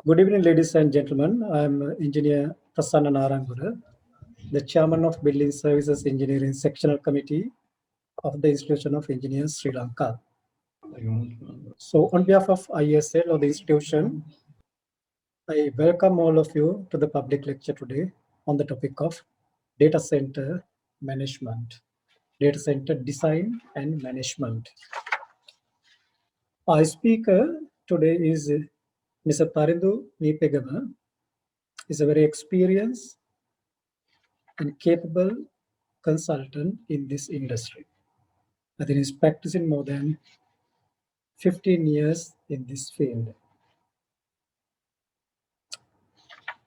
Good evening, ladies and gentlemen. I'm Engineer Prasanna Narangura, the Chairman of Building Services Engineering Sectional Committee of the Institution of Engineers, Sri Lanka. So on behalf of ISL or the institution, I welcome all of you to the public lecture today on the topic of data center management, data center design and management. Our speaker today is Mr. Tarindu Nipegama. He's a very experienced and capable consultant in this industry. I think he's practicing more than 15 years in this field.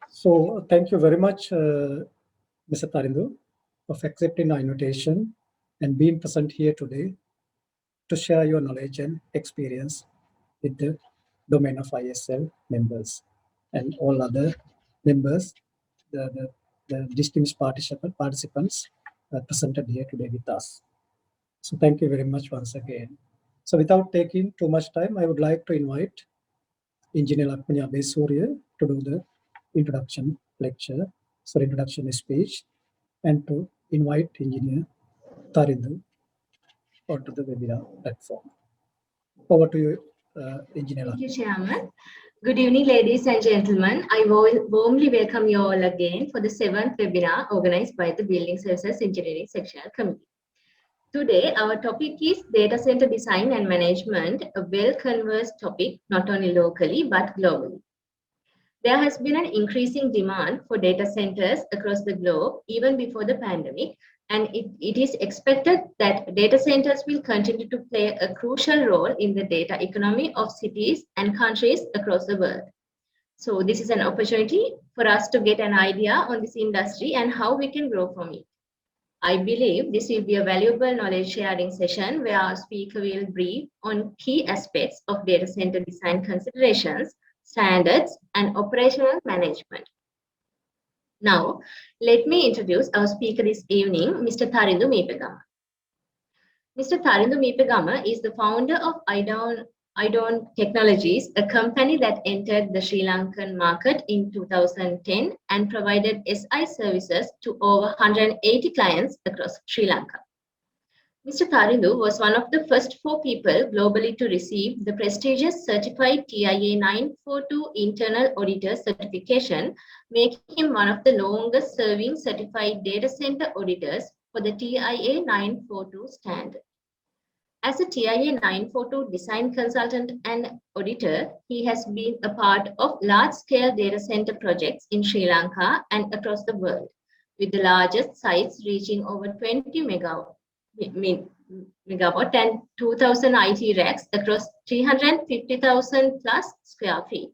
So thank you very much, Mr. Tarindu, for accepting our invitation and being present here today to share your knowledge and experience with the domain of ISL members and all other members, the distinguished participants presented here today with us. So thank you very much once again. So without taking too much time, I would like to invite Engineer Lakmani Abesurya to do the introduction speech, and to invite Engineer Tarindu onto the webinar platform. Over to you, Engineer Lakmani. Thank you, Chairman. Good evening, ladies and gentlemen. I warmly welcome you all again for the 7th webinar organized by the Building Services Engineering Sectional Committee. Today, our topic is data center design and management, a well-conversed topic not only locally but globally. There has been an increasing demand for data centers across the globe even before the pandemic, and it is expected that data centers will continue to play a crucial role in the data economy of cities and countries across the world. So this is an opportunity for us to get an idea on this industry and how we can grow from it. I believe this will be a valuable knowledge sharing session where our speaker will brief on key aspects of data center design considerations, standards, and operational management. Now, let me introduce our speaker this evening, Mr. Tarindu Nipegama. Mr. Tarindu Nipegama is the founder of Idon Technologies, a company that entered the Sri Lankan market in 2010 and provided SI services to over 180 clients across Sri Lanka. Mr. Tarindu was one of the first 4 people globally to receive the prestigious certified TIA 942 internal auditor certification, making him one of the longest serving certified data center auditors for the TIA 942 standard. As a TIA 942 design consultant and auditor, he has been a part of large-scale data center projects in Sri Lanka and across the world, with the largest sites reaching over 20 megawatt and 2,000 IT racks across 350,000 plus square feet.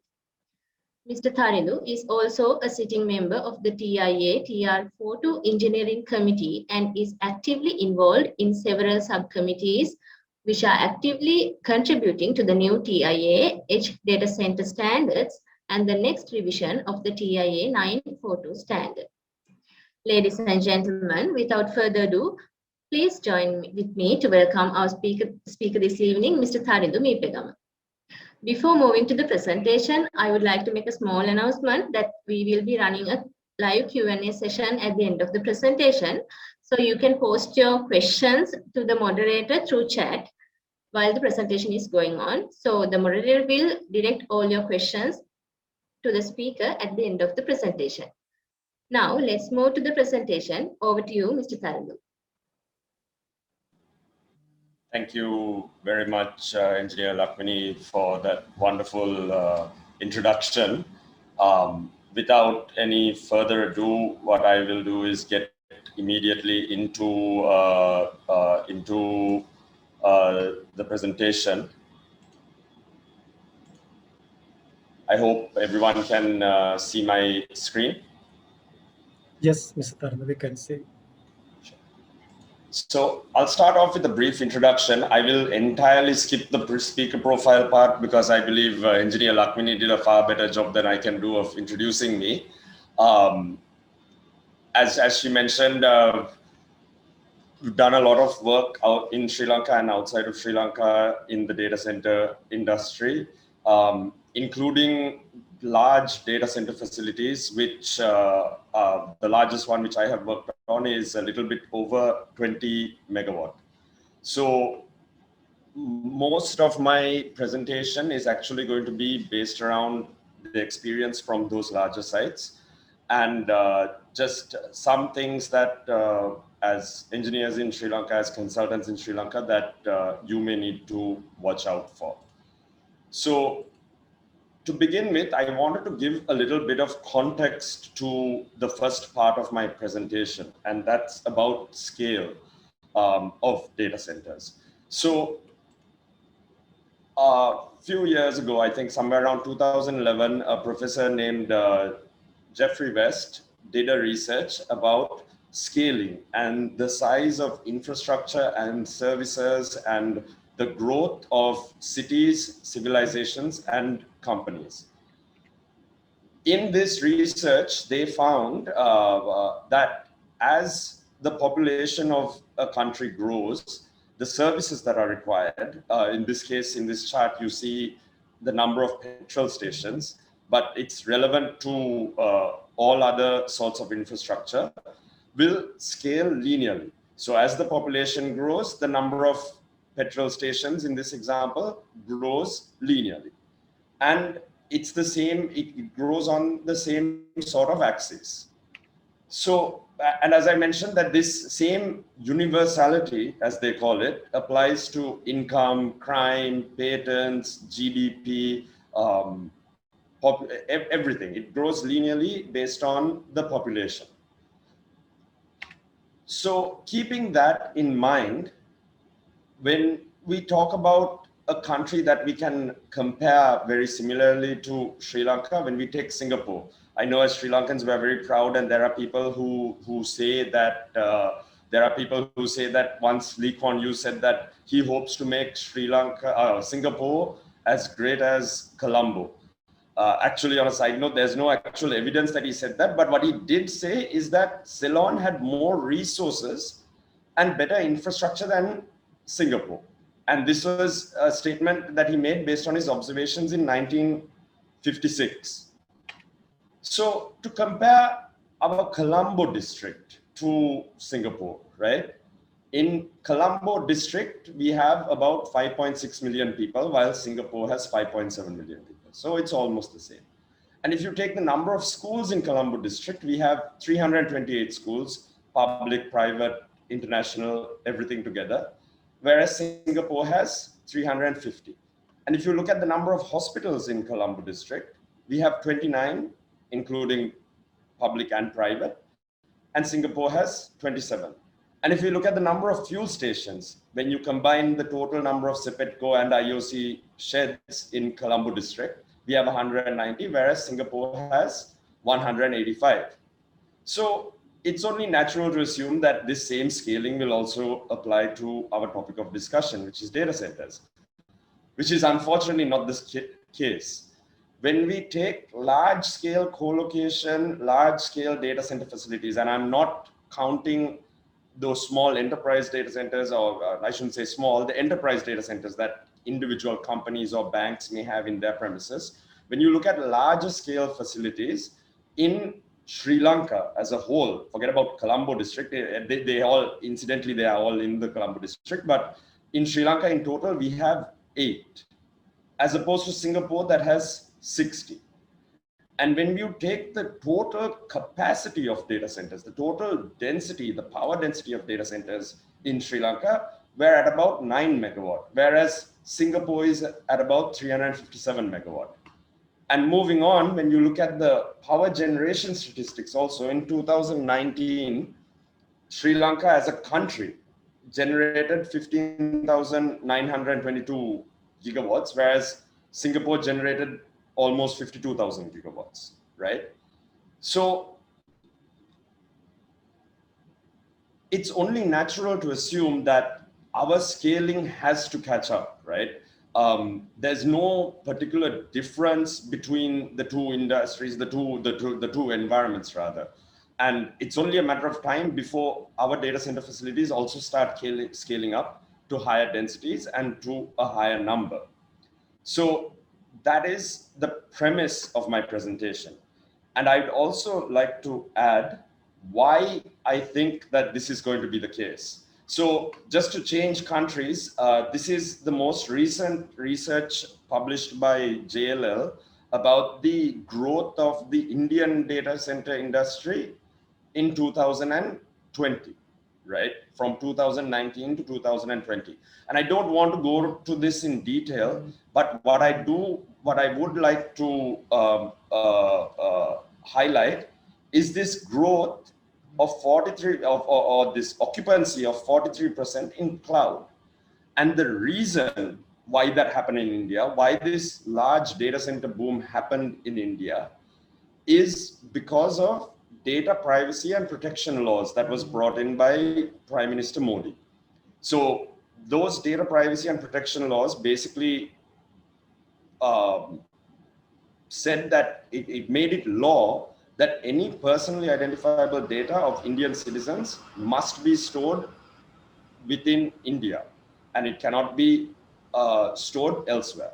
Mr. Tarindu is also a sitting member of the TIA TR42 Engineering Committee and is actively involved in several subcommittees which are actively contributing to the new TIA H data center standards and the next revision of the TIA 942 standard. Ladies and gentlemen, without further ado, please join with me to welcome our speaker this evening, Mr. Tarindu Nipegama. Before moving to the presentation, I would like to make a small announcement that we will be running a live Q&A session at the end of the presentation. So you can post your questions to the moderator through chat while the presentation is going on. So the moderator will direct all your questions to the speaker at the end of the presentation. Now let's move to the presentation. Over to you, Mr. Tarindu. Thank you very much, Engineer Lakmani, for that wonderful introduction. Without any further ado, what I will do is get immediately into the presentation. I hope everyone can see my screen. Yes, Mr. Tarindu, we can see. So I'll start off with a brief introduction. I will entirely skip the speaker profile part because I believe Engineer Lakmani did a far better job than I can do of introducing me. As she mentioned, we've done a lot of work out in Sri Lanka and outside of Sri Lanka in the data center industry, including large data center facilities, which the largest one which I have worked on is a little bit over 20 megawatt. So most of my presentation is actually going to be based around the experience from those larger sites, and just some things that as engineers in Sri Lanka, as consultants in Sri Lanka, that you may need to watch out for. So to begin with, I wanted to give a little bit of context to the first part of my presentation, and that's about scale of data centers. So a few years ago, I think somewhere around 2011, a professor named Jeffrey West did a research about scaling and the size of infrastructure and services and the growth of cities, civilizations, and companies. In this research, they found that as the population of a country grows, the services that are required, in this case, in this chart, you see the number of petrol stations, but it's relevant to all other sorts of infrastructure, will scale linearly. So as the population grows, the number of petrol stations in this example grows linearly. And it's the same, it grows on the same sort of axis. So, and as I mentioned, that this same universality, as they call it, applies to income, crime, patents, GDP, everything. It grows linearly based on the population. So keeping that in mind, when we talk about a country that we can compare very similarly to Sri Lanka, when we take Singapore, I know as Sri Lankans we are very proud, and there are people who say that once Lee Kuan Yew said that he hopes to make Singapore as great as Colombo. Actually, on a side note, there's no actual evidence that he said that, but what he did say is that Ceylon had more resources and better infrastructure than Singapore. And this was a statement that he made based on his observations in 1956. So to compare our Colombo district to Singapore, right? In Colombo district, we have about 5.6 million people, while Singapore has 5.7 million people. So it's almost the same. And if you take the number of schools in Colombo district, we have 328 schools, public, private, international, everything together, whereas Singapore has 350. And if you look at the number of hospitals in Colombo district, we have 29, including public and private, and Singapore has 27. And if you look at the number of fuel stations, when you combine the total number of CPETCO and IOC sheds in Colombo district, we have 190, whereas Singapore has 185. So it's only natural to assume that this same scaling will also apply to our topic of discussion, which is data centers, which is unfortunately not the case. When we take large-scale co-location, large-scale data center facilities, and I'm not counting those small enterprise data centers, or I shouldn't say small, the enterprise data centers that individual companies or banks may have in their premises. When you look at larger scale facilities in Sri Lanka as a whole, forget about Colombo district, they all, incidentally, they are all in the Colombo district, but in Sri Lanka in total, we have 8, as opposed to Singapore that has 60. And when you take the total capacity of data centers, the total density, the power density of data centers in Sri Lanka, we're at about 9 megawatt, whereas Singapore is at about 357 megawatt. And moving on, when you look at the power generation statistics also, in 2019, Sri Lanka as a country generated 15,922 gigawatts, whereas Singapore generated almost 52,000 gigawatts, right? So it's only natural to assume that our scaling has to catch up, right? There's no particular difference between the two industries, the two environments rather. And it's only a matter of time before our data center facilities also start scaling up to higher densities and to a higher number. So that is the premise of my presentation. And I'd also like to add why I think that this is going to be the case. So just to change countries, this is the most recent research published by JLL about the growth of the Indian data center industry in 2020, right? From 2019 to 2020. And I don't want to go to this in detail, but what I would like to highlight is this growth of 43 or this occupancy of 43% in cloud. And the reason why that happened in India, why this large data center boom happened in India, is because of data privacy and protection laws that was brought in by Prime Minister Modi. So those data privacy and protection laws basically said that it made it law that any personally identifiable data of Indian citizens must be stored within India, and it cannot be stored elsewhere.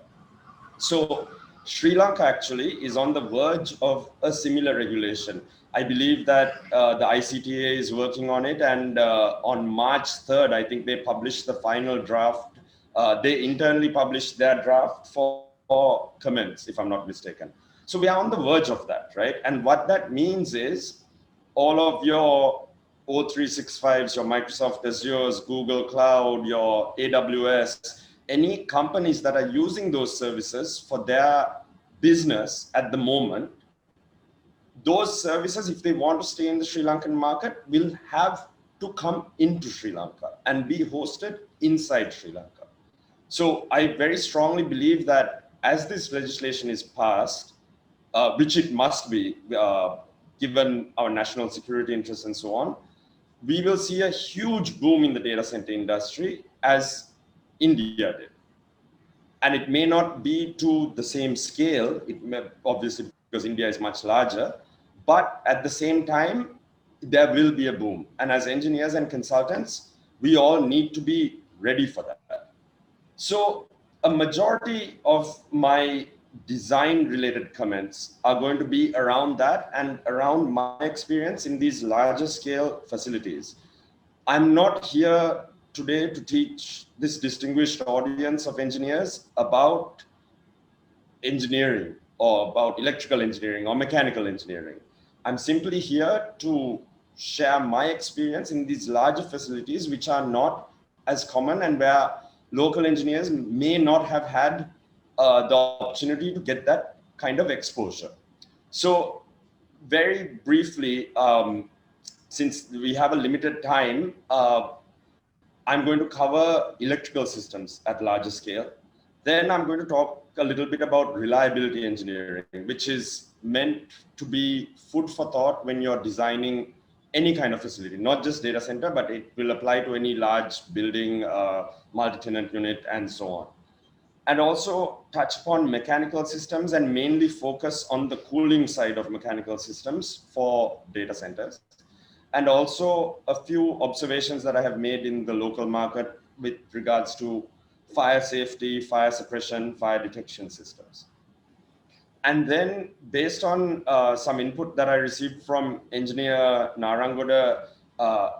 So Sri Lanka actually is on the verge of a similar regulation. I believe that the ICTA is working on it, and on March 3rd, I think they published the final draft. They internally published their draft for comments, if I'm not mistaken. So we are on the verge of that, right? And what that means is all of your O365s, your Microsoft Azure's, Google Cloud, your AWS, any companies that are using those services for their business at the moment, those services, if they want to stay in the Sri Lankan market, will have to come into Sri Lanka and be hosted inside Sri Lanka. So I very strongly believe that as this legislation is passed, which it must be, given our national security interests and so on, we will see a huge boom in the data center industry as India did. And it may not be to the same scale, it may, obviously because India is much larger, but at the same time, there will be a boom. And as engineers and consultants, we all need to be ready for that. So a majority of my design related comments are going to be around that and around my experience in these larger scale facilities. I'm not here today to teach this distinguished audience of engineers about engineering or about electrical engineering or mechanical engineering. I'm simply here to share my experience in these larger facilities, which are not as common and where local engineers may not have had the opportunity to get that kind of exposure. So very briefly, since we have a limited time, I'm going to cover electrical systems at larger scale. Then I'm going to talk a little bit about reliability engineering, which is meant to be food for thought when you're designing any kind of facility, not just data center, but it will apply to any large building, multi-tenant unit, and so on. And also touch upon mechanical systems and mainly focus on the cooling side of mechanical systems for data centers. And also a few observations that I have made in the local market with regards to fire safety, fire suppression, fire detection systems. And then based on some input that I received from engineer Narangoda,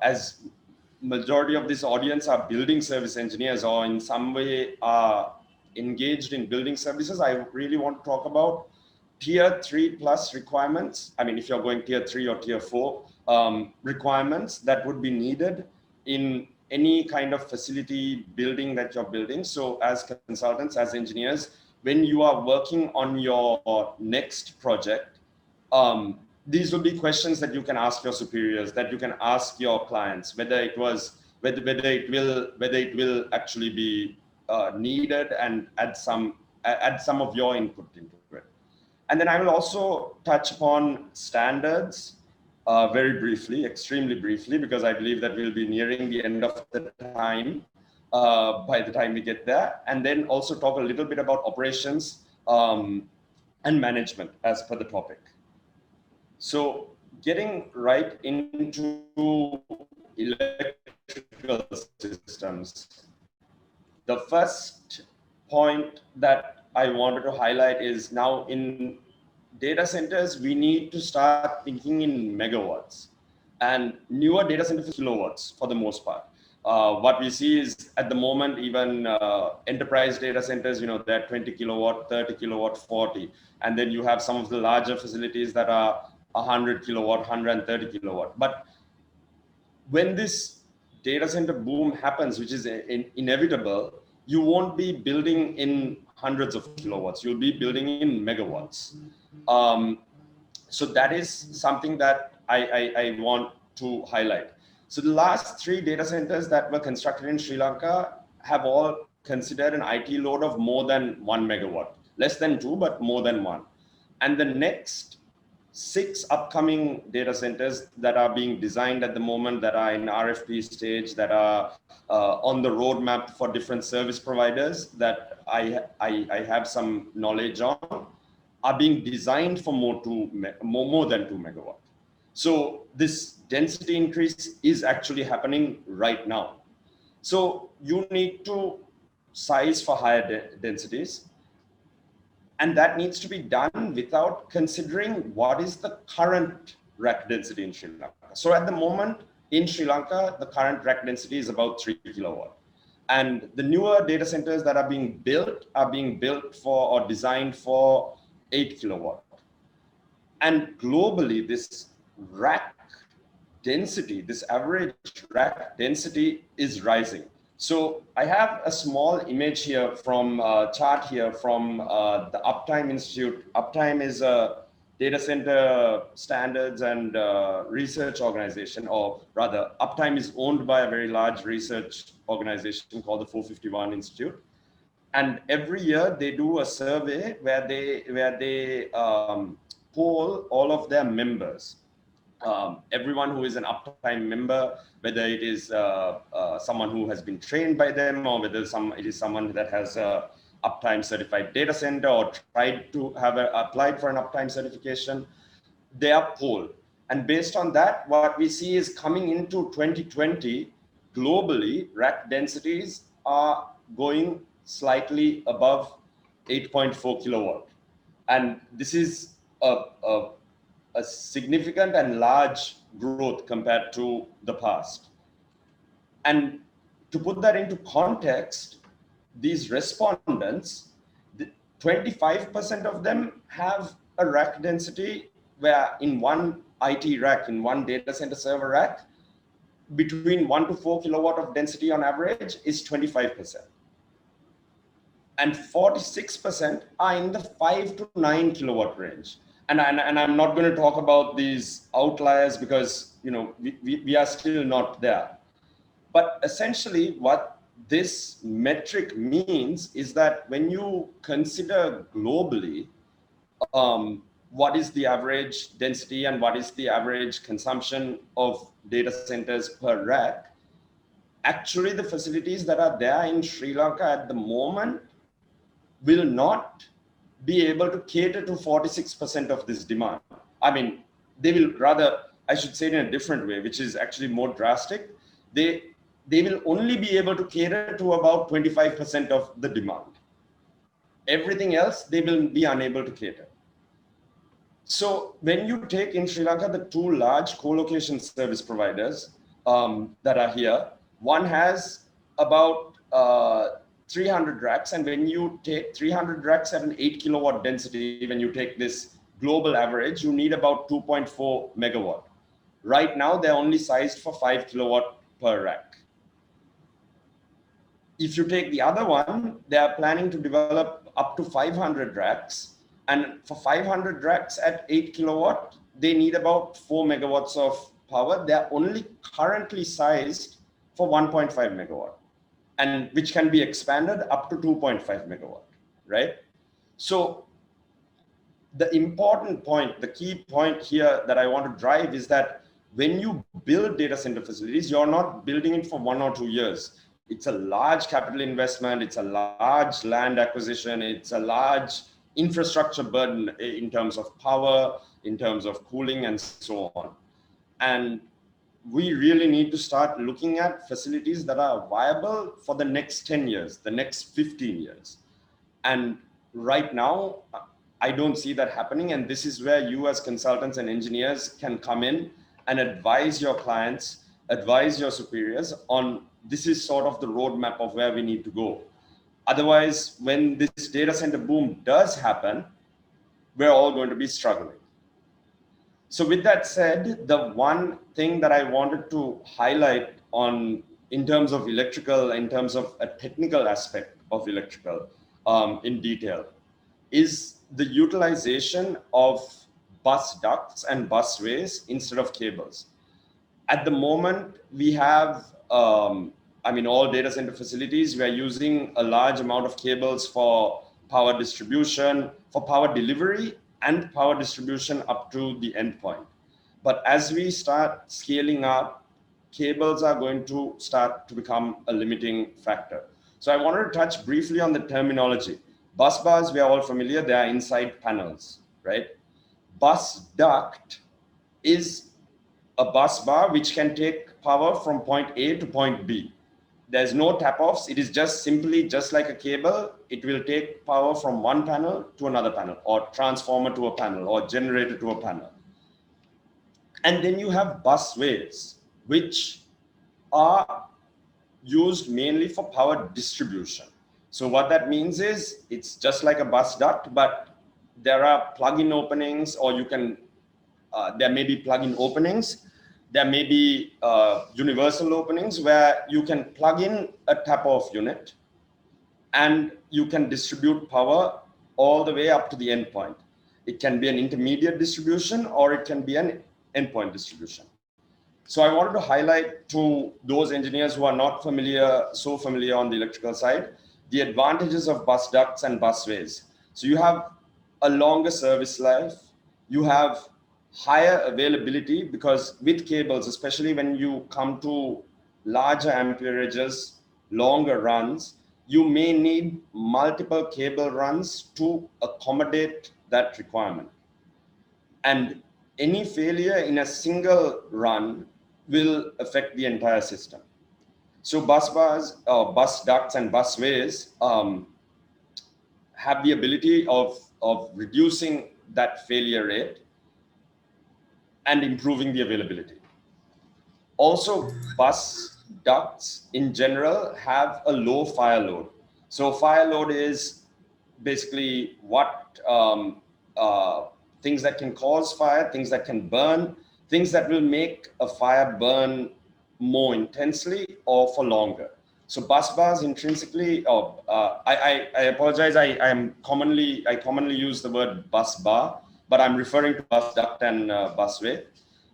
as majority of this audience are building service engineers or in some way are engaged in building services, I really want to talk about tier 3+ requirements. I mean, if you're going tier 3 or tier 4, requirements that would be needed in any kind of facility building that you're building. So as consultants, as engineers, when you are working on your next project, these will be questions that you can ask your superiors, that you can ask your clients, whether it will actually be needed, and add some of your input into it. And then I will also touch upon standards very briefly, extremely briefly, because I believe that we'll be nearing the end of the time by the time we get there. And then also talk a little bit about operations and management as per the topic. So getting right into electrical systems, the first point that I wanted to highlight is now in data centers, we need to start thinking in megawatts, and newer data centers kilowatts for the most part. What we see is at the moment, even enterprise data centers, they're 20 kilowatt, 30 kilowatt, 40. And then you have some of the larger facilities that are 100 kilowatt, 130 kilowatt. But when this data center boom happens, which is inevitable, you won't be building in hundreds of kilowatts. You'll be building in megawatts. So that is something that I want to highlight. So the last 3 data centers that were constructed in Sri Lanka have all considered an IT load of more than 1 megawatt, less than 2, but more than 1. And the next 6 upcoming data centers that are being designed at the moment, that are in RFP stage, that are on the roadmap for different service providers that I have some knowledge on, are being designed for more than 2 megawatt. So this density increase is actually happening right now. So you need to size for higher densities. And that needs to be done without considering what is the current rack density in Sri Lanka. So at the moment in Sri Lanka, the current rack density is about 3 kilowatt. And the newer data centers that are being built for or designed for 8 kilowatt. And globally, this rack density, this average rack density is rising. So I have a small image here from chart here from the Uptime Institute. Uptime is a data center standards and research organization, or rather Uptime is owned by a very large research organization called the 451 Institute. And every year they do a survey where they poll all of their members. Everyone who is an Uptime member, whether it is someone who has been trained by them, or whether it is someone that has a Uptime certified data center or tried to have applied for an Uptime certification, they are polled. And based on that, what we see is coming into 2020, globally, rack densities are going slightly above 8.4 kilowatt. And this is a significant and large growth compared to the past. And to put that into context, these respondents, 25% of them have a rack density where in one IT rack, in one data center server rack, between 1 to 4 kilowatt of density on average is 25%. And 46% are in the 5 to 9 kilowatt range. And I'm not going to talk about these outliers because we are still not there. But essentially what this metric means is that when you consider globally what is the average density and what is the average consumption of data centers per rack, actually the facilities that are there in Sri Lanka at the moment will not be able to cater to 46% of this demand. I mean, they will rather, I should say it in a different way, which is actually more drastic. They will only be able to cater to about 25% of the demand. Everything else, they will be unable to cater. So when you take in Sri Lanka, the 2 large co-location service providers that are here, one has about 300 racks, and when you take 300 racks at an 8 kilowatt density, when you take this global average, you need about 2.4 megawatt. Right now, they're only sized for 5 kilowatt per rack. If you take the other one, they are planning to develop up to 500 racks, and for 500 racks at 8 kilowatt, they need about 4 megawatts of power. They're only currently sized for 1.5 megawatt. And which can be expanded up to 2.5 megawatt, right? So the important point, the key point here that I want to drive is that when you build data center facilities, you're not building it for 1 or 2 years. It's a large capital investment. It's a large land acquisition. It's a large infrastructure burden in terms of power, in terms of cooling, and so on. And we really need to start looking at facilities that are viable for the next 10 years, the next 15 years. And right now, I don't see that happening. And this is where you as consultants and engineers can come in and advise your clients, advise your superiors on this is sort of the roadmap of where we need to go. Otherwise, when this data center boom does happen, we're all going to be struggling. So with that said, the one thing that I wanted to highlight on in terms of electrical, in terms of a technical aspect of electrical in detail, is the utilization of bus ducts and busways instead of cables. At the moment, we have, all data center facilities, we are using a large amount of cables for power distribution, for power delivery, and power distribution up to the endpoint. But as we start scaling up, cables are going to start to become a limiting factor. So I wanted to touch briefly on the terminology. Bus bars, we are all familiar, they are inside panels, right? Bus duct is a bus bar which can take power from point A to point B. There's no tap-offs. It is just simply just like a cable. It will take power from one panel to another panel, or transformer to a panel, or generator to a panel. And then you have busways, which are used mainly for power distribution. So what that means is it's just like a bus duct, but there are plug-in openings, or you can, there may be plug-in openings. There may be universal openings where you can plug in a tap-off unit and you can distribute power all the way up to the endpoint. It can be an intermediate distribution, or it can be an endpoint distribution. So I wanted to highlight to those engineers who are not so familiar on the electrical side, the advantages of bus ducts and busways. So you have a longer service life, you have higher availability, because with cables, especially when you come to larger amperages, longer runs, you may need multiple cable runs to accommodate that requirement. And any failure in a single run will affect the entire system. So bus bars, bus ducts and busways have the ability of reducing that failure rate and improving the availability. Also, bus ducts in general have a low fire load. So fire load is basically what things that can cause fire, things that can burn, things that will make a fire burn more intensely or for longer. So bus bars intrinsically, I apologize, I commonly use the word bus bar, but I'm referring to bus duct and busway.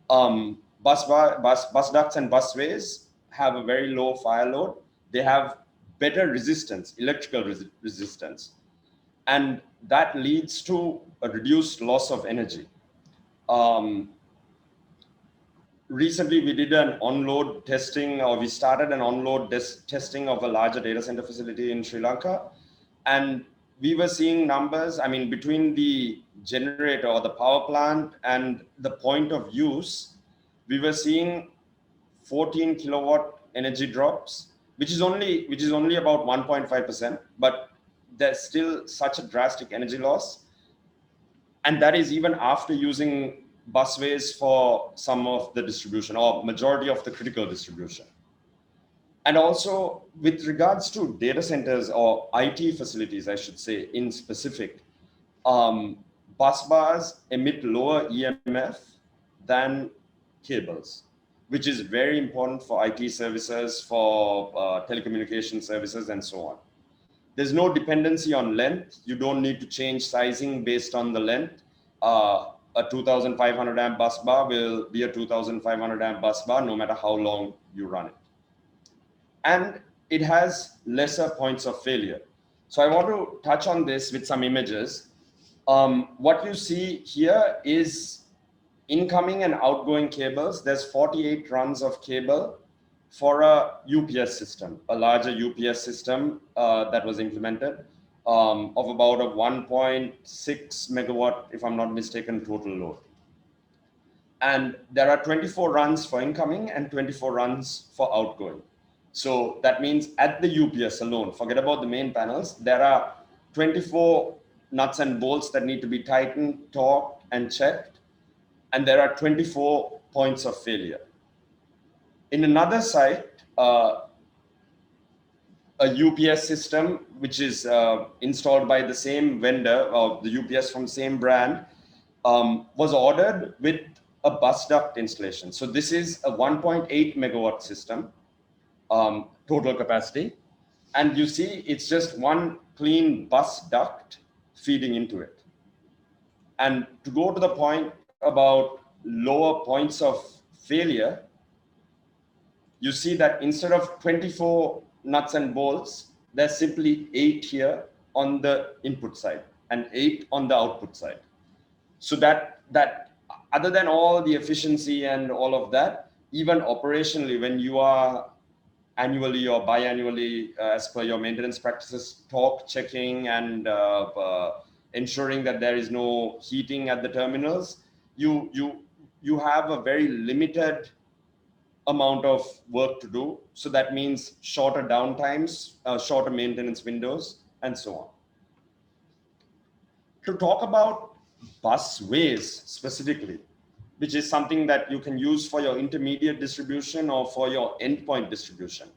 Bus ducts and busways have a very low fire load. They have better resistance, electrical resistance, and that leads to a reduced loss of energy. Recently, we did an on-load testing, or we started an on-load testing of a larger data center facility in Sri Lanka. And we were seeing numbers, between the generator or the power plant and the point of use, we were seeing 14 kilowatt energy drops, which is only about 1.5%, but there's still such a drastic energy loss. And that is even after using busways for some of the distribution, or majority of the critical distribution. And also with regards to data centers, or IT facilities, I should say, in specific, bus bars emit lower EMF than cables, which is very important for IT services, for telecommunication services, and so on. There's no dependency on length. You don't need to change sizing based on the length. A 2,500 amp bus bar will be a 2,500 amp bus bar no matter how long you run it. And it has lesser points of failure. So I want to touch on this with some images. What you see here is incoming and outgoing cables. There's 48 runs of cable for a UPS system, a larger UPS system that was implemented, of about a 1.6 megawatt, if I'm not mistaken, total load. And there are 24 runs for incoming and 24 runs for outgoing. So that means at the UPS alone, forget about the main panels, there are 24 nuts and bolts that need to be tightened, torqued, and checked. And there are 24 points of failure. In another site, a UPS system, which is installed by the same vendor, or the UPS from the same brand, was ordered with a bus duct installation. So this is a 1.8 megawatt system, total capacity. And you see, it's just one clean bus duct feeding into it. And to go to the point about lower points of failure, you see that instead of 24 nuts and bolts, there's simply 8 here on the input side and 8 on the output side. So that other than all the efficiency and all of that, even operationally, when you are annually or biannually, as per your maintenance practices, torque checking and ensuring that there is no heating at the terminals, you have a very limited amount of work to do. So that means shorter downtimes, shorter maintenance windows, and so on. To talk about busways specifically, which is something that you can use for your intermediate distribution or for your endpoint distribution.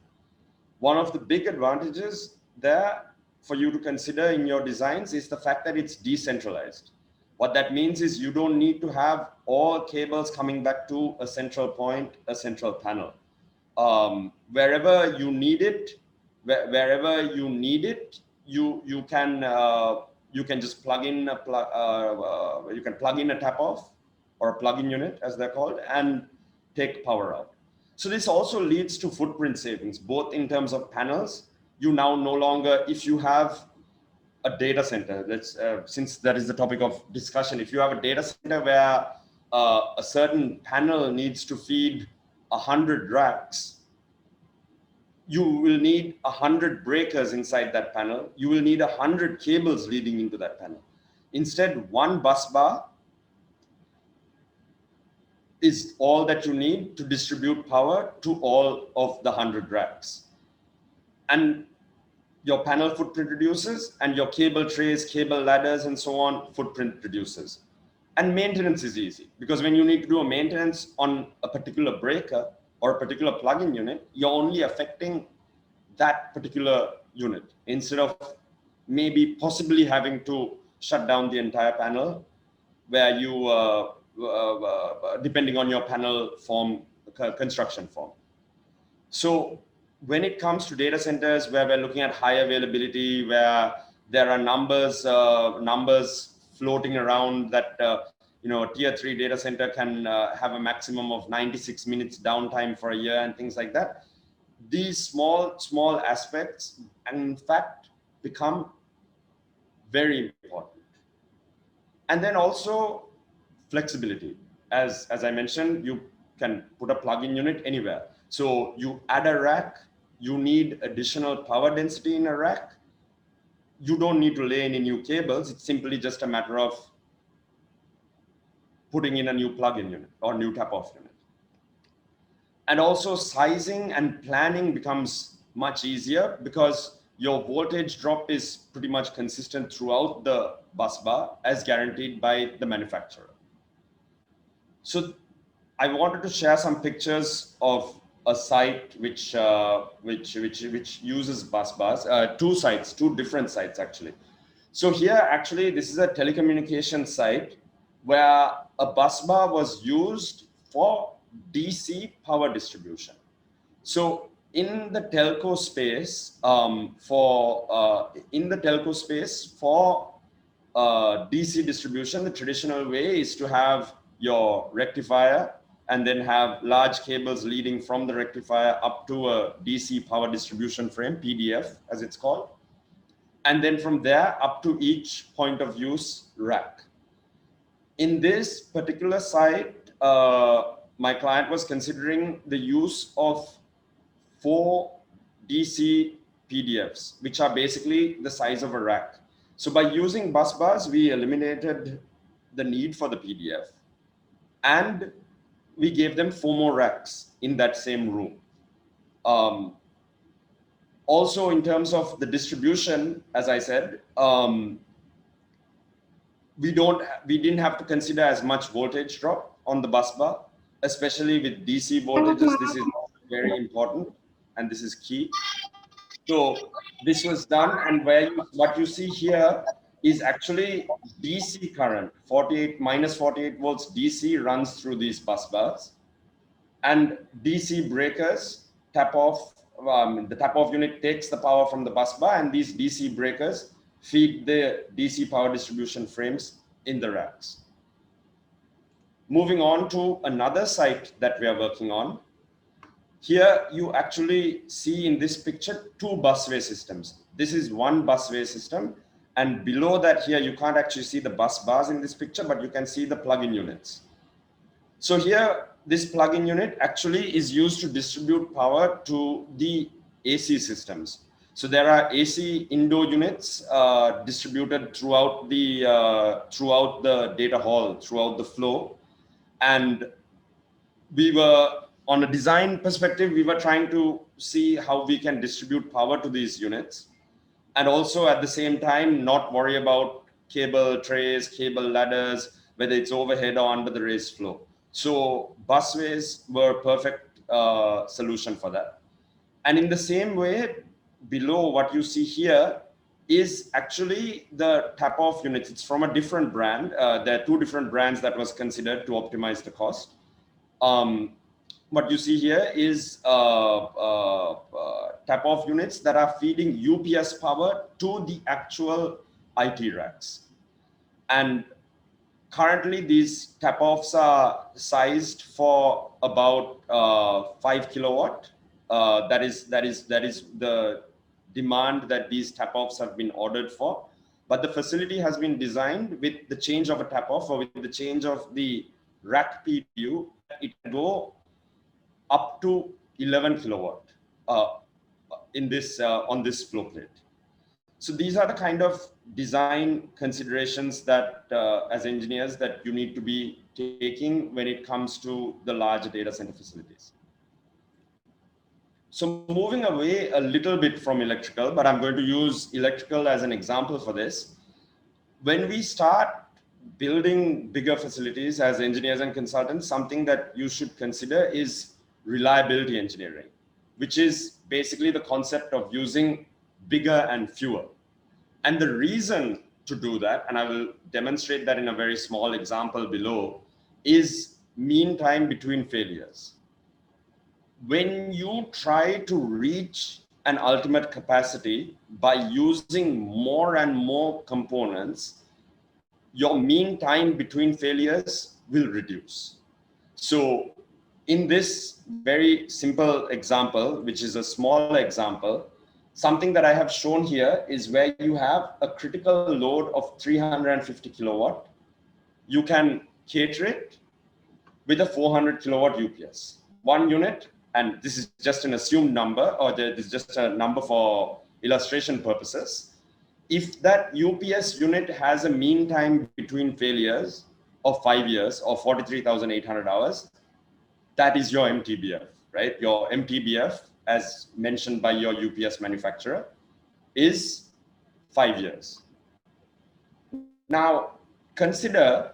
One of the big advantages there for you to consider in your designs is the fact that it's decentralized. What that means is you don't need to have all cables coming back to a central point, a central panel. Wherever you need it, you can just plug in you can plug in a tap off or a plug-in unit, as they're called, and take power out. So this also leads to footprint savings, both in terms of panels. You now no longer, if you have a data center, let's since that is the topic of discussion, if you have a data center where a certain panel needs to feed 100 racks, you will need 100 breakers inside that panel. You will need 100 cables leading into that panel. Instead, one bus bar is all that you need to distribute power to all of the 100 racks. And your panel footprint reduces, and your cable trays, cable ladders, and so on, footprint reduces. And maintenance is easy, because when you need to do a maintenance on a particular breaker or a particular plug-in unit, you're only affecting that particular unit, instead of maybe possibly having to shut down the entire panel, where you, depending on your panel form, construction form. So when it comes to data centers where we're looking at high availability, where there are numbers floating around that a tier 3 data center can have a maximum of 96 minutes downtime for a year and things like that, these small aspects, in fact, become very important. And then also flexibility. As I mentioned, you can put a plug-in unit anywhere. So you add a rack, you need additional power density in a rack. You don't need to lay any new cables. It's simply just a matter of putting in a new plug-in unit or new tap-off unit. And also sizing and planning becomes much easier, because your voltage drop is pretty much consistent throughout the bus bar as guaranteed by the manufacturer. So I wanted to share some pictures of a site which uses bus bars, two different sites actually. So here actually this is a telecommunications site where a bus bar was used for DC power distribution. So in the telco space, for DC distribution, the traditional way is to have your rectifier and then have large cables leading from the rectifier up to a DC power distribution frame, PDF as it's called. And then from there up to each point of use rack. In this particular site, my client was considering the use of 4 DC PDFs, which are basically the size of a rack. So by using bus bars, we eliminated the need for the PDF. And we gave them 4 more racks in that same room. Also, in terms of the distribution, as I said, we didn't have to consider as much voltage drop on the bus bar, especially with DC voltages. This is very important and this is key. So this was done, and what you see here is actually DC current, minus 48 volts DC runs through these bus bars, and DC breakers tap off. The tap off unit takes the power from the bus bar, and these DC breakers feed the DC power distribution frames in the racks. Moving on to another site that we are working on. Here you actually see in this picture two busway systems. This is one busway system, and below that here you can't actually see the bus bars in this picture, but you can see the plug-in units. So here this plug-in unit actually is used to distribute power to the AC systems. So there are AC indoor units distributed throughout the data hall, throughout the flow, and we were, on a design perspective, we were trying to see how we can distribute power to these units, and also at the same time not worry about cable trays, cable ladders, whether it's overhead or under the raised flow. So busways were a perfect solution for that. And in the same way, below what you see here is actually the tap-off units. It's from a different brand. There are two different brands that was considered to optimize the cost. What you see here is tap-off units that are feeding UPS power to the actual IT racks. And currently these tap-offs are sized for about 5 kilowatt. That is the demand that these tap-offs have been ordered for. But the facility has been designed with the change of a tap-off, or with the change of the rack PDU, it can go up to 11 kilowatt in this on this flow plate. So these are the kind of design considerations that as engineers that you need to be taking when it comes to the large data center facilities. So moving away a little bit from electrical, but I'm going to use electrical as an example for this. When we start building bigger facilities as engineers and consultants, something that you should consider is reliability engineering, which is basically the concept of using bigger and fewer. And the reason to do that, and I will demonstrate that in a very small example below, is mean time between failures. When you try to reach an ultimate capacity by using more and more components, your mean time between failures will reduce. So in this very simple example, which is a small example, something that I have shown here is where you have a critical load of 350 kilowatt. You can cater it with a 400 kilowatt UPS. One unit, and this is just an assumed number, or this is just a number for illustration purposes. If that UPS unit has a mean time between failures of 5 years or 43,800 hours, that is your MTBF, right? Your MTBF, as mentioned by your UPS manufacturer, is 5 years. Now, consider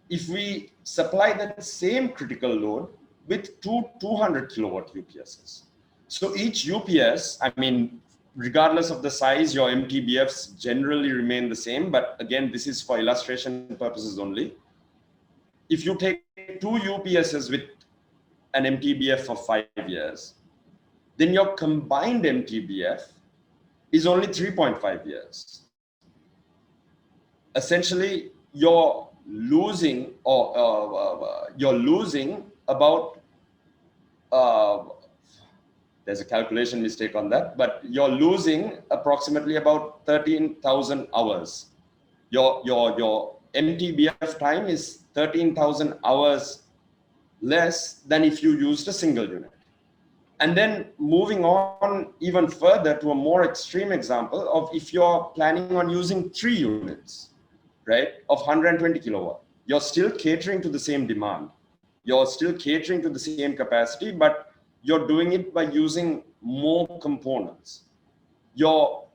if we supply that same critical load with two 200 kilowatt UPSs. So each UPS, I mean, regardless of the size, your MTBFs generally remain the same. But again, this is for illustration purposes only. If you take two UPSs with an MTBF for 5 years, then your combined MTBF is only 3.5 years. Essentially, you're losing about, there's a calculation mistake on that, but you're losing approximately about 13,000 hours. Your MTBF time is 13,000 hours less than if you used a single unit. And then moving on even further to a more extreme example of if you're planning on using 3 units, right, of 120 kilowatt, you're still catering to the same demand. You're still catering to the same capacity, but you're doing it by using more components. Your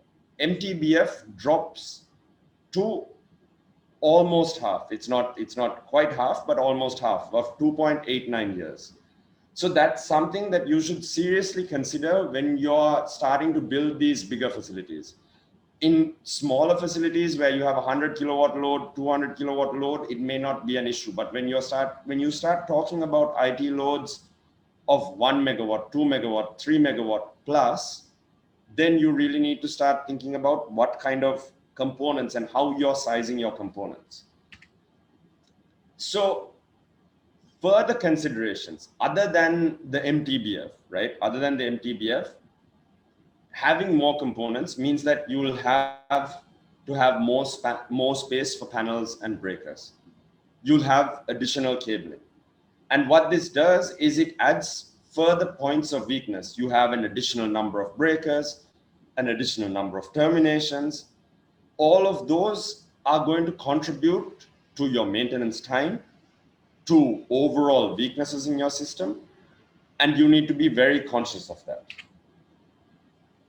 MTBF drops to almost half. It's not quite half, but almost half, of 2.89 years. So that's something that you should seriously consider when you're starting to build these bigger facilities. In smaller facilities where you have 100 kilowatt load, 200 kilowatt load, it may not be an issue. But when you start talking about IT loads of 1 megawatt, 2 megawatt, 3 megawatt plus, then you really need to start thinking about what kind of components and how you're sizing your components. So further considerations other than the MTBF, right? Other than the MTBF, having more components means that you will have to have more space for panels and breakers. You'll have additional cabling. And what this does is it adds further points of weakness. You have an additional number of breakers, an additional number of terminations. All of those are going to contribute to your maintenance time, to overall weaknesses in your system, and you need to be very conscious of that.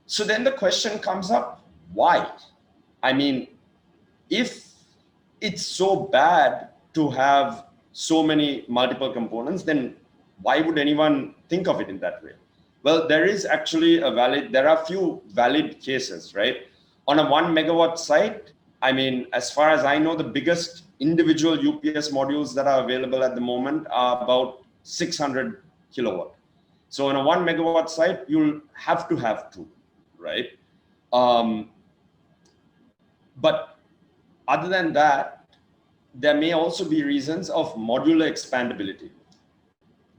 So then the question comes up, why? I mean, if it's so bad to have so many multiple components, then why would anyone think of it in that way? Well, there is actually there are a few valid cases, right? On a 1 megawatt site, I mean, as far as I know, the biggest individual UPS modules that are available at the moment are about 600 kilowatt. So on a 1 megawatt site, you'll have to have two, right? But other than that, there may also be reasons of modular expandability.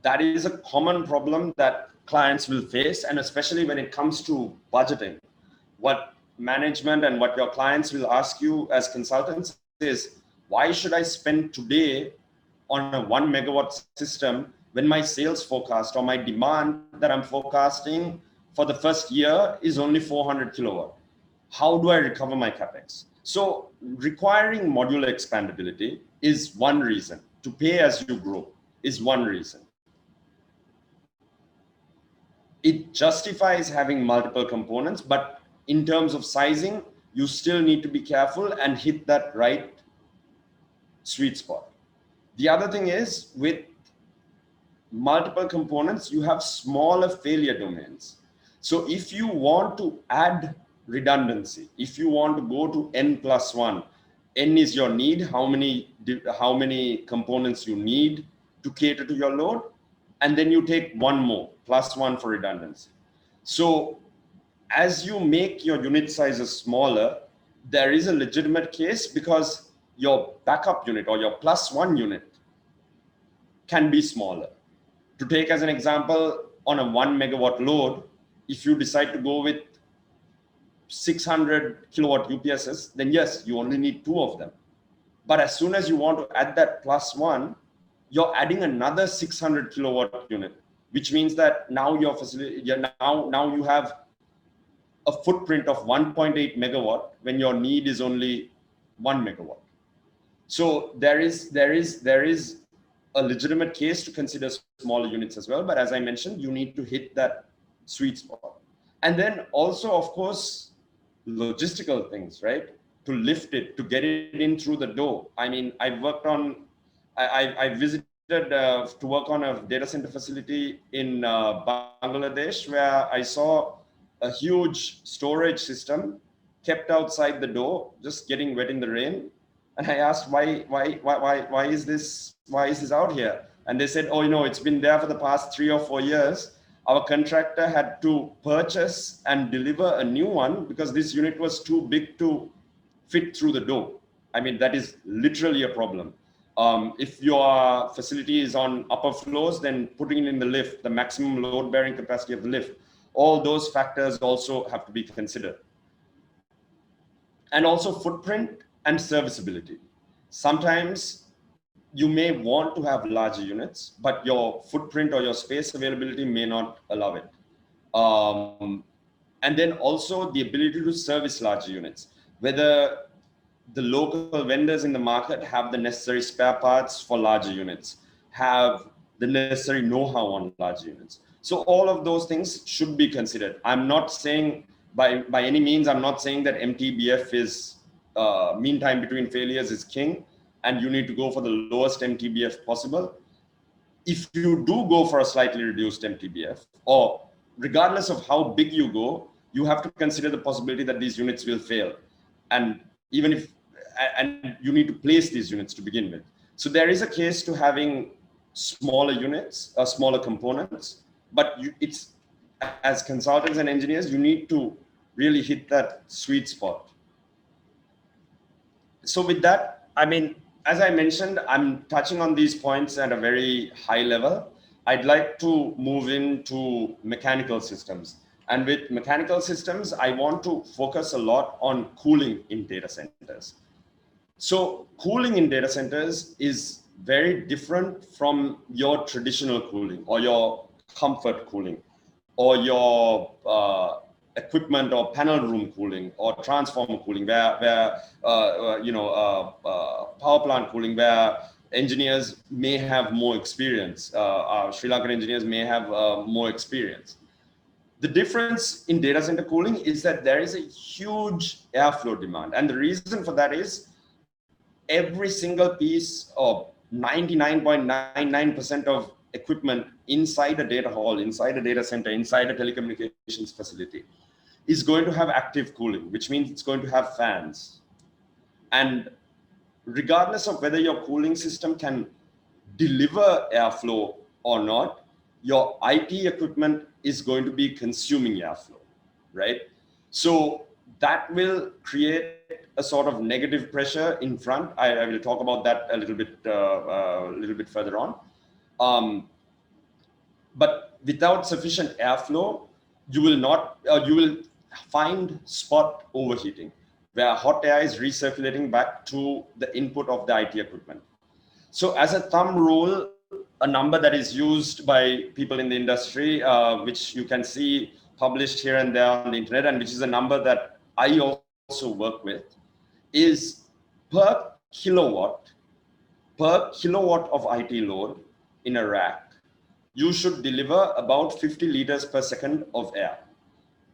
That is a common problem that clients will face, and especially when it comes to budgeting. What management and what your clients will ask you as consultants is, why should I spend today on a 1 megawatt system when my sales forecast or my demand that I'm forecasting for the first year is only 400 kilowatt? How do I recover my capex? So requiring modular expandability is one reason. To pay as you grow is one reason. It justifies having multiple components, but in terms of sizing, you still need to be careful and hit that right sweet spot. The other thing is, with multiple components, you have smaller failure domains. So if you want to add redundancy, if you want to go to n plus 1, n is your need, how many components you need to cater to your load, and then you take one more, plus 1 for redundancy. So as you make your unit sizes smaller, there is a legitimate case because your backup unit or your plus 1 unit can be smaller. To take as an example, on a 1 megawatt load, if you decide to go with 600 kilowatt UPSs, then yes, you only need 2 of them. But as soon as you want to add that plus 1, you're adding another 600 kilowatt unit, which means that now your facility, now you have a footprint of 1.8 megawatt when your need is only 1 megawatt. So there is a legitimate case to consider smaller units as well. But as I mentioned, you need to hit that sweet spot. And then also, of course, logistical things, right? To lift it, to get it in through the door. I mean, I visited to work on a data center facility in Bangladesh, where I saw a huge storage system kept outside the door, just getting wet in the rain. And I asked, why is this out here? And they said, oh, it's been there for the past 3 or 4 years. Our contractor had to purchase and deliver a new one because this unit was too big to fit through the door. I mean, that is literally a problem. If your facility is on upper floors, then putting it in the lift, the maximum load bearing capacity of the lift, all those factors also have to be considered. And also footprint and serviceability. Sometimes you may want to have larger units, but your footprint or your space availability may not allow it. And then also the ability to service larger units, whether the local vendors in the market have the necessary spare parts for larger units, have the necessary know-how on larger units. So all of those things should be considered. I'm not saying by any means, I'm not saying that MTBF is mean time between failures is king, and you need to go for the lowest MTBF possible. If you do go for a slightly reduced MTBF, or regardless of how big you go, you have to consider the possibility that these units will fail. And even if, and you need to place these units to begin with. So there is a case to having smaller units, smaller components, but it's, as consultants and engineers, you need to really hit that sweet spot. So with that, I mean, as I mentioned, I'm touching on these points at a very high level. I'd like to move into mechanical systems. And with mechanical systems, I want to focus a lot on cooling in data centers. So cooling in data centers is very different from your traditional cooling or your comfort cooling or your equipment or panel room cooling or transformer cooling, where power plant cooling, where engineers may have more experience. Our Sri Lankan engineers may have more experience. The difference in data center cooling is that there is a huge airflow demand. And the reason for that is every single piece of 99.99% of equipment inside a data hall, inside a data center, inside a telecommunications facility is going to have active cooling, which means it's going to have fans. And regardless of whether your cooling system can deliver airflow or not, your IT equipment is going to be consuming airflow, right? So that will create a sort of negative pressure in front. I will talk about that a little bit further on. But without sufficient airflow, you will find spot overheating, where hot air is recirculating back to the input of the IT equipment. So as a thumb rule, a number that is used by people in the industry, which you can see published here and there on the internet, and which is a number that I also work with, is per kilowatt of IT load in a rack, you should deliver about 50 liters per second of air,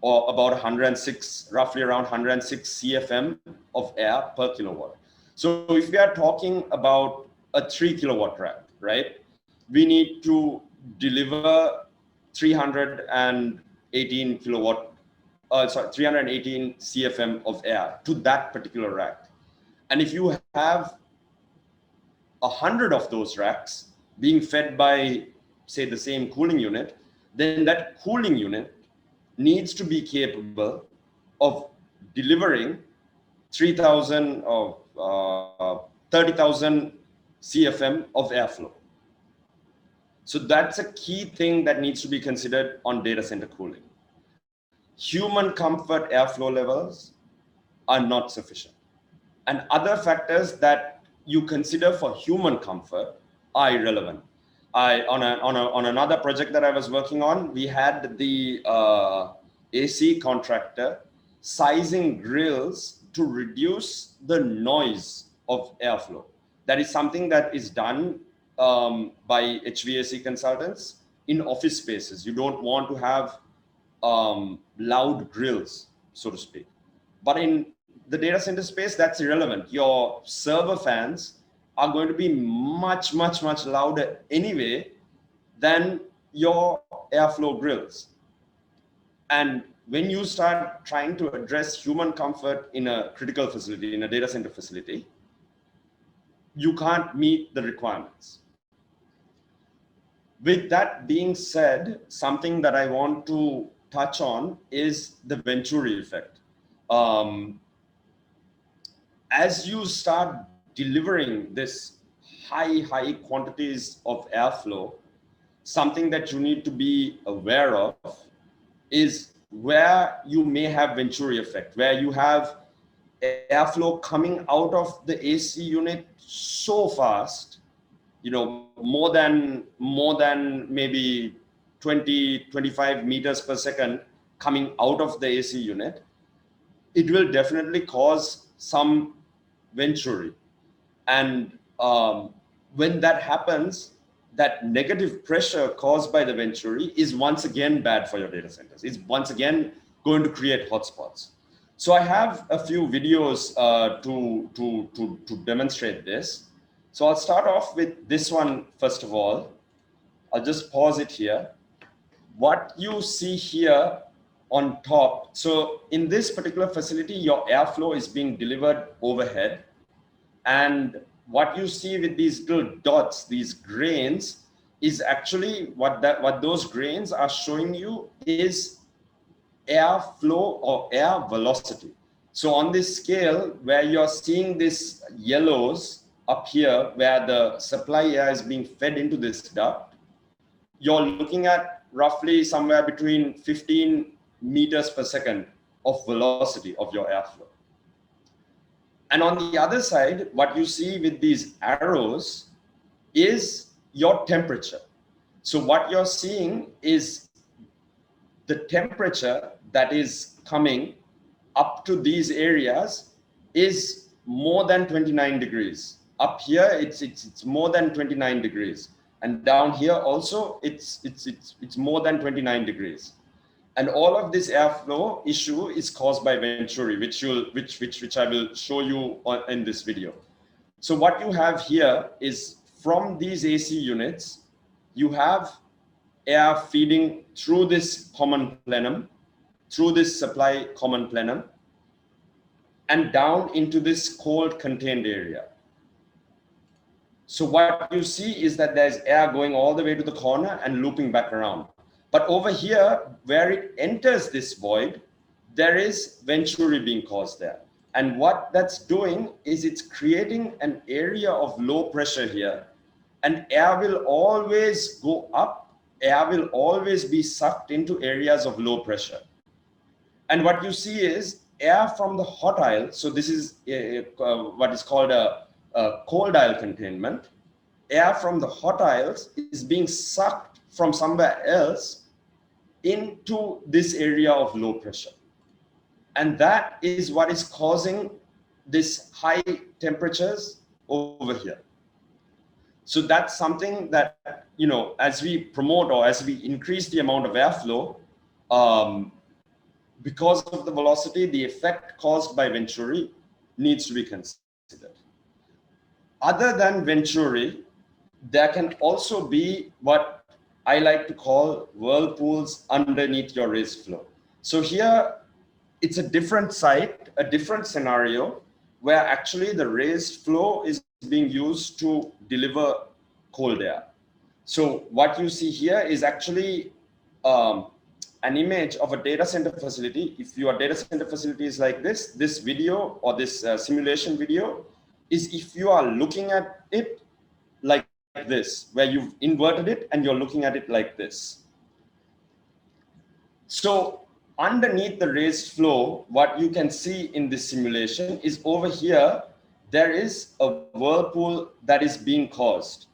or about 106, roughly around 106 CFM of air per kilowatt. So if we are talking about a 3 kilowatt rack, right, we need to deliver 318 CFM of air to that particular rack. And if you have 100 of those racks being fed by, say, the same cooling unit, then that cooling unit needs to be capable of delivering 30,000 CFM of airflow. So that's a key thing that needs to be considered on data center cooling. Human comfort airflow levels are not sufficient. And other factors that you consider for human comfort are irrelevant. On another project that I was working on, we had the AC contractor sizing grills to reduce the noise of airflow. That is something that is done by HVAC consultants in office spaces. You don't want to have loud grills, so to speak. But in the data center space, that's irrelevant. Your server fans are going to be much, much, much louder anyway than your airflow grills. And when you start trying to address human comfort in a critical facility, in a data center facility, you can't meet the requirements. With that being said, something that I want to touch on is the Venturi effect. As you start delivering this high quantities of airflow, something that you need to be aware of is where you may have Venturi effect, where you have airflow coming out of the AC unit so fast, you know, more than maybe 20-25 meters per second coming out of the AC unit. It will definitely cause some Venturi. And when that happens, that negative pressure caused by the Venturi is once again bad for your data centers. It's once again going to create hotspots. So I have a few videos to demonstrate this. So I'll start off with this one first of all. I'll just pause it here. What you see here on top, so in this particular facility, your airflow is being delivered overhead. And what you see with these little dots, these grains, is actually what those grains are showing you is airflow or air velocity. So on this scale, where you're seeing this yellows up here, where the supply air is being fed into this duct, you're looking at roughly somewhere between 15 meters per second of velocity of your airflow. And on the other side, what you see with these arrows is your temperature. So what you're seeing is the temperature that is coming up to these areas is more than 29 degrees. Up here, it's more than 29 degrees. And down here also, it's more than 29 degrees. And all of this airflow issue is caused by Venturi, which I will show you in this video. So what you have here is from these AC units, you have air feeding through this common plenum, through this supply common plenum, and down into this cold contained area. So what you see is that there's air going all the way to the corner and looping back around. But over here, where it enters this void, there is Venturi being caused there. And what that's doing is it's creating an area of low pressure here, and air will always go up. Air will always be sucked into areas of low pressure. And what you see is air from the hot aisle. So this is what is called a cold aisle containment. Air from the hot aisles is being sucked from somewhere else into this area of low pressure. And that is what is causing this high temperatures over here. So that's something that, you know, as we promote or as we increase the amount of airflow, because of the velocity, the effect caused by Venturi needs to be considered. Other than Venturi, there can also be what I like to call whirlpools underneath your raised flow. So here, it's a different site, a different scenario, where actually the raised flow is being used to deliver cold air. So what you see here is actually an image of a data center facility. If your data center facility is like this video or this simulation video is if you are looking at it like this, where you've inverted it and you're looking at it like this. So underneath the raised flow, what you can see in this simulation is over here, there is a whirlpool that is being caused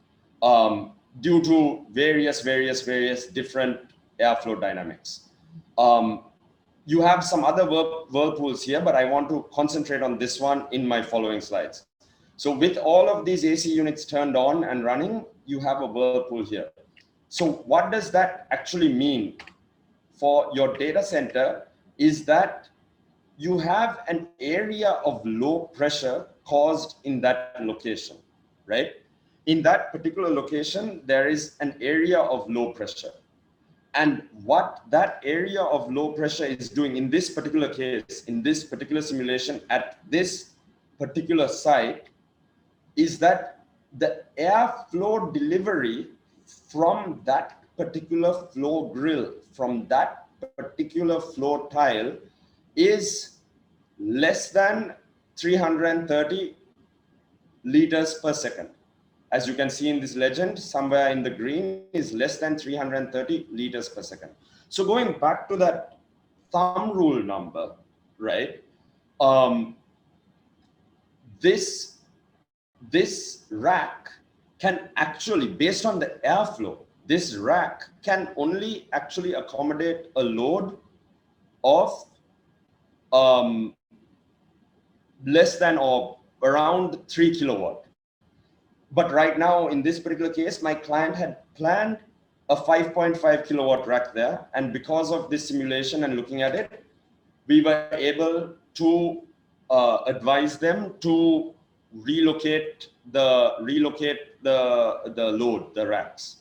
due to various different airflow dynamics. You have some other whirlpools here, but I want to concentrate on this one in my following slides. So with all of these AC units turned on and running, you have a whirlpool here. So what does that actually mean for your data center is that you have an area of low pressure caused in that location, right? In that particular location, there is an area of low pressure. And what that area of low pressure is doing in this particular case, in this particular simulation at this particular site, is that the airflow delivery from that particular flow grill, from that particular flow tile is less than 330 liters per second. As you can see in this legend, somewhere in the green is less than 330 liters per second. So going back to that thumb rule number, right? This rack can actually, based on the airflow, this rack can only actually accommodate a load of less than or around 3 kilowatt. But right now, in this particular case, my client had planned a 5.5 kilowatt rack there. And because of this simulation and looking at it, we were able to advise them to relocate the load, the racks.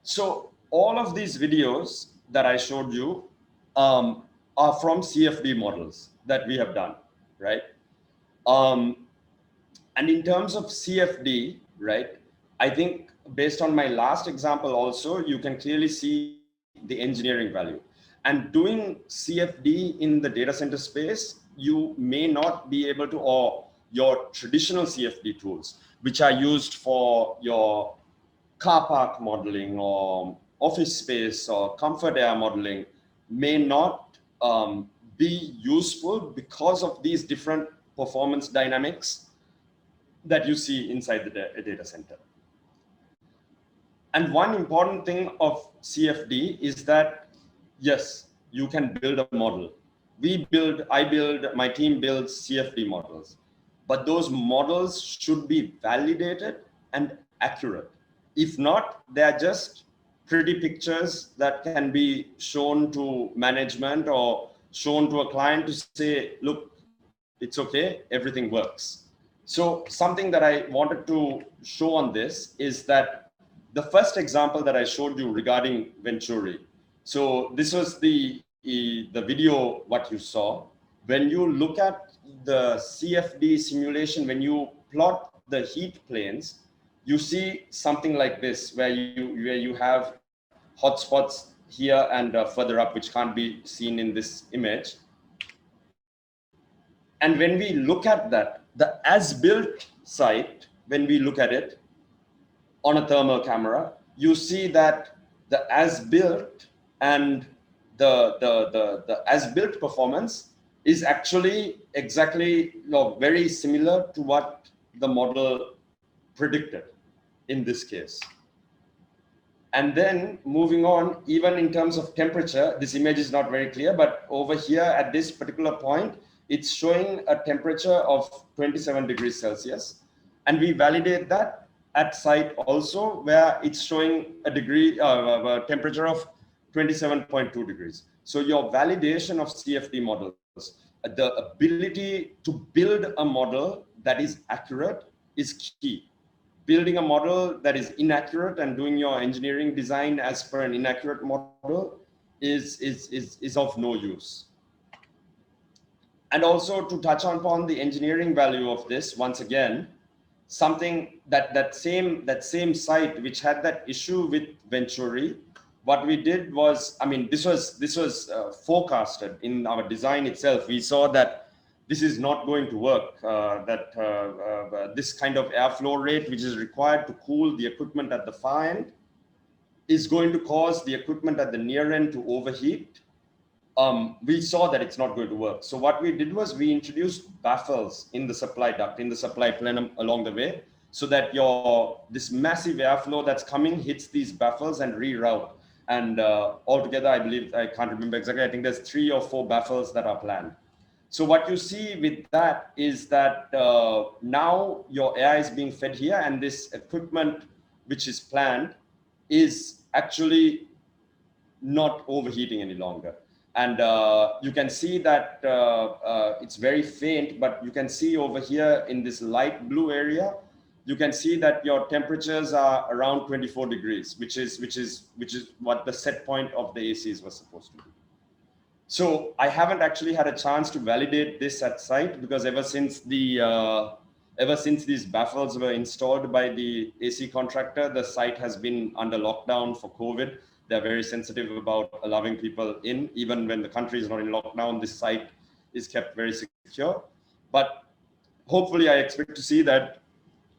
So all of these videos that I showed you are from CFD models that we have done, right? And in terms of CFD, right, I think based on my last example also, you can clearly see the engineering value. And doing CFD in the data center space, you may not be able to, or your traditional CFD tools, which are used for your car park modeling or office space or comfort air modeling, may not be useful because of these different performance dynamics that you see inside the data center. And one important thing of CFD is that, yes, you can build a model. My team builds CFD models, but those models should be validated and accurate. If not, they're just pretty pictures that can be shown to management or shown to a client to say, look, it's okay, everything works. So something that I wanted to show on this is that the first example that I showed you regarding Venturi. So this was the video, what you saw. When you look at the CFD simulation, when you plot the heat planes, you see something like this, where you have hotspots here and further up, which can't be seen in this image. And when we look at that, the as-built site, when we look at it on a thermal camera, you see that the as-built and the as-built performance is actually exactly very similar to what the model predicted in this case. And then moving on, even in terms of temperature, this image is not very clear, but over here at this particular point, it's showing a temperature of 27 degrees Celsius. And we validate that at site also, where it's showing a temperature of 27.2 degrees. So your validation of CFD models, the ability to build a model that is accurate is key. Building a model that is inaccurate and doing your engineering design as per an inaccurate model is of no use. And also to touch upon the engineering value of this, once again, something that same site which had that issue with Venturi, what we did was, I mean, this was forecasted in our design itself. We saw that this is not going to work, this kind of airflow rate, which is required to cool the equipment at the far end, is going to cause the equipment at the near end to overheat. We saw that it's not going to work. So what we did was we introduced baffles in the supply duct, in the supply plenum along the way, so that this massive airflow that's coming hits these baffles and reroute. And altogether, I believe, I can't remember exactly, I think there's 3 or 4 baffles that are planned. So what you see with that is that now your air is being fed here, and this equipment which is planned is actually not overheating any longer. And you can see that it's very faint, but you can see over here in this light blue area, you can see that your temperatures are around 24 degrees, which is what the set point of the ACs was supposed to be. So I haven't actually had a chance to validate this at site, because ever since these baffles were installed by the AC contractor, the site has been under lockdown for COVID. They're very sensitive about allowing people in. Even when the country is not in lockdown, this site is kept very secure. But hopefully I expect to see that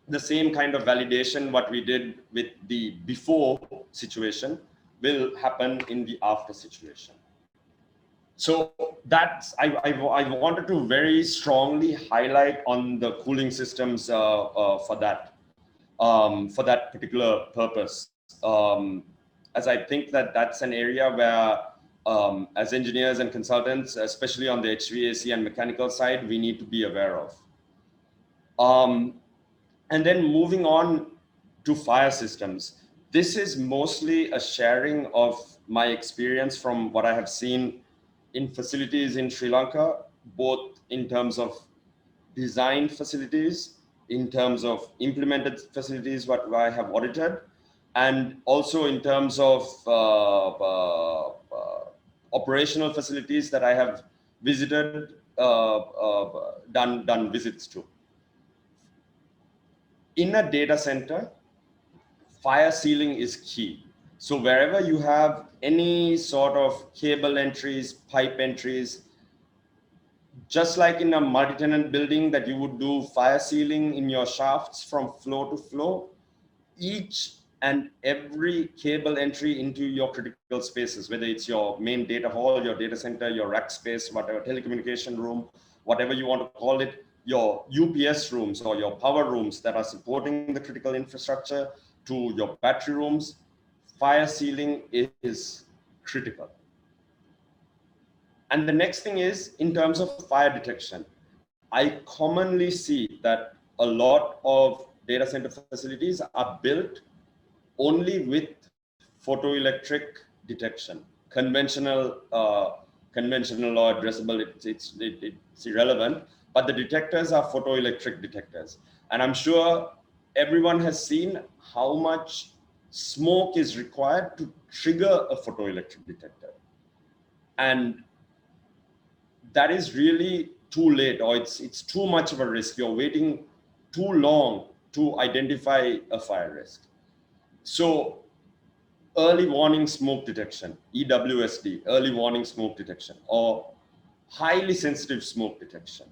the same kind of validation what we did with the before situation will happen in the after situation. So that's, I wanted to very strongly highlight on the cooling systems for that particular purpose. As I think that that's an area where as engineers and consultants, especially on the HVAC and mechanical side, we need to be aware of. And then moving on to fire systems. This is mostly a sharing of my experience from what I have seen in facilities in Sri Lanka both in terms of designed facilities, in terms of implemented facilities, what I have audited, and also in terms of operational facilities that I have visited, done visits to. In a data center, fire sealing is key. So wherever you have any sort of cable entries, pipe entries, just like in a multi-tenant building that you would do fire sealing in your shafts from floor to floor, each and every cable entry into your critical spaces, whether it's your main data hall, your data center, your rack space, whatever, telecommunication room, whatever you want to call it, your UPS rooms or your power rooms that are supporting the critical infrastructure, to your battery rooms, fire sealing is critical. And the next thing is, in terms of fire detection, I commonly see that a lot of data center facilities are built only with photoelectric detection. Conventional or addressable, it's irrelevant, but the detectors are photoelectric detectors. And I'm sure everyone has seen how much smoke is required to trigger a photoelectric detector. And that is really too late, or it's too much of a risk. You're waiting too long to identify a fire risk. So early warning smoke detection, EWSD, early warning smoke detection, or highly sensitive smoke detection,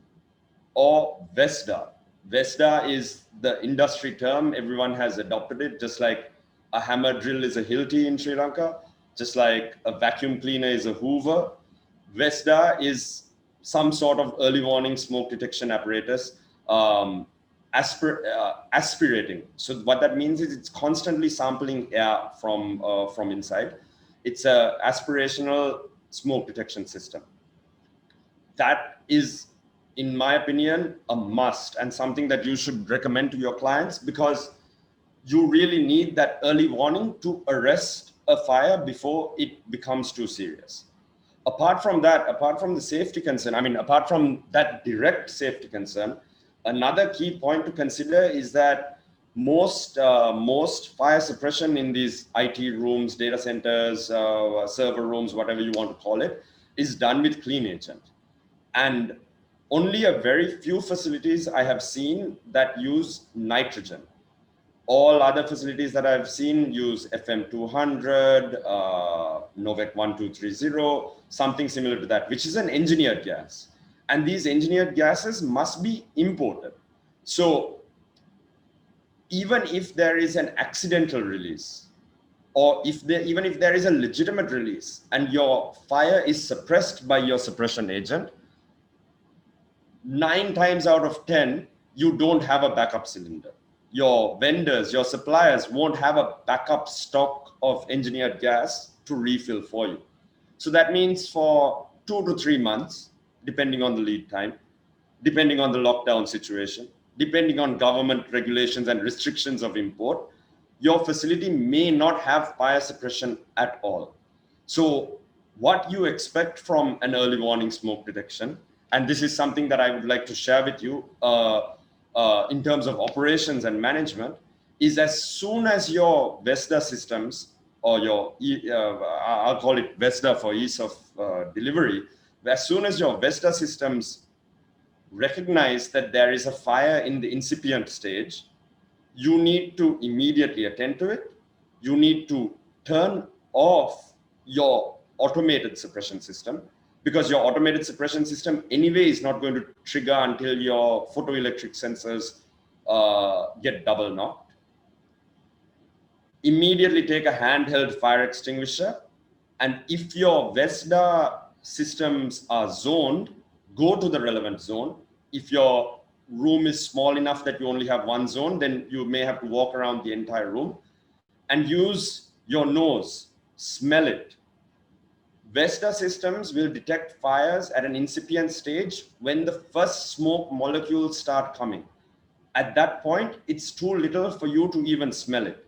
or VESDA. VESDA is the industry term. Everyone has adopted it, just like a hammer drill is a Hilti in Sri Lanka, just like a vacuum cleaner is a Hoover. VESDA is some sort of early warning smoke detection apparatus, aspirating. So what that means is it's constantly sampling air from inside. It's a aspirational smoke detection system. That is, in my opinion, a must and something that you should recommend to your clients, because you really need that early warning to arrest a fire before it becomes too serious. Apart from that, apart from the safety concern, apart from that direct safety concern, another key point to consider is that most fire suppression in these IT rooms, data centers, server rooms, whatever you want to call it, is done with clean agent. And only a very few facilities I have seen that use nitrogen. All other facilities that I've seen use FM200, Novec 1230, something similar to that, which is an engineered gas. And these engineered gases must be imported. So even if there is an accidental release, or even if there is a legitimate release and your fire is suppressed by your suppression agent, 9 times out of 10, you don't have a backup cylinder. Your vendors, your suppliers won't have a backup stock of engineered gas to refill for you. So that means for 2 to 3 months, depending on the lead time, depending on the lockdown situation, depending on government regulations and restrictions of import, your facility may not have fire suppression at all. So what you expect from an early warning smoke detection, and this is something that I would like to share with you in terms of operations and management, is as soon as your VESDA systems, or your, I'll call it VESDA for ease of delivery, as soon as your VESDA systems recognize that there is a fire in the incipient stage, you need to immediately attend to it. You need to turn off your automated suppression system, because your automated suppression system anyway is not going to trigger until your photoelectric sensors get double knocked. Immediately take a handheld fire extinguisher, and if your VESDA systems are zoned, go to the relevant zone. If your room is small enough that you only have one zone, then you may have to walk around the entire room and use your nose, smell it. VESDA systems will detect fires at an incipient stage when the first smoke molecules start coming. At that point, it's too little for you to even smell it.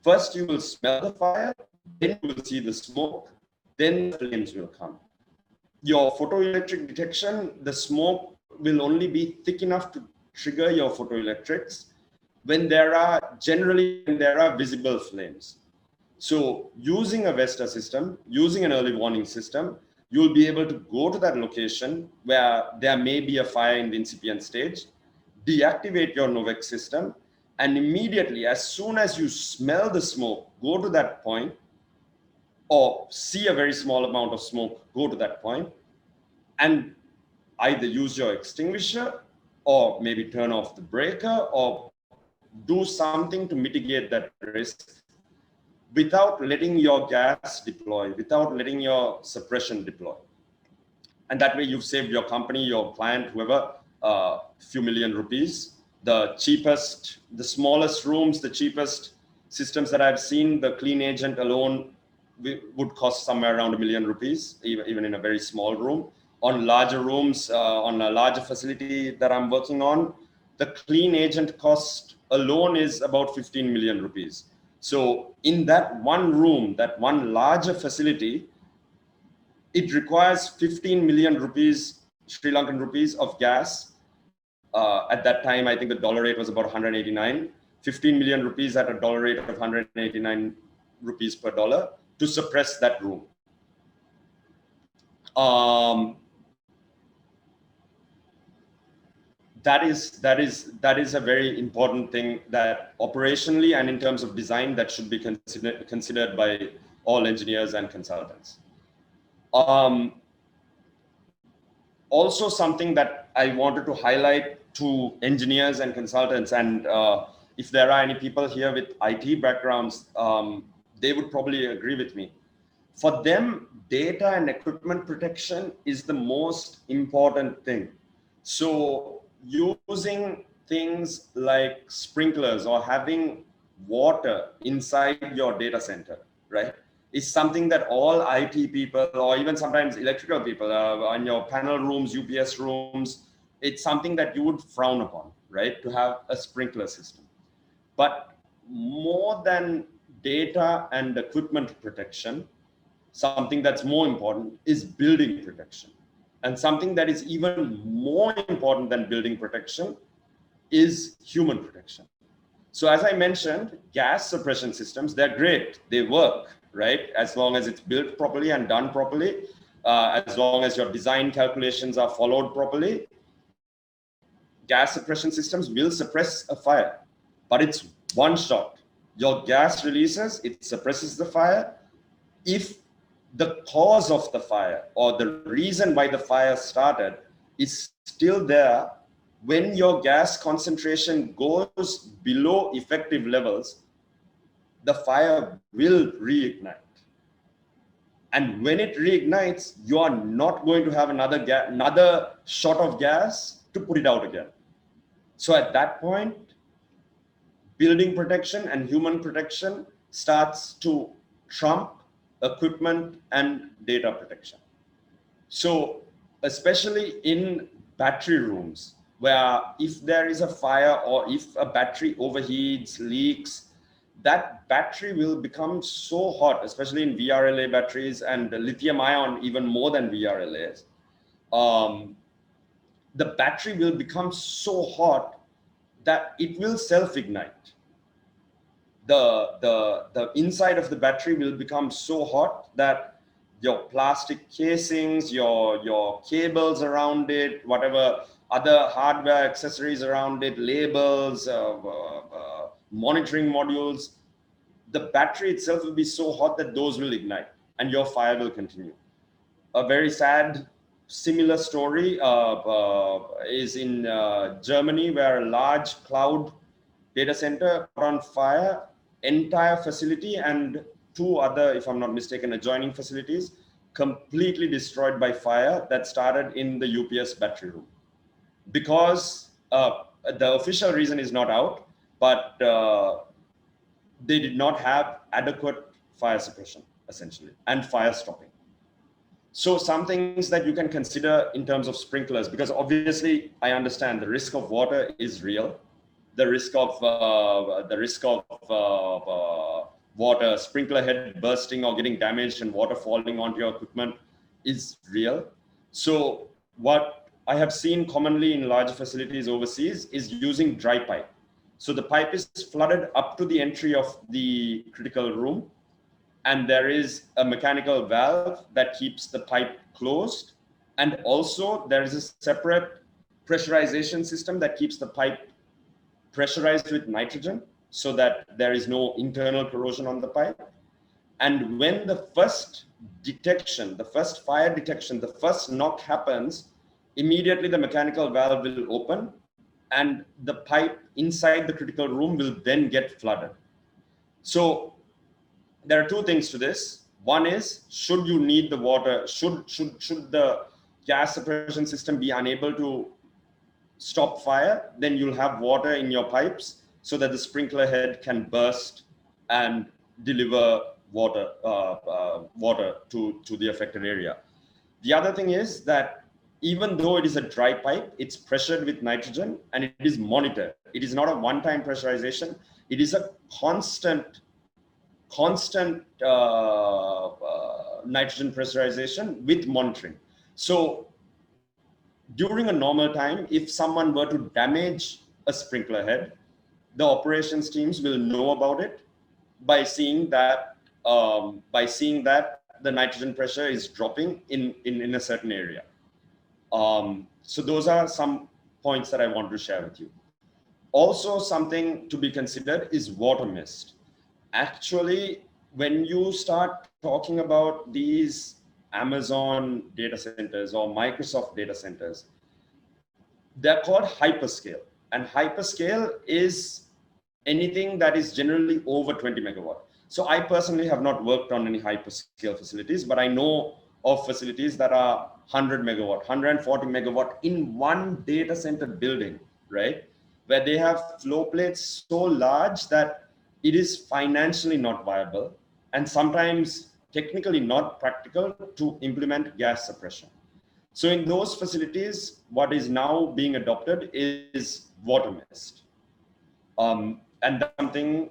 First, you will smell the fire, then you will see the smoke, then the flames will come. your photoelectric detection, the smoke will only be thick enough to trigger your photoelectrics when there are visible flames. So using a VESTA system, using an early warning system, you'll be able to go to that location where there may be a fire in the incipient stage, deactivate your NOVEX system, and immediately, as soon as you smell the smoke, go to that point, or see a very small amount of smoke, go to that point, and either use your extinguisher or maybe turn off the breaker or do something to mitigate that risk without letting your gas deploy, without letting your suppression deploy. And that way you've saved your company, your client, whoever, a few million rupees. The cheapest, the smallest rooms, the cheapest systems that I've seen, the clean agent alone would cost somewhere around 1 million rupees, even in a very small room. On larger rooms, on a larger facility that I'm working on, the clean agent cost alone is about 15 million rupees. So in that one room, that one larger facility, it requires 15 million rupees, Sri Lankan rupees of gas. At that time, I think the dollar rate was about 189. 15 million rupees at a dollar rate of 189 rupees per dollar to suppress that room. That is a very important thing that operationally and in terms of design that should be considered by all engineers and consultants. Also something that I wanted to highlight to engineers and consultants, and if there are any people here with IT backgrounds, they would probably agree with me. For them, data and equipment protection is the most important thing. So using things like sprinklers or having water inside your data center, right, is something that all IT people or even sometimes electrical people on your panel rooms, UPS rooms, it's something that you would frown upon, right, to have a sprinkler system. But more than data and equipment protection, something that's more important is building protection. And something that is even more important than building protection is human protection. So as I mentioned, gas suppression systems, they're great, they work, right? As long as it's built properly and done properly, as long as your design calculations are followed properly, gas suppression systems will suppress a fire, but it's one shot. Your gas releases, it suppresses the fire. If the cause of the fire or the reason why the fire started is still there, when your gas concentration goes below effective levels, the fire will reignite. And when it reignites, you are not going to have another shot of gas to put it out again. So at that point, building protection and human protection starts to trump equipment and data protection. So especially in battery rooms, where if there is a fire or if a battery overheats, leaks, that battery will become so hot, especially in VRLA batteries and lithium ion, even more than VRLAs. The battery will become so hot that it will self-ignite. The inside of the battery will become so hot that your plastic casings, your cables around it, whatever other hardware accessories around it, labels, monitoring modules, the battery itself will be so hot that those will ignite and your fire will continue. A very sad similar story is in Germany, where a large cloud data center caught on fire, entire facility and two other, if I'm not mistaken, adjoining facilities completely destroyed by fire that started in the UPS battery room. Because the official reason is not out, but they did not have adequate fire suppression, essentially, and fire stopping. So some things that you can consider in terms of sprinklers, because obviously I understand the risk of water is real. The risk of water, sprinkler head bursting or getting damaged and water falling onto your equipment is real. So what I have seen commonly in large facilities overseas is using dry pipe. So the pipe is flooded up to the entry of the critical room, and there is a mechanical valve that keeps the pipe closed. And also there is a separate pressurization system that keeps the pipe pressurized with nitrogen so that there is no internal corrosion on the pipe. And when the first detection, the first fire detection, the first knock happens, immediately the mechanical valve will open and the pipe inside the critical room will then get flooded. So there are two things to this. One is, should you need the water, should the gas suppression system be unable to stop fire, then you'll have water in your pipes so that the sprinkler head can burst and deliver water to the affected area. The other thing is that even though it is a dry pipe, it's pressured with nitrogen and it is monitored. It is not a one-time pressurization. It is a constant nitrogen pressurization with monitoring. So during a normal time, if someone were to damage a sprinkler head, the operations teams will know about it by seeing that the nitrogen pressure is dropping in a certain area. So those are some points that I want to share with you. Also, something to be considered is water mist. Actually, when you start talking about these Amazon data centers or Microsoft data centers, they're called hyperscale. And hyperscale is anything that is generally over 20 megawatt. So I personally have not worked on any hyperscale facilities, but I know of facilities that are 100 megawatt, 140 megawatt in one data center building, right? Where they have flow plates so large that it is financially not viable and sometimes technically not practical to implement gas suppression. So in those facilities, what is now being adopted is water mist. And that's something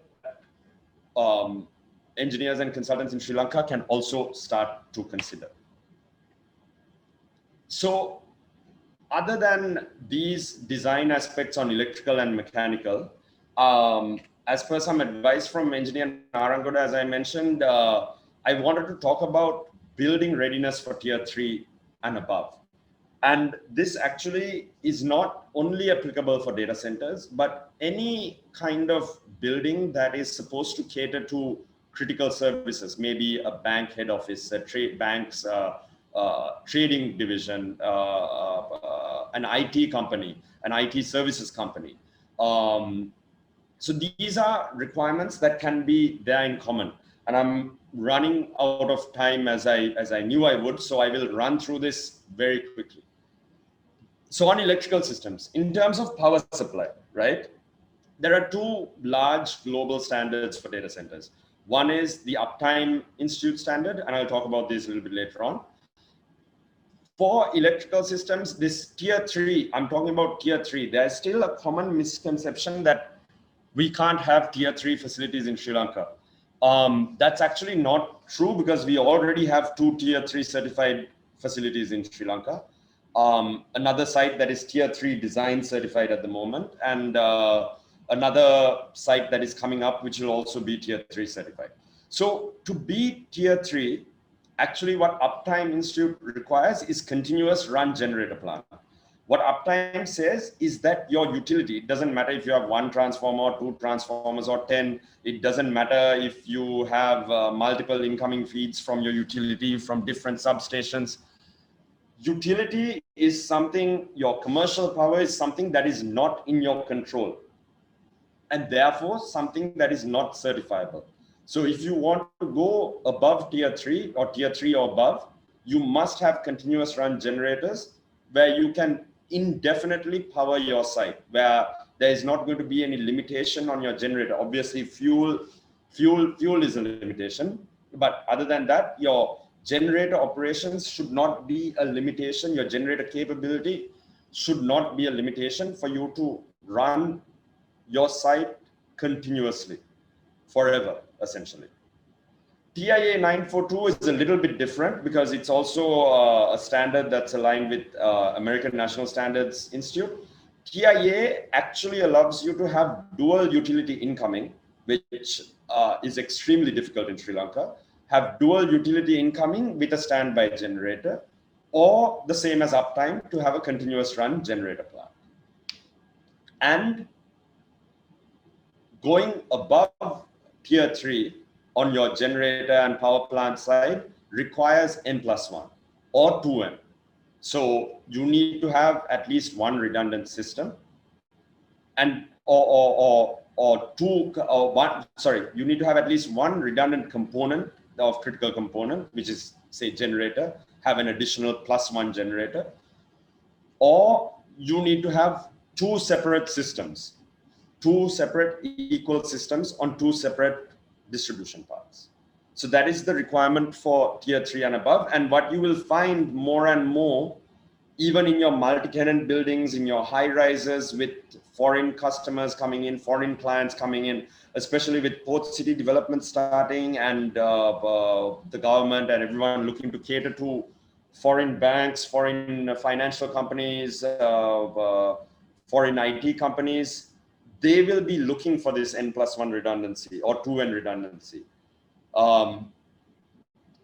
engineers and consultants in Sri Lanka can also start to consider. So other than these design aspects on electrical and mechanical, as per some advice from engineer Narangoda, as I mentioned, I wanted to talk about building readiness for tier 3 and above. And this actually is not only applicable for data centers, but any kind of building that is supposed to cater to critical services, maybe a bank head office, a bank's trading division, an IT company, an IT services company. So these are requirements that can be there in common. And I'm running out of time as I knew I would, so I will run through this very quickly. So on electrical systems, in terms of power supply, right? There are two large global standards for data centers. One is the Uptime Institute standard, and I'll talk about this a little bit later on. For electrical systems, this tier 3, I'm talking about tier 3, there's still a common misconception that we can't have tier 3 facilities in Sri Lanka. That's actually not true because we already have 2 tier 3 certified facilities in Sri Lanka. Another site that is tier 3 design certified at the moment, and another site that is coming up which will also be tier 3 certified. So to be tier 3, actually what Uptime Institute requires is continuous run generator plant. What Uptime says is that your utility, it doesn't matter if you have 1 transformer, 2 transformers, or 10, it doesn't matter if you have multiple incoming feeds from your utility from different substations. Utility is something, your commercial power is something that is not in your control, and therefore something that is not certifiable. So if you want to go above tier 3 or tier 3 or above, you must have continuous run generators where you can indefinitely power your site, where there is not going to be any limitation on your generator. Obviously fuel is a limitation, but other than that, your generator operations should not be a limitation. Your generator capability should not be a limitation for you to run your site continuously, forever, essentially. TIA 942 is a little bit different because it's also a standard that's aligned with American National Standards Institute. TIA actually allows you to have dual utility incoming, which is extremely difficult in Sri Lanka. Have dual utility incoming with a standby generator, or the same as uptime to have a continuous run generator plant. And going above tier 3 on your generator and power plant side requires N+1 or 2N. So you need to have at least one redundant system, and you need to have at least one redundant component of critical component, which is say generator, have an additional +1 generator, or you need to have two separate systems, two separate equal systems on two separate distribution paths. So that is the requirement for tier 3 and above. And what you will find more and more, even in your multi-tenant buildings, in your high rises with foreign customers coming in, foreign clients coming in, especially with port city development starting and the government and everyone looking to cater to foreign banks, foreign financial companies, foreign IT companies, they will be looking for this N+1 redundancy or 2N redundancy.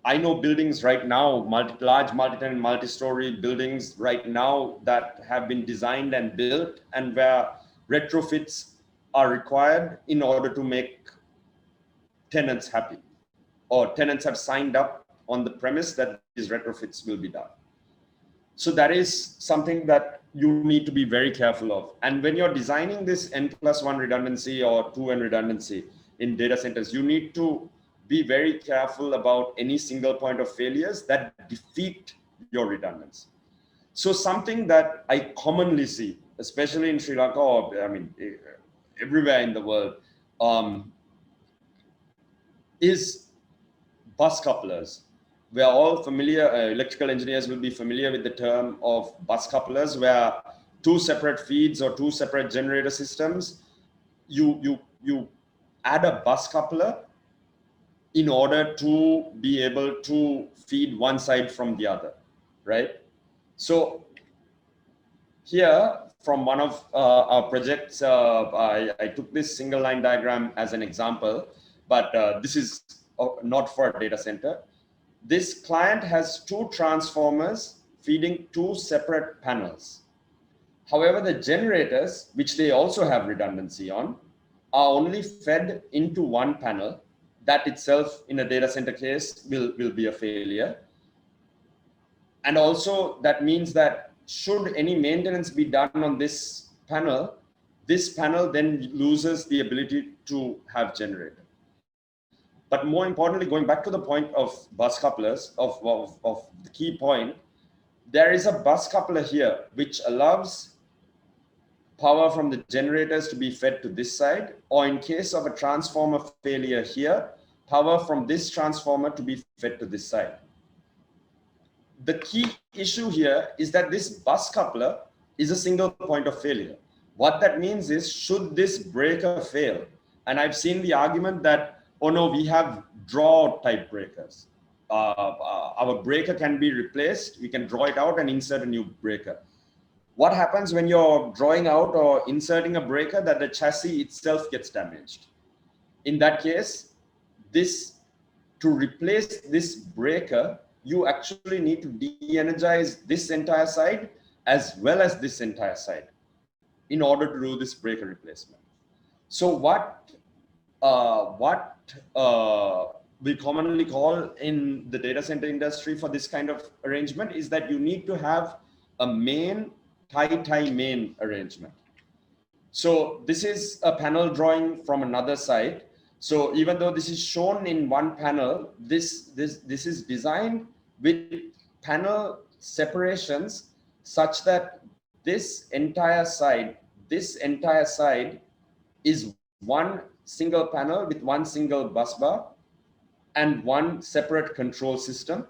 I know buildings right now, large multi-tenant, multi-story buildings right now that have been designed and built and where retrofits are required in order to make tenants happy, or tenants have signed up on the premise that these retrofits will be done. So that is something that you need to be very careful of. And when you're designing this N+1 redundancy or 2N redundancy in data centers, you need to be very careful about any single point of failures that defeat your redundancy. So something that I commonly see, especially in Sri Lanka, or I mean, everywhere in the world, is bus couplers. We are all familiar, electrical engineers will be familiar with the term of bus couplers, where two separate feeds or two separate generator systems, you add a bus coupler in order to be able to feed one side from the other, right? So here, from one of our projects, I took this single line diagram as an example, but this is not for a data center. This client has two transformers feeding two separate panels. However, the generators, which they also have redundancy on, are only fed into one panel. That itself, in a data center case, will be a failure. And also, that means that should any maintenance be done on this panel then loses the ability to have generator. But more importantly, going back to the point of bus couplers, of the key point, there is a bus coupler here which allows power from the generators to be fed to this side, or in case of a transformer failure here, power from this transformer to be fed to this side. The key issue here is that this bus coupler is a single point of failure. What that means is, should this breaker fail, and I've seen the argument that, oh no, we have draw type breakers. Our breaker can be replaced. We can draw it out and insert a new breaker. What happens when you're drawing out or inserting a breaker? That the chassis itself gets damaged. In that case, to replace this breaker, you actually need to de-energize this entire side as well as this entire side in order to do this breaker replacement. So what we commonly call in the data center industry for this kind of arrangement is that you need to have a main tie main arrangement. So this is a panel drawing from another side. So even though this is shown in one panel, this is designed with panel separations such that this entire side is one single panel with one single bus bar and one separate control system.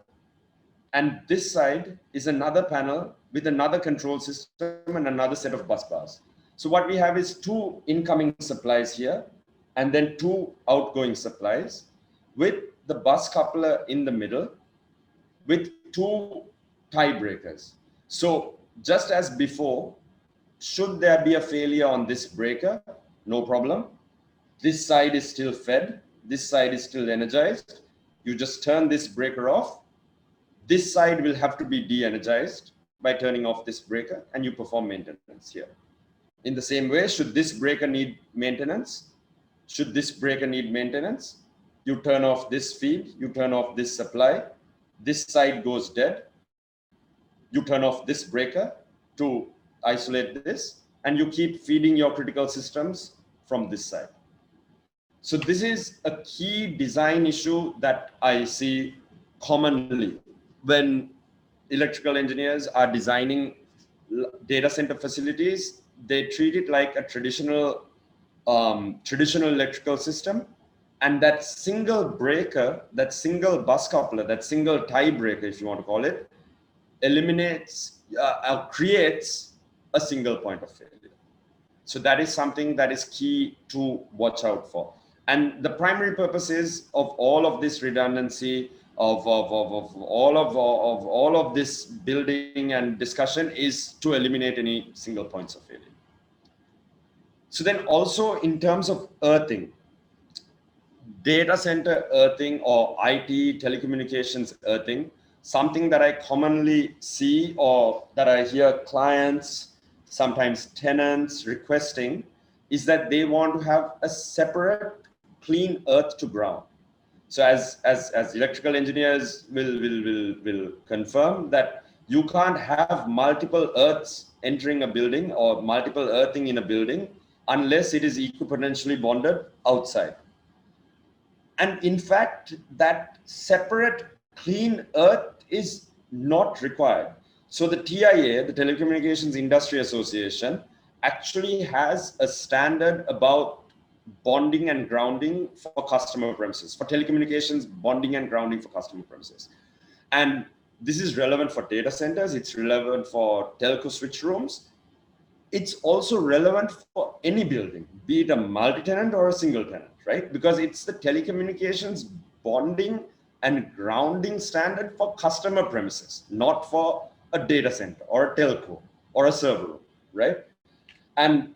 And this side is another panel with another control system and another set of bus bars. So what we have is two incoming supplies here and then two outgoing supplies with the bus coupler in the middle with two tie breakers. So just as before, should there be a failure on this breaker, no problem. This side is still fed, this side is still energized. You just turn this breaker off. This side will have to be de-energized by turning off this breaker, and you perform maintenance here. In the same way, should this breaker need maintenance, should this breaker need maintenance, you turn off this feed, you turn off this supply, this side goes dead, you turn off this breaker to isolate this, and you keep feeding your critical systems from this side. So this is a key design issue that I see commonly when electrical engineers are designing data center facilities. They treat it like a traditional electrical system, and that single breaker, that single bus coupler, that single tie breaker, if you want to call it, eliminates, creates a single point of failure. So that is something that is key to watch out for. And the primary purpose is of all of this redundancy, of all of this building and discussion is to eliminate any single points of failure. So then also in terms of earthing, data center earthing or IT telecommunications earthing, something that I commonly see or that I hear clients, sometimes tenants requesting, is that they want to have a separate clean earth to ground. So as electrical engineers will confirm that you can't have multiple earths entering a building or multiple earthing in a building unless it is equipotentially bonded outside. And in fact, that separate clean earth is not required. So the TIA, the Telecommunications Industry Association, actually has a standard about bonding and grounding for customer premises, for telecommunications, bonding and grounding for customer premises. And this is relevant for data centers, it's relevant for telco switch rooms. It's also relevant for any building, be it a multi-tenant or a single tenant, right? Because it's the telecommunications bonding and grounding standard for customer premises, not for a data center or a telco or a server room, right? And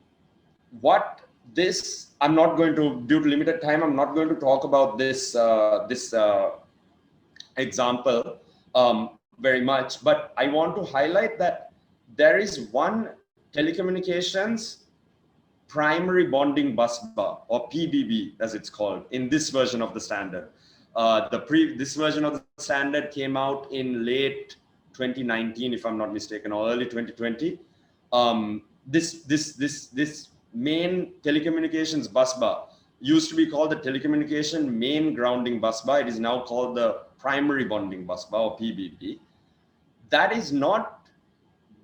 what this, I'm not going to, due to limited time, I'm not going to talk about this example very much, but I want to highlight that there is one telecommunications primary bonding bus bar, or PBB as it's called, in this version of the standard. This version of the standard came out in late 2019, if I'm not mistaken, or early 2020. This main telecommunications bus bar used to be called the telecommunication main grounding bus bar. It is now called the primary bonding bus bar, or PBB. That is not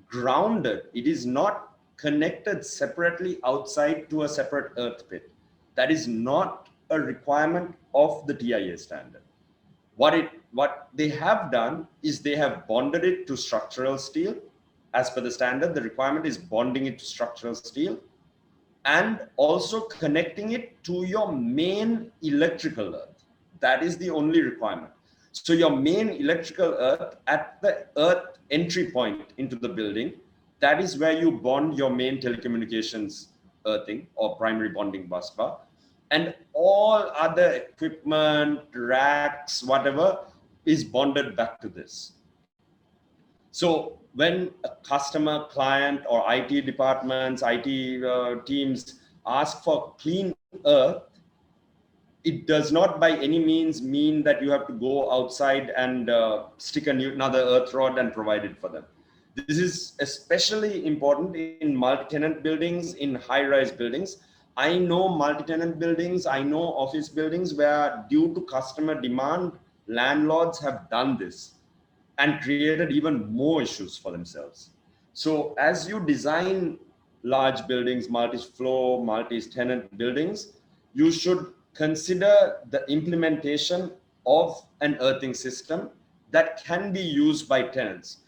grounded. It is not connected separately outside to a separate earth pit. That is not a requirement of the TIA standard. What they have done is they have bonded it to structural steel. As per the standard, the requirement is bonding it to structural steel and also connecting it to your main electrical earth. That is the only requirement. So your main electrical earth at the earth entry point into the building, that is where you bond your main telecommunications earthing or primary bonding bus bar. And all other equipment, racks, whatever, is bonded back to this. So when a customer, client, or IT departments, IT teams ask for clean earth, it does not by any means mean that you have to go outside and stick another earth rod and provide it for them. This is especially important in multi-tenant buildings, in high-rise buildings. I know multi-tenant buildings, I know office buildings where due to customer demand, landlords have done this and created even more issues for themselves. So as you design large buildings, multi-floor, multi-tenant buildings, you should consider the implementation of an earthing system that can be used by tenants.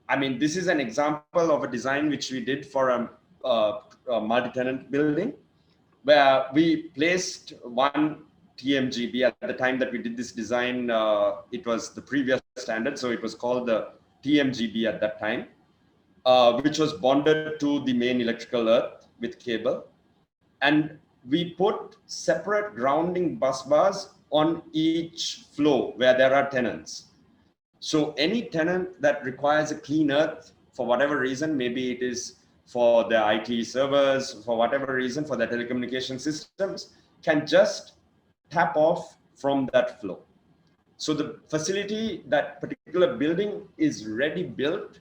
I mean, this is an example of a design which we did for a multi-tenant building, where we placed one TMGB. At the time that we did this design, it was the previous standard, so it was called the TMGB at that time, which was bonded to the main electrical earth with cable. And we put separate grounding bus bars on each floor where there are tenants. So any tenant that requires a clean earth for whatever reason, maybe it is for the IT servers, for whatever reason, for the telecommunication systems, can just tap off from that flow. So the facility, that particular building is ready built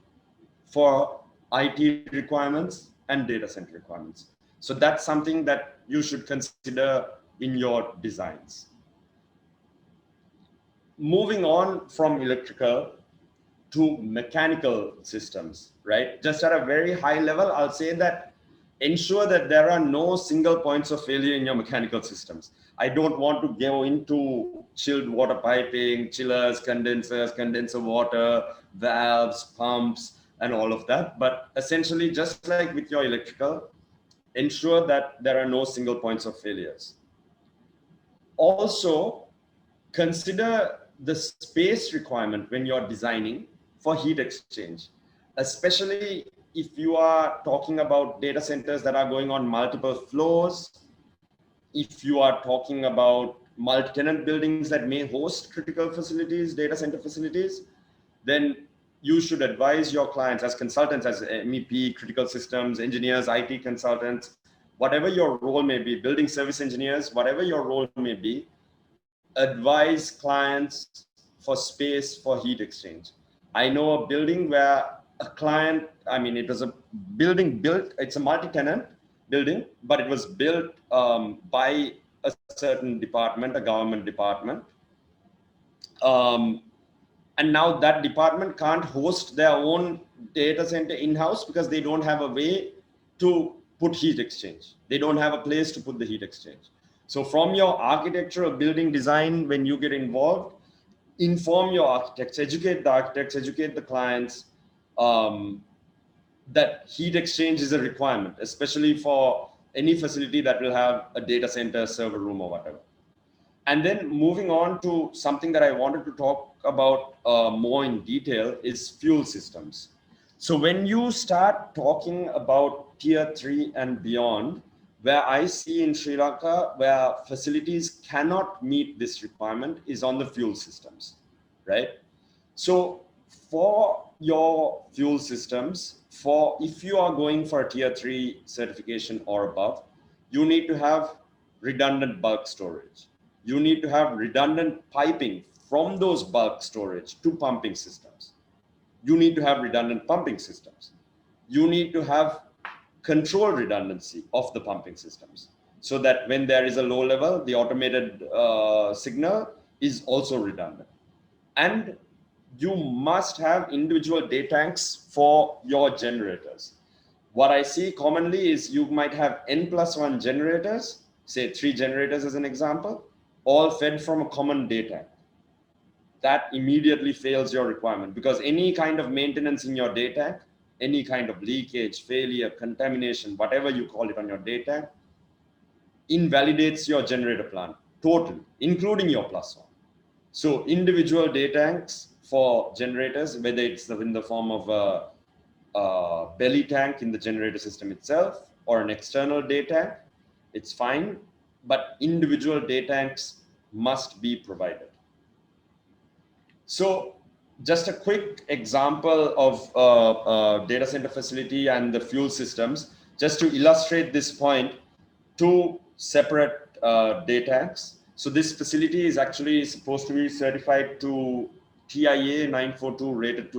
for IT requirements and data center requirements. So that's something that you should consider in your designs. Moving on from electrical to mechanical systems, right? Just at a very high level, I'll say that ensure that there are no single points of failure in your mechanical systems. I don't want to go into chilled water piping, chillers, condensers, condenser water, valves, pumps, and all of that. But essentially, just like with your electrical, ensure that there are no single points of failures. Also, consider the space requirement when you're designing for heat exchange, especially if you are talking about data centers that are going on multiple floors, if you are talking about multi-tenant buildings that may host critical facilities, data center facilities, then you should advise your clients as consultants, as MEP, critical systems, engineers, IT consultants, whatever your role may be, building service engineers, whatever your role may be, advise clients for space for heat exchange. I know a building where a client, I mean, it was a building built, it's a multi-tenant building, but it was built by a certain department, a government department. And now that department can't host their own data center in-house because they don't have a way to put heat exchange. They don't have a place to put the heat exchange. So from your architectural building design, when you get involved, inform your architects, educate the architects, educate the clients that heat exchange is a requirement, especially for any facility that will have a data center, server room, or whatever. And then moving on to something that I wanted to talk about more in detail is fuel systems. So when you start talking about tier 3 and beyond, where I see in Sri Lanka where facilities cannot meet this requirement is on the fuel systems, right? So for your fuel systems, if you are going for a tier 3 certification or above, you need to have redundant bulk storage. You need to have redundant piping from those bulk storage to pumping systems. You need to have redundant pumping systems. You need to have control redundancy of the pumping systems so that when there is a low level, the automated signal is also redundant. And you must have individual day tanks for your generators. What I see commonly is you might have N+1 generators, say 3 generators as an example, all fed from a common day tank. That immediately fails your requirement because any kind of maintenance in your day tank, any kind of leakage, failure, contamination, whatever you call it on your day tank, invalidates your generator plant totally, including your +1. So individual day tanks for generators, whether it's in the form of a belly tank in the generator system itself or an external day tank, it's fine, but individual day tanks must be provided. So just a quick example of a data center facility and the fuel systems, just to illustrate this point, 2 separate day tanks. So this facility is actually supposed to be certified to TIA 942 rated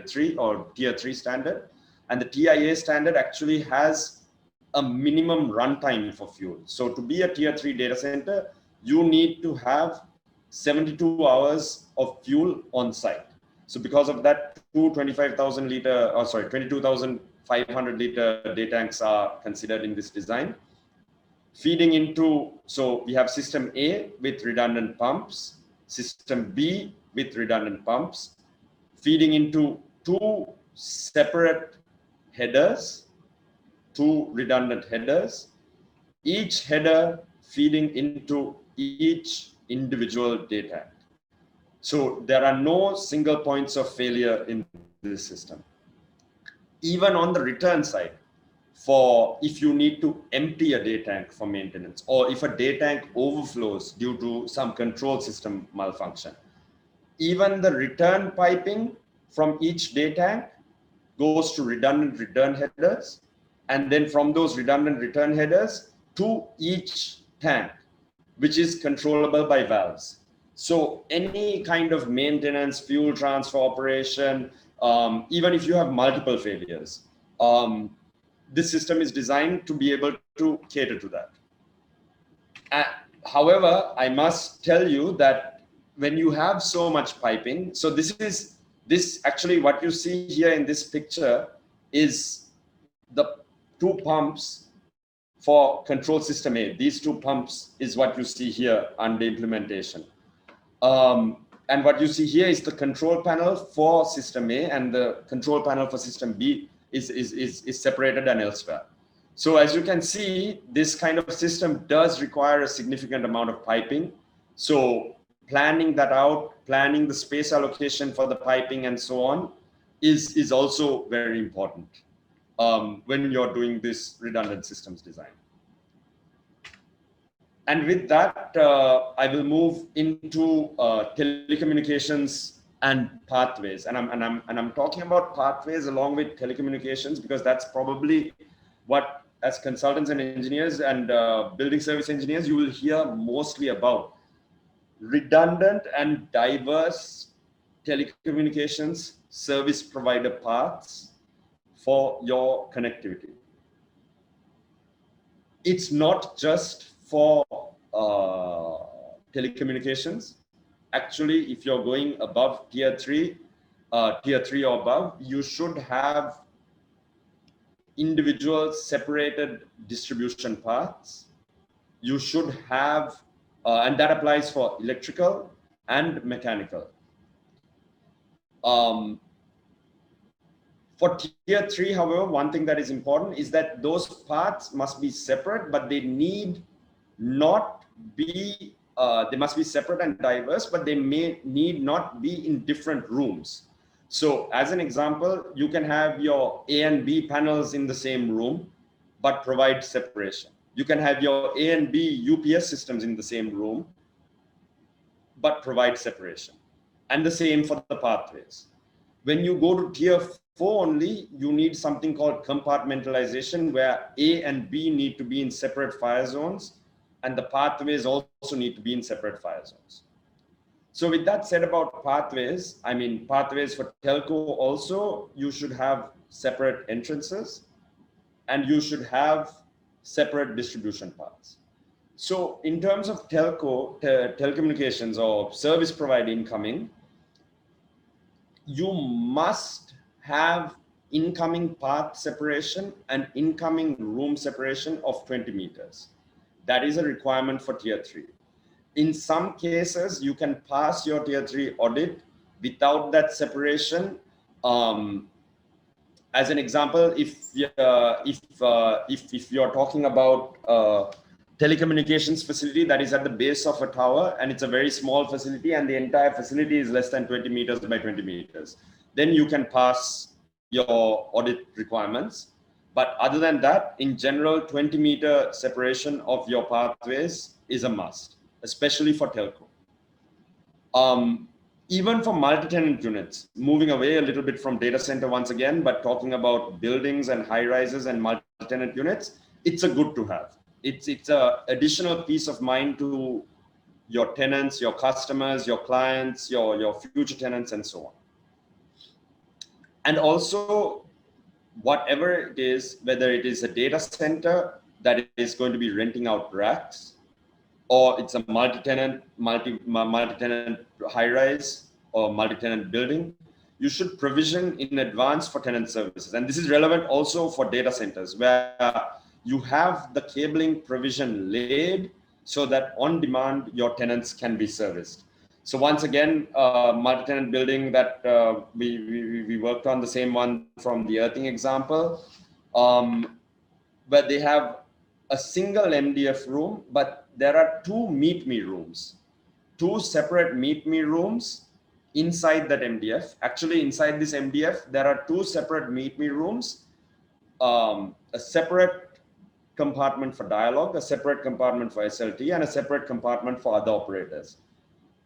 3 or tier 3 standard. And the TIA standard actually has a minimum runtime for fuel. So to be a tier 3 data center, you need to have 72 hours of fuel on site. So because of that, 22,500 liter day tanks are considered in this design. Feeding into, so we have system A with redundant pumps, system B with redundant pumps, feeding into 2 separate headers, 2 redundant headers, each header feeding into each individual day tank. So there are no single points of failure in this system. Even on the return side, for if you need to empty a day tank for maintenance, or if a day tank overflows due to some control system malfunction, even the return piping from each day tank goes to redundant return headers, and then from those redundant return headers to each tank, which is controllable by valves. So any kind of maintenance, fuel transfer operation, even if you have multiple failures, this system is designed to be able to cater to that. However, I must tell you that when you have so much piping, so this actually what you see here in this picture is the two pumps for control system A. These two pumps is what you see here under implementation. And what you see here is the control panel for system A, and the control panel for system B is separated and elsewhere. So as you can see, this kind of system does require a significant amount of piping. So planning that out, planning the space allocation for the piping and so on is also very important when you're doing this redundant systems design. And with that, I will move into telecommunications and pathways. And I'm talking about pathways along with telecommunications because that's probably what, as consultants and engineers and building service engineers, you will hear mostly about redundant and diverse telecommunications service provider paths for your connectivity. It's not just for telecommunications. Actually, if you're going above tier 3 or above, you should have individual separated distribution paths. You should have, and that applies for electrical and mechanical. For tier 3, however, one thing that is important is that those paths must be separate, but they need not be, they must be separate and diverse, but they need not be in different rooms. So as an example, you can have your A and B panels in the same room, but provide separation. You can have your A and B UPS systems in the same room, but provide separation. And the same for the pathways. When you go to tier 4 only, you need something called compartmentalization, where A and B need to be in separate fire zones, and the pathways also need to be in separate fire zones. So with that said about pathways, I mean, pathways for telco also, you should have separate entrances, and you should have separate distribution paths. So in terms of telecommunications or service provider incoming, you must have incoming path separation and incoming room separation of 20 meters. That is a requirement for tier 3. In some cases, you can pass your tier 3 audit without that separation. As an example, if you're talking about telecommunications facility that is at the base of a tower, and it's a very small facility, and the entire facility is less than 20 meters by 20 meters, then you can pass your audit requirements. But other than that, in general, 20-meter separation of your pathways is a must, especially for telco. Even for multi-tenant units, moving away a little bit from data center once again, but talking about buildings and high rises and multi-tenant units, it's a good to have. It's a additional peace of mind to your tenants, your customers, your clients, your future tenants, and so on. And also, whatever it is, whether it is a data center that is going to be renting out racks, or it's a multi-tenant high-rise or multi-tenant building, you should provision in advance for tenant services. And this is relevant also for data centers, where you have the cabling provision laid so that on demand your tenants can be serviced. So once again, multi-tenant building that we worked on, the same one from the earthing example, where they have a single MDF room, but there are two meet me rooms, two separate meet me rooms inside that MDF. Actually, inside this MDF, there are two separate meet me rooms, a separate compartment for dialogue, a separate compartment for SLT, and a separate compartment for other operators,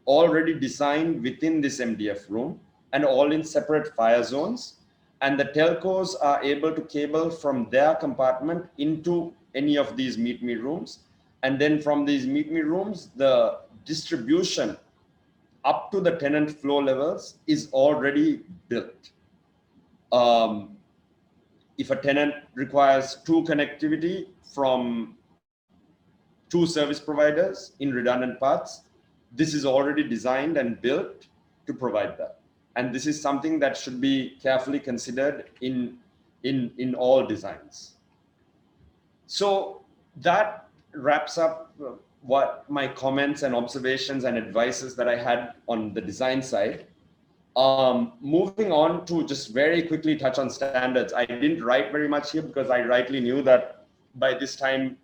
already designed within this MDF room and all in separate fire zones. And the telcos are able to cable from their compartment into any of these meet me rooms. And then from these meet me rooms, the distribution up to the tenant floor levels is already built. If a tenant requires two connectivity from two service providers in redundant paths, this is already designed and built to provide that. And this is something that should be carefully considered in all designs. So that wraps up what my comments and observations and advices that I had on the design side. Moving on to just very quickly touch on standards. I didn't write very much here because I rightly knew that by this time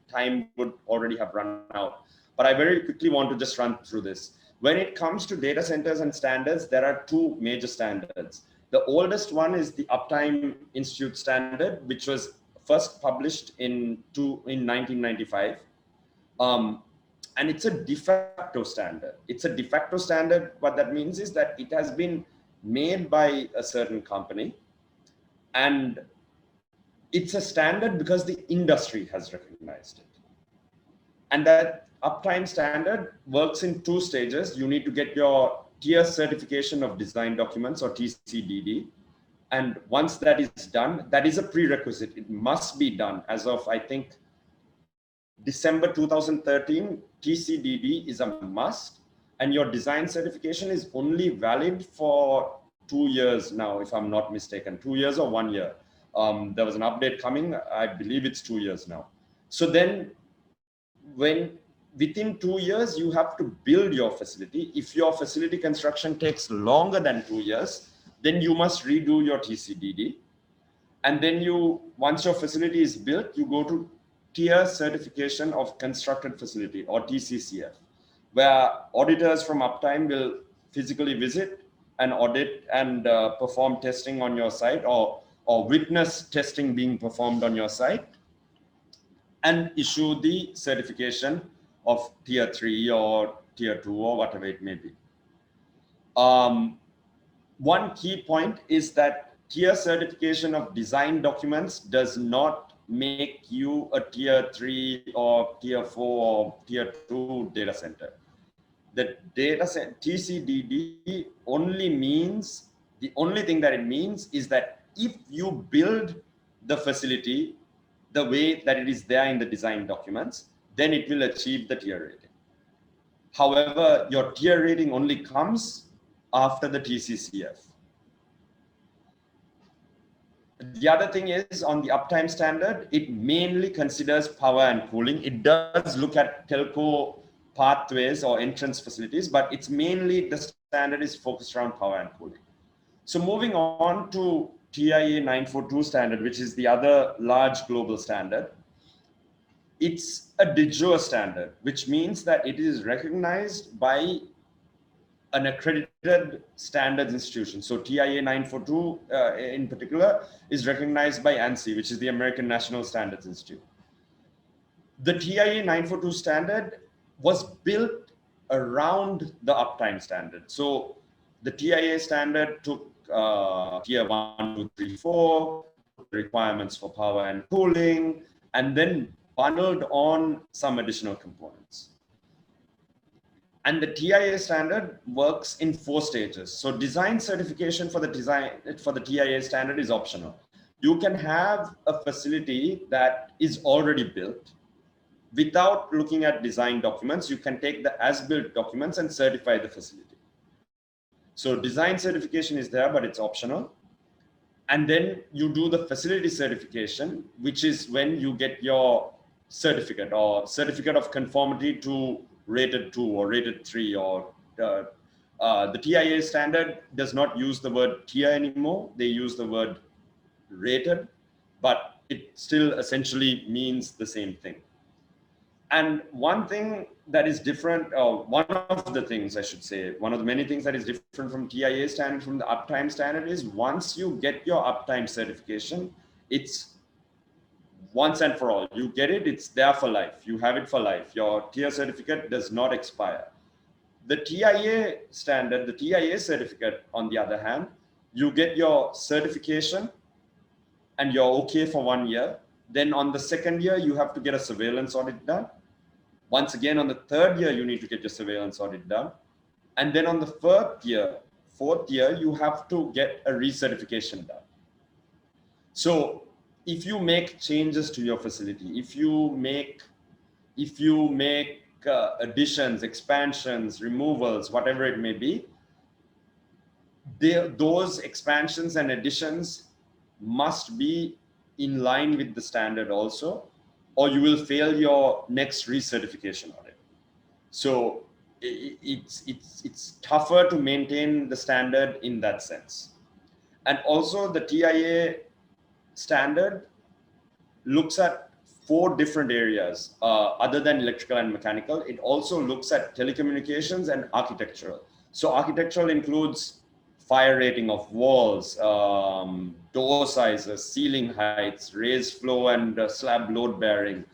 would already have run out. But I very quickly want to just run through this. When it comes to data centers and standards, there are two major standards. The oldest one is the Uptime Institute standard, which was first published in 1995. And it's a de facto standard. It's a de facto standard. What that means is that it has been made by a certain company, and it's a standard because the industry has recognized it. And that uptime standard works in two stages. You need to get your tier certification of design documents, or TCDD. And once that is done, that is a prerequisite. It must be done as of, I think, December 2013, TCDD is a must. And your design certification is only valid for 2 years now, if I'm not mistaken, 2 years or 1 year. There was an update coming. I believe it's 2 years now. So then within 2 years, you have to build your facility. If your facility construction takes longer than 2 years, then you must redo your TCDD. And then once your facility is built, you go to Tier Certification of Constructed Facility, or TCCF, where auditors from Uptime will physically visit and audit and perform testing on your site, or witness testing being performed on your site, and issue the certification of Tier 3 or Tier 2 or whatever it may be. One key point is that tier certification of design documents does not make you a Tier 3 or Tier 4 or Tier 2 data center. The data center TCDD only means, the only thing that it means is that if you build the facility the way that it is there in the design documents, then it will achieve the tier rating. However, your tier rating only comes after the TCCF. The other thing is, on the uptime standard, it mainly considers power and cooling. It does look at telco pathways or entrance facilities, but it's mainly, the standard is focused around power and cooling. So moving on to TIA 942 standard, which is the other large global standard. It's a de jure standard, which means that it is recognized by an accredited standards institution. So TIA 942 in particular is recognized by ANSI, which is the American National Standards Institute. The TIA 942 standard was built around the uptime standard. So the TIA standard took tier 1, 2, 3, 4, requirements for power and cooling, and then bundled on some additional components. And the TIA standard works in 4 stages. So design certification for the TIA standard is optional. You can have a facility that is already built. Without looking at design documents, you can take the as-built documents and certify the facility. So design certification is there, but it's optional. And then you do the facility certification, which is when you get your certificate, or certificate of conformity to rated 2 or rated 3, or the TIA standard does not use the word tier anymore. They use the word rated, but it still essentially means the same thing. And one thing that is different, one of the things I should say, one of the many things that is different from TIA standard, from the uptime standard, is once you get your uptime certification, it's once and for all. You get it, it's there for life. You have it for life. Your tier certificate does not expire. The TIA standard, the TIA certificate, on the other hand, you get your certification and you're okay for 1 year. Then on the second year, you have to get a surveillance audit done. Once again, on the third year, you need to get your surveillance audit done. And then on the fourth year, you have to get a recertification done. So if you make changes to your facility, if you make additions, expansions, removals, whatever it may be, those expansions and additions must be in line with the standard also, or you will fail your next recertification audit. So it's tougher to maintain the standard in that sense. And also the TIA standard looks at 4 different areas other than electrical and mechanical. It also looks at telecommunications and architectural. So architectural includes fire rating of walls, door sizes, ceiling heights, raised flow and slab load bearing.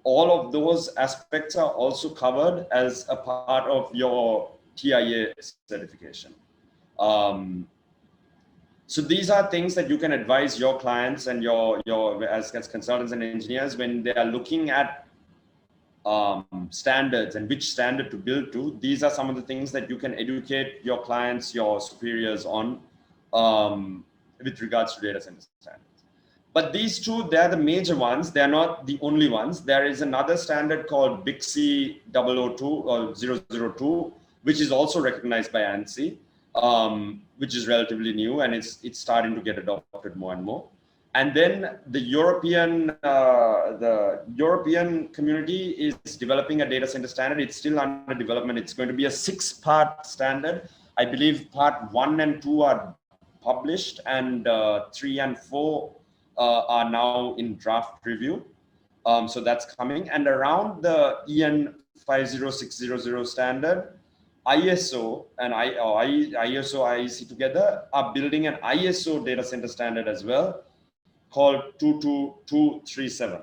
All of those aspects are also covered as a part of your TIA certification. So these are things that you can advise your clients and your as consultants and engineers when they are looking at standards and which standard to build to. These are some of the things that you can educate your clients, your superiors on with regards to data center standards. But these two, they're the major ones. They're not the only ones. There is another standard called BSESC 002 or 002, which is also recognized by ANSI, which is relatively new, and it's starting to get adopted more and more. And then the European community is developing a data center standard. It's still under development. It's going to be a 6-part standard. I believe part 1 and 2 are published, and 3 and 4 are now in draft review. So that's coming. And around the EN 50600 standard, ISO and ISO IEC together are building an ISO data center standard as well, called 22237.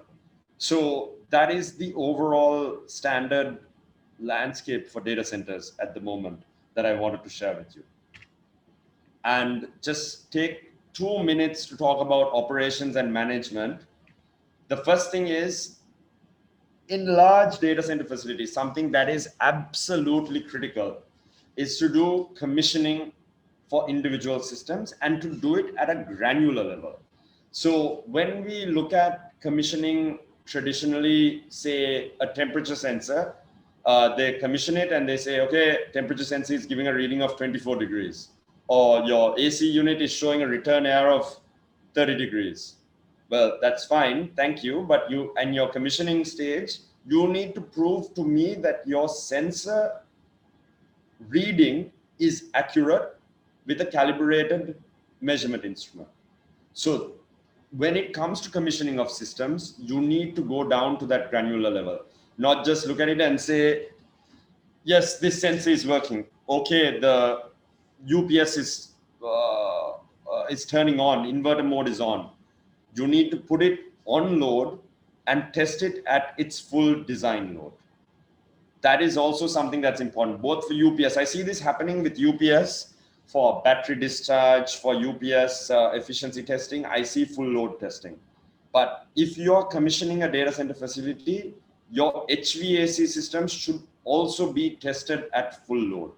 So that is the overall standard landscape for data centers at the moment that I wanted to share with you. And just take 2 minutes to talk about operations and management. The first thing is, in large data center facilities, something that is absolutely critical is to do commissioning for individual systems and to do it at a granular level. So when we look at commissioning traditionally, say a temperature sensor, they commission it and they say, okay, temperature sensor is giving a reading of 24 degrees, or your AC unit is showing a return air of 30 degrees. Well, that's fine, thank you. But in your commissioning stage, you need to prove to me that your sensor reading is accurate with a calibrated measurement instrument. So when it comes to commissioning of systems, you need to go down to that granular level, not just look at it and say, yes, this sensor is working. Okay, the UPS is turning on, inverter mode is on. You need to put it on load and test it at its full design load. That is also something that's important, both for UPS. I see this happening with UPS for battery discharge, for UPS efficiency testing. I see full load testing. But if you're commissioning a data center facility, your HVAC systems should also be tested at full load.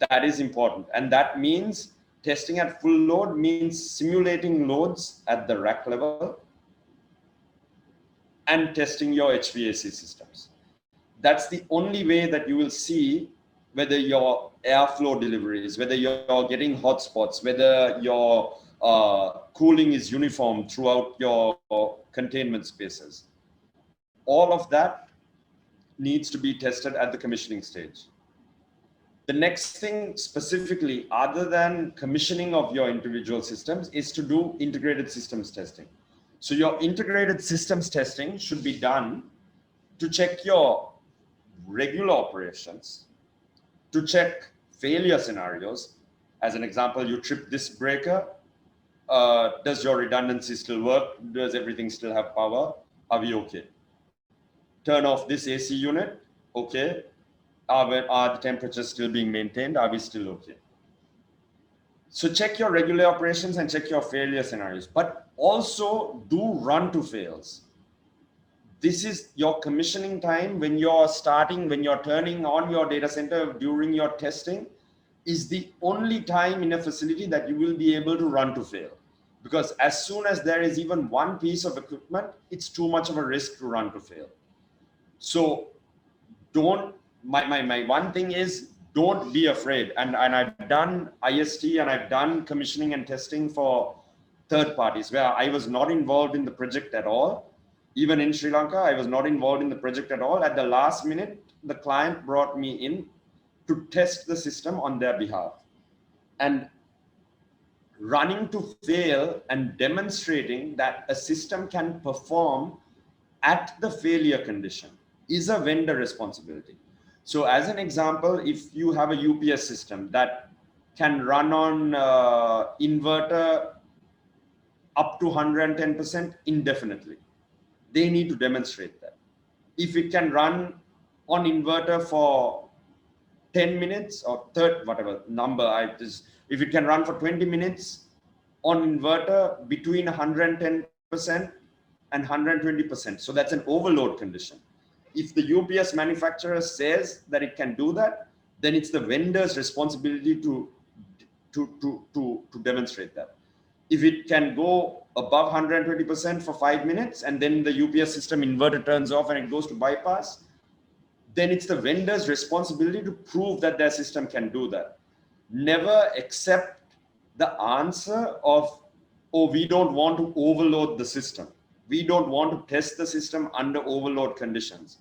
That is important. And that means testing at full load means simulating loads at the rack level and testing your HVAC systems. That's the only way that you will see whether your airflow deliveries, whether you're getting hotspots, whether your cooling is uniform throughout your containment spaces. All of that needs to be tested at the commissioning stage. The next thing specifically, other than commissioning of your individual systems, is to do integrated systems testing. So your integrated systems testing should be done to check your regular operations, to check failure scenarios. As an example, you trip this breaker. Does your redundancy still work? Does everything still have power? Are we okay? Turn off this AC unit. Okay. Are the temperatures still being maintained? Are we still okay? So check your regular operations and check your failure scenarios, but also do run to fails. This is your commissioning time when you're starting, when you're turning on your data center during your testing, is the only time in a facility that you will be able to run to fail. Because as soon as there is even one piece of equipment, it's too much of a risk to run to fail. So don't, my one thing is, don't be afraid. And I've done IST and I've done commissioning and testing for third parties where I was not involved in the project at all. Even in Sri Lanka, I was not involved in the project at all. At the last minute, the client brought me in to test the system on their behalf. And running to fail and demonstrating that a system can perform at the failure condition is a vendor responsibility. So as an example, if you have a UPS system that can run on inverter up to 110% indefinitely, they need to demonstrate that. If it can run on inverter for 10 minutes or whatever number, if it can run for 20 minutes on inverter between 110% and 120%, so that's an overload condition. If the UPS manufacturer says that it can do that, then it's the vendor's responsibility to demonstrate that. If it can go above 120% for 5 minutes and then the UPS system inverter turns off and it goes to bypass, then it's the vendor's responsibility to prove that their system can do that. Never accept the answer of, oh, we don't want to overload the system. We don't want to test the system under overload conditions.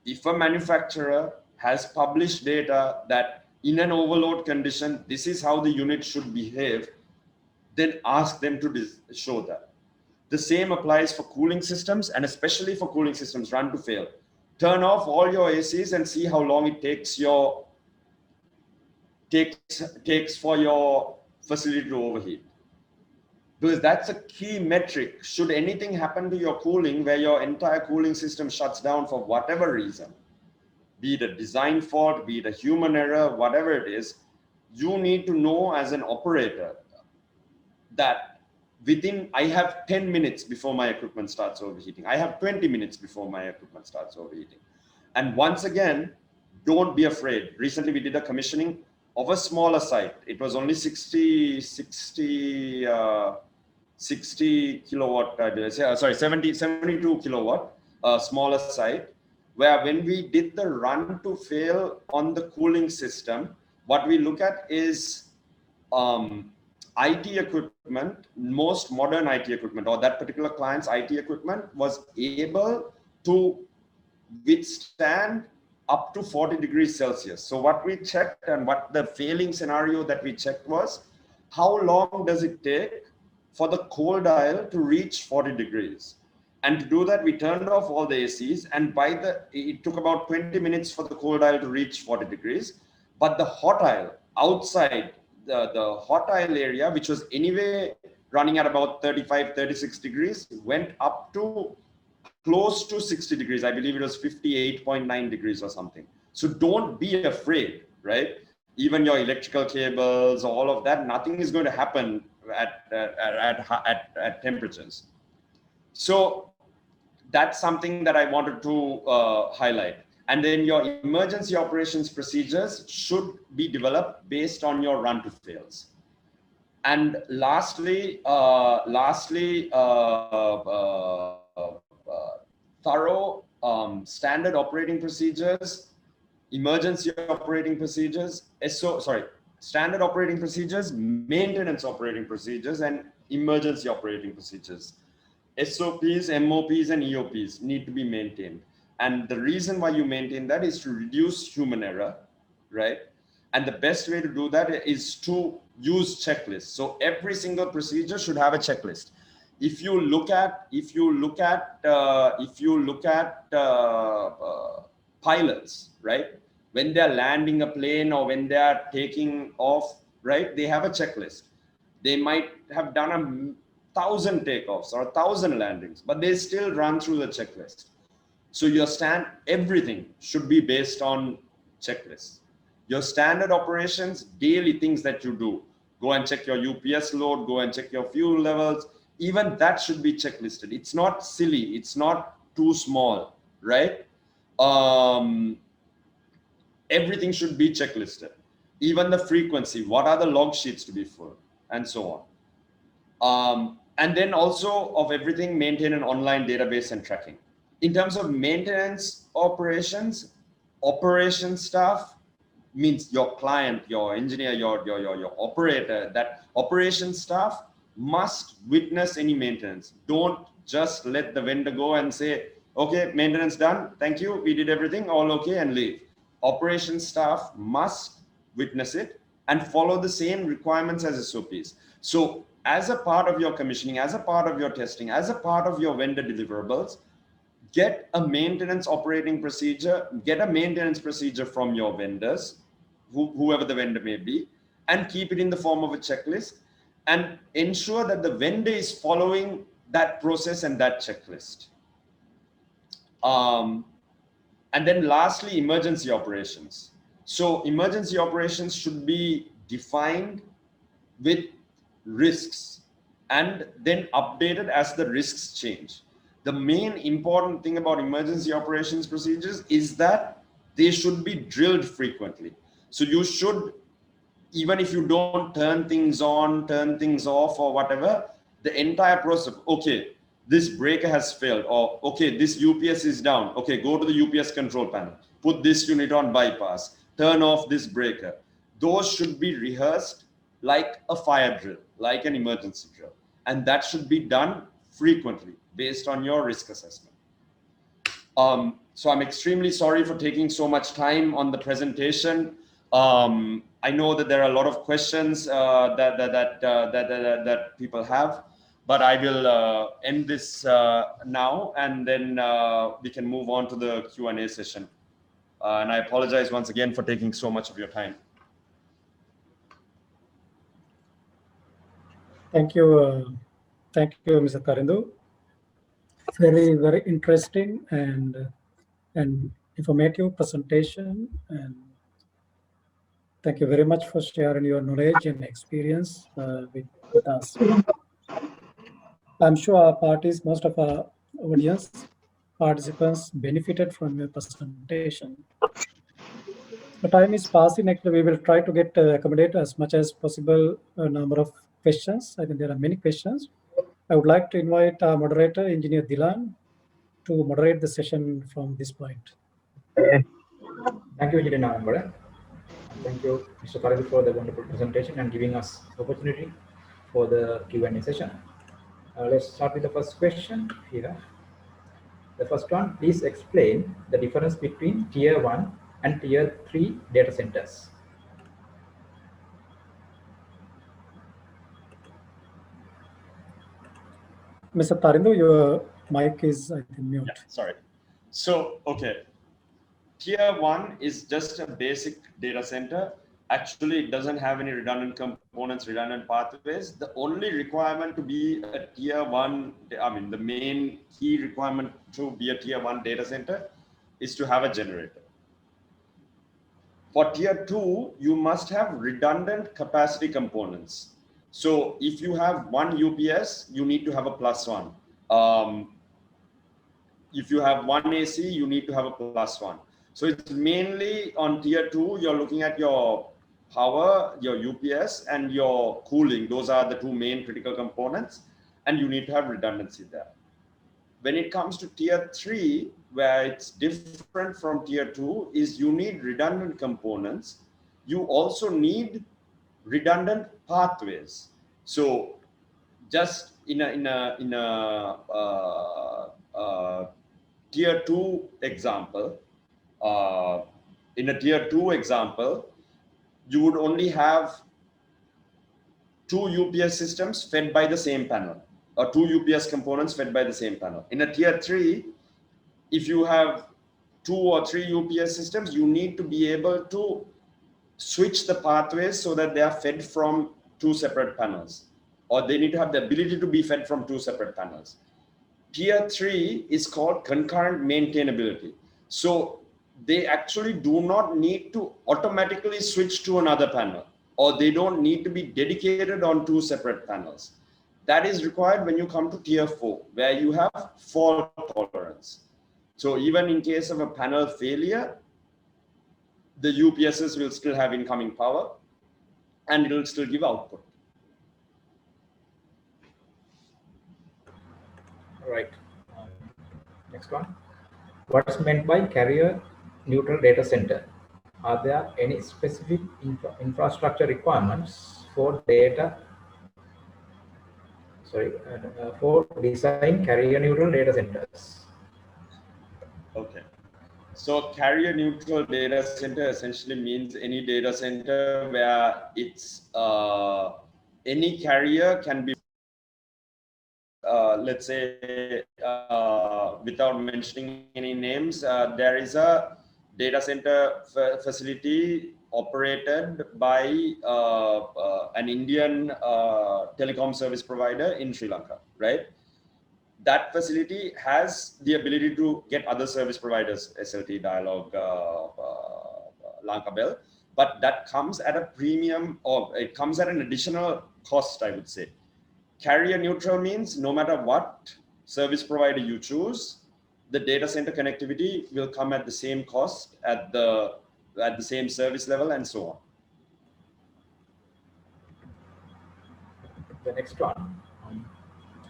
If a manufacturer has published data that in an overload condition, this is how the unit should behave, then ask them to show that. The same applies for cooling systems, and especially for cooling systems run to fail. Turn off all your ACs and see how long it takes for your facility to overheat. Because that's a key metric. Should anything happen to your cooling where your entire cooling system shuts down for whatever reason, be it a design fault, be it a human error, whatever it is, you need to know as an operator that I have 10 minutes before my equipment starts overheating. I have 20 minutes before my equipment starts overheating. And once again, don't be afraid. Recently, we did a commissioning of a smaller site. It was only 60 kilowatt, 72 kilowatt, smaller site, where when we did the run to fail on the cooling system, what we look at is IT equipment, most modern IT equipment, or that particular client's IT equipment was able to withstand up to 40 degrees Celsius. So what we checked and what the failing scenario that we checked was, how long does it take for the cold dial to reach 40 degrees? And to do that, we turned off all the ACs, and it took about 20 minutes for the cold dial to reach 40 degrees. But the hot aisle outside, the hot aisle area, which was anyway running at about 35, 36 degrees, went up to close to 60 degrees. I believe it was 58.9 degrees or something. So don't be afraid, right? Even your electrical cables, all of that, nothing is going to happen at temperatures. So that's something that I wanted to highlight. And then your emergency operations procedures should be developed based on your run to fails. And lastly, thorough standard operating procedures, emergency operating procedures, standard operating procedures, maintenance operating procedures, and emergency operating procedures. SOPs, MOPs, and EOPs need to be maintained. And the reason why you maintain that is to reduce human error, right? And the best way to do that is to use checklists. So every single procedure should have a checklist. if you look at pilots, right? When they're landing a plane or when they are taking off, right? They have a checklist. They might have done 1,000 takeoffs or 1,000 landings, but they still run through the checklist. So everything should be based on checklists. Your standard operations, daily things that you do, go and check your UPS load, go and check your fuel levels, even that should be checklisted. It's not silly, it's not too small, right? Everything should be checklisted. Even the frequency, what are the log sheets to be full, and so on. And then also of everything, maintain an online database and tracking. In terms of maintenance operations staff means your client, your engineer, your operator. That operations staff must witness any maintenance. Don't just let the vendor go and say, okay, maintenance done, thank you, we did everything, all okay, and leave. Operations staff must witness it and follow the same requirements as SOPs. So as a part of your commissioning, as a part of your testing, as a part of your vendor deliverables, get a maintenance operating procedure, get a maintenance procedure from your vendors, whoever the vendor may be, and keep it in the form of a checklist, and ensure that the vendor is following that process and that checklist. And then lastly, emergency operations. So emergency operations should be defined with risks and then updated as the risks change. The main important thing about emergency operations procedures is that they should be drilled frequently. So you should, even if you don't turn things on, turn things off or whatever, the entire process of, okay, this breaker has failed, or okay, this UPS is down. Okay, go to the UPS control panel, put this unit on bypass, turn off this breaker. Those should be rehearsed like a fire drill, like an emergency drill. And that should be done frequently based on your risk assessment. So I'm extremely sorry for taking so much time on the presentation. I know that there are a lot of questions that people have, but I will end this now, and then we can move on to the Q&A session. And I apologize once again for taking so much of your time. Thank you, Mr. Tarindu. Very interesting and informative presentation. And thank you very much for sharing your knowledge and experience with us. I'm sure our parties, most of our audience participants benefited from your presentation. The time is passing. Actually, we will try to accommodate as much as possible a number of questions. I think there are many questions. I would like to invite our moderator, Engineer Dilan, to moderate the session from this point. Okay. Thank you, Engineer Navambara. Thank you, Mr. Tarindu, for the wonderful presentation and giving us the opportunity for the Q&A session. Let's start with the first question here. The first one, please explain the difference between Tier 1 and Tier 3 data centers. Mr. Tarindu, your mic is, I think, mute. Yeah, sorry. So, okay. Tier 1 is just a basic data center. Actually, it doesn't have any redundant components, redundant pathways. The only requirement to be a Tier 1, the main key requirement to be a Tier 1 data center is to have a generator. For Tier 2, you must have redundant capacity components. So if you have one UPS, you need to have a +1. If you have one AC, you need to have a +1. So it's mainly on Tier 2, you're looking at your power, your UPS, and your cooling. Those are the two main critical components, and you need to have redundancy there. When it comes to Tier 3, where it's different from Tier 2, is you need redundant components. You also need redundant pathways. So just in a Tier 2 example, you would only have two UPS systems fed by the same panel. two UPS components fed by the same panel. In a tier 3, if you have 2 or 3 UPS systems, you need to be able to switch the pathways so that they are fed from 2 separate panels, or they need to have the ability to be fed from 2 separate panels. Tier 3 is called concurrent maintainability. So they actually do not need to automatically switch to another panel, or they don't need to be dedicated on 2 separate panels. That is required when you come to tier 4, where you have fault tolerance. So even in case of a panel failure, the UPSs will still have incoming power and it will still give output. All right. Next one. What's meant by carrier neutral data center? Are there any specific infrastructure requirements for for design carrier neutral data centers? Okay. So carrier neutral data center essentially means any data center where it's any carrier can be, let's say, without mentioning any names, there is a data center facility operated by an Indian telecom service provider in Sri Lanka, right? That facility has the ability to get other service providers, SLT, Dialog, Lanka Bell, but that comes at a premium, or it comes at an additional cost, I would say. Carrier neutral means no matter what service provider you choose, the data center connectivity will come at the same cost, at the same service level, and so on. The next one,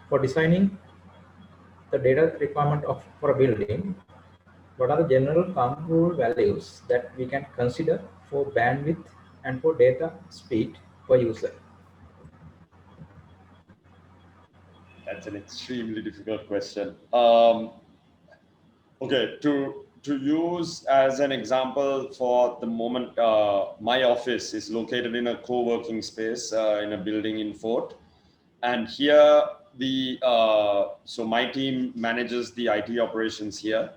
for designing the data requirement for a building, what are the general thumb rule values that we can consider for bandwidth and for data speed per user? That's an extremely difficult question. Okay, to use as an example, for the moment, my office is located in a co-working space in a building in Fort, and here so my team manages the IT operations here,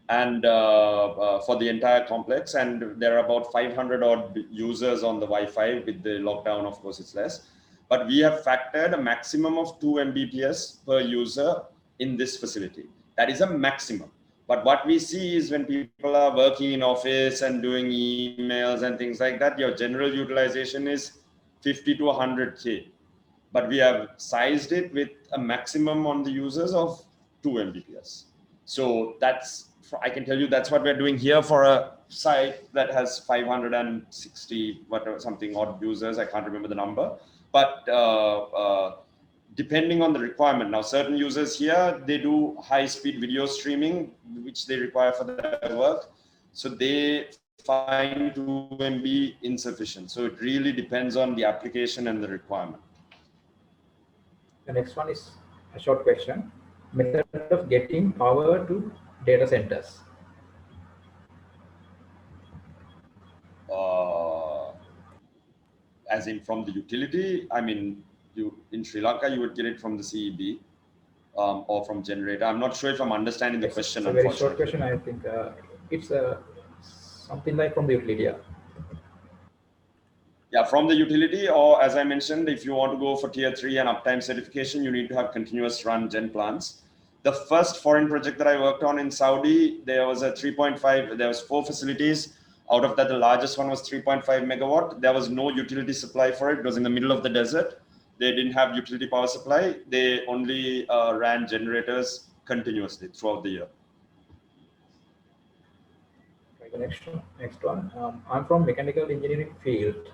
and for the entire complex, and there are about 500 odd users on the Wi-Fi. With the lockdown, of course, it's less, but we have factored a maximum of 2 Mbps per user in this facility. That is a maximum. But what we see is when people are working in office and doing emails and things like that, your general utilization is 50 to 100K. But we have sized it with a maximum on the users of 2 Mbps. So I can tell you that's what we're doing here for a site that has 560, whatever, something odd users. I can't remember the number. But depending on the requirement. Now, certain users here, they do high-speed video streaming, which they require for their work. So they find 2 MB insufficient. So it really depends on the application and the requirement. The next one is a short question. Method of getting power to data centers. As in from the utility, I mean, in Sri Lanka, you would get it from the CEB or from generator. I'm not sure if I'm understanding the question. It's a very short question. I think it's something like from the utility. Yeah, from the utility, or as I mentioned, if you want to go for tier 3 and uptime certification, you need to have continuous run gen plants. The first foreign project that I worked on in Saudi, there was a 3.5, there was 4 facilities. Out of that, the largest one was 3.5 megawatt. There was no utility supply for it. It was in the middle of the desert. They didn't have utility power supply. They only ran generators continuously throughout the year. The next one. I'm from mechanical engineering field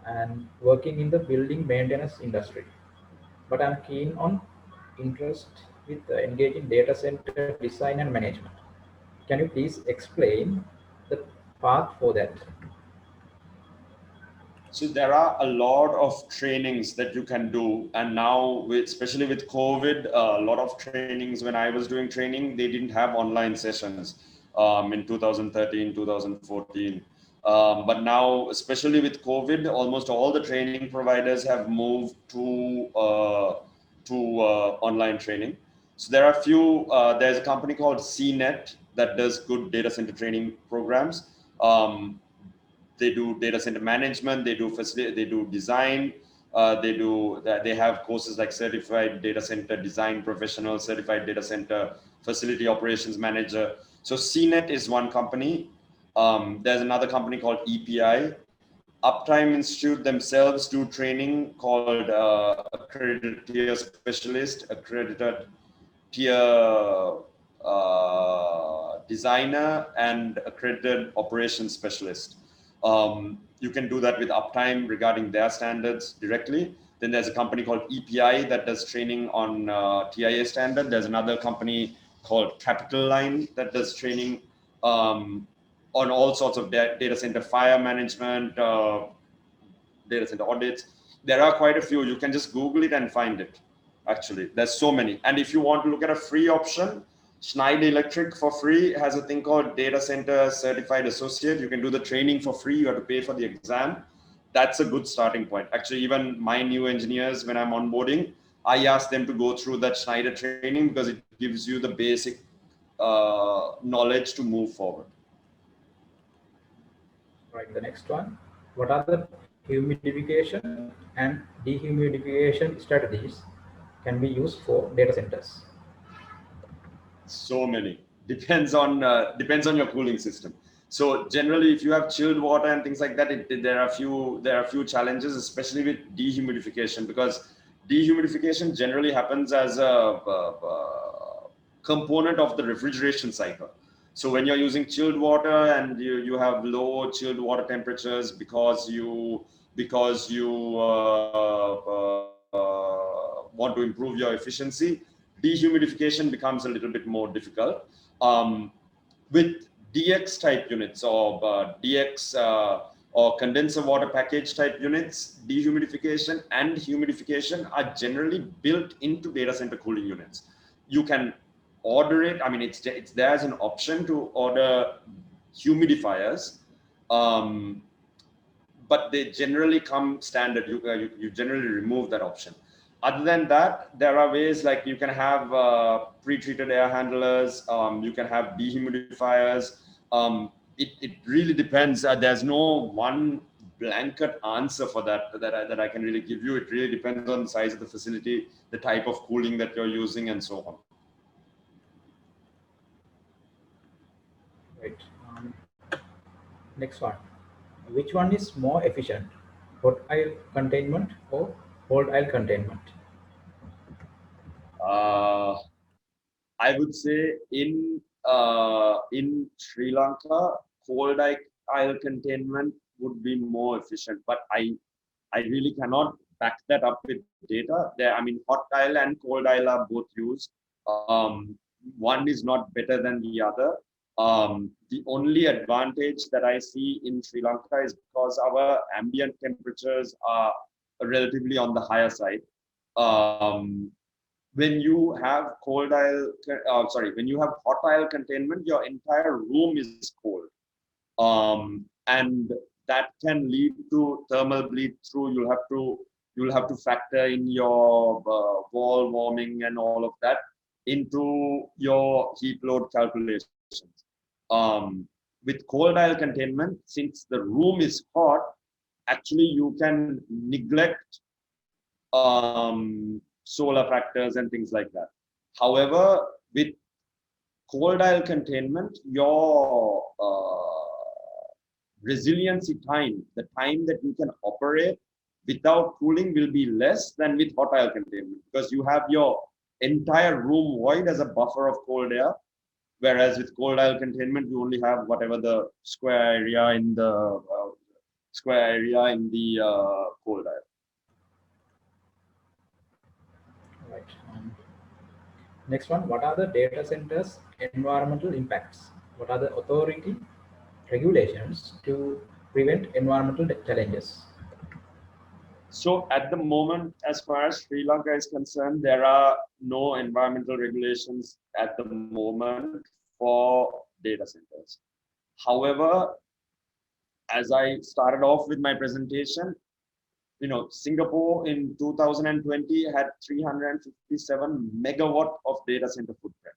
and working in the building maintenance industry, but I'm keen on interest with engaging data center design and management. Can you please explain the path for that? So there are a lot of trainings that you can do, and now especially with COVID, a lot of trainings. When I was doing training, they didn't have online sessions in 2013, 2014. But now, especially with COVID, almost all the training providers have moved to to online training. So there are a few, there's a company called CNET that does good data center training programs. They do data center management, they do facility, they do design, they have courses like certified data center design professional, certified data center facility operations manager. So CNET is one company. There's another company called EPI. Uptime Institute themselves do training called accredited tier specialist, accredited tier designer, and accredited operations specialist. You can do that with Uptime regarding their standards directly. Then there's a company called EPI that does training on TIA standard. There's another company called Capital Line that does training on all sorts of data center fire management, data center audits. There are quite a few. You can just Google it and find it. Actually, there's so many. And if you want to look at a free option, Schneider Electric for free has a thing called Data Center Certified Associate. You can do the training for free. You have to pay for the exam. That's a good starting point. Actually, even my new engineers, when I'm onboarding, I ask them to go through that Schneider training because it gives you the basic knowledge to move forward. Right, the next one. What are the humidification and dehumidification strategies can be used for data centers? So many. Depends on your cooling system. So generally, if you have chilled water and things like that, there are a few challenges, especially with dehumidification, because dehumidification generally happens as a component of the refrigeration cycle. So when you're using chilled water and you have low chilled water temperatures because you want to improve your efficiency, dehumidification becomes a little bit more difficult. With DX type units or DX or condenser water package type units, dehumidification and humidification are generally built into data center cooling units. You can order it. I mean, it's there as an option to order humidifiers, but they generally come standard. You generally remove that option. Other than that, there are ways like you can have pre-treated air handlers, you can have dehumidifiers. It really depends. There's no one blanket answer for that I can really give you. It really depends on the size of the facility, the type of cooling that you're using, and so on. Right. Next one. Which one is more efficient, hot aisle containment or cold aisle containment? I would say in Sri Lanka, cold aisle containment would be more efficient, but I really cannot back that up with data. There, I mean, hot aisle and cold aisle are both used. One is not better than the other. The only advantage that I see in Sri Lanka is because our ambient temperatures are relatively on the higher side. When you have when you have hot aisle containment, your entire room is cold. And that can lead to thermal bleed through. You'll have to factor in your wall warming and all of that into your heat load calculations. With cold aisle containment, since the room is hot, actually you can neglect solar factors and things like that. However, with cold aisle containment, your resiliency time, the time that you can operate without cooling, will be less than with hot aisle containment, because you have your entire room void as a buffer of cold air, whereas with cold aisle containment, you only have whatever the square area in the cold aisle. Right. Next one, what are the data centers' environmental impacts? What are the authority regulations to prevent environmental challenges? So at the moment, as far as Sri Lanka is concerned, there are no environmental regulations at the moment for data centers. However, as I started off with my presentation, Singapore in 2020 had 357 megawatt of data center footprint.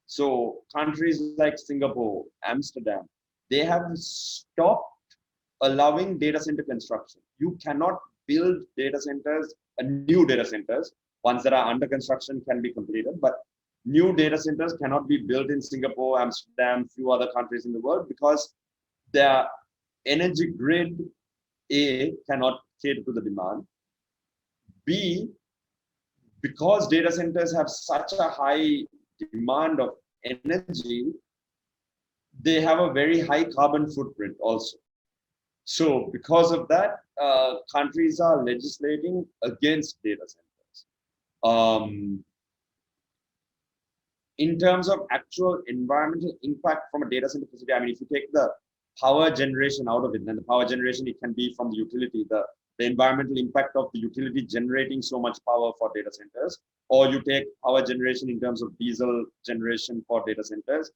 So countries like Singapore, Amsterdam, they have stopped allowing data center construction. You cannot build data centers, new data centers. Ones that are under construction can be completed, but new data centers cannot be built in Singapore, Amsterdam, few other countries in the world because their energy grid, A, cannot cater to the demand. B, because data centers have such a high demand of energy, they have a very high carbon footprint also. So because of that, countries are legislating against data centers. In terms of actual environmental impact from a data center facility, I mean, if you take the power generation out of it, then the power generation, it can be from the utility, the environmental impact of the utility generating so much power for data centers, or you take power generation in terms of diesel generation for data centers.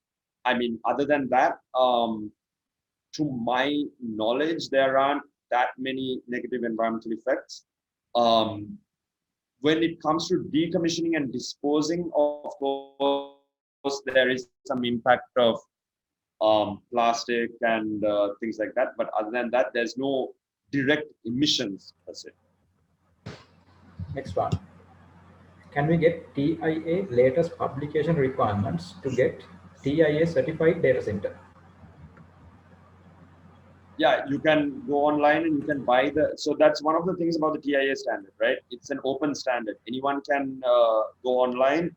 I mean, other than that, to my knowledge, there aren't that many negative environmental effects. When it comes to decommissioning and disposing, of course, there is some impact of plastic and things like that. But other than that, there's no direct emissions per se. Next one. Can we get TIA latest publication requirements to get TIA certified data center? Yeah, you can go online and you can buy so that's one of the things about the TIA standard, right? It's an open standard. Anyone can go online.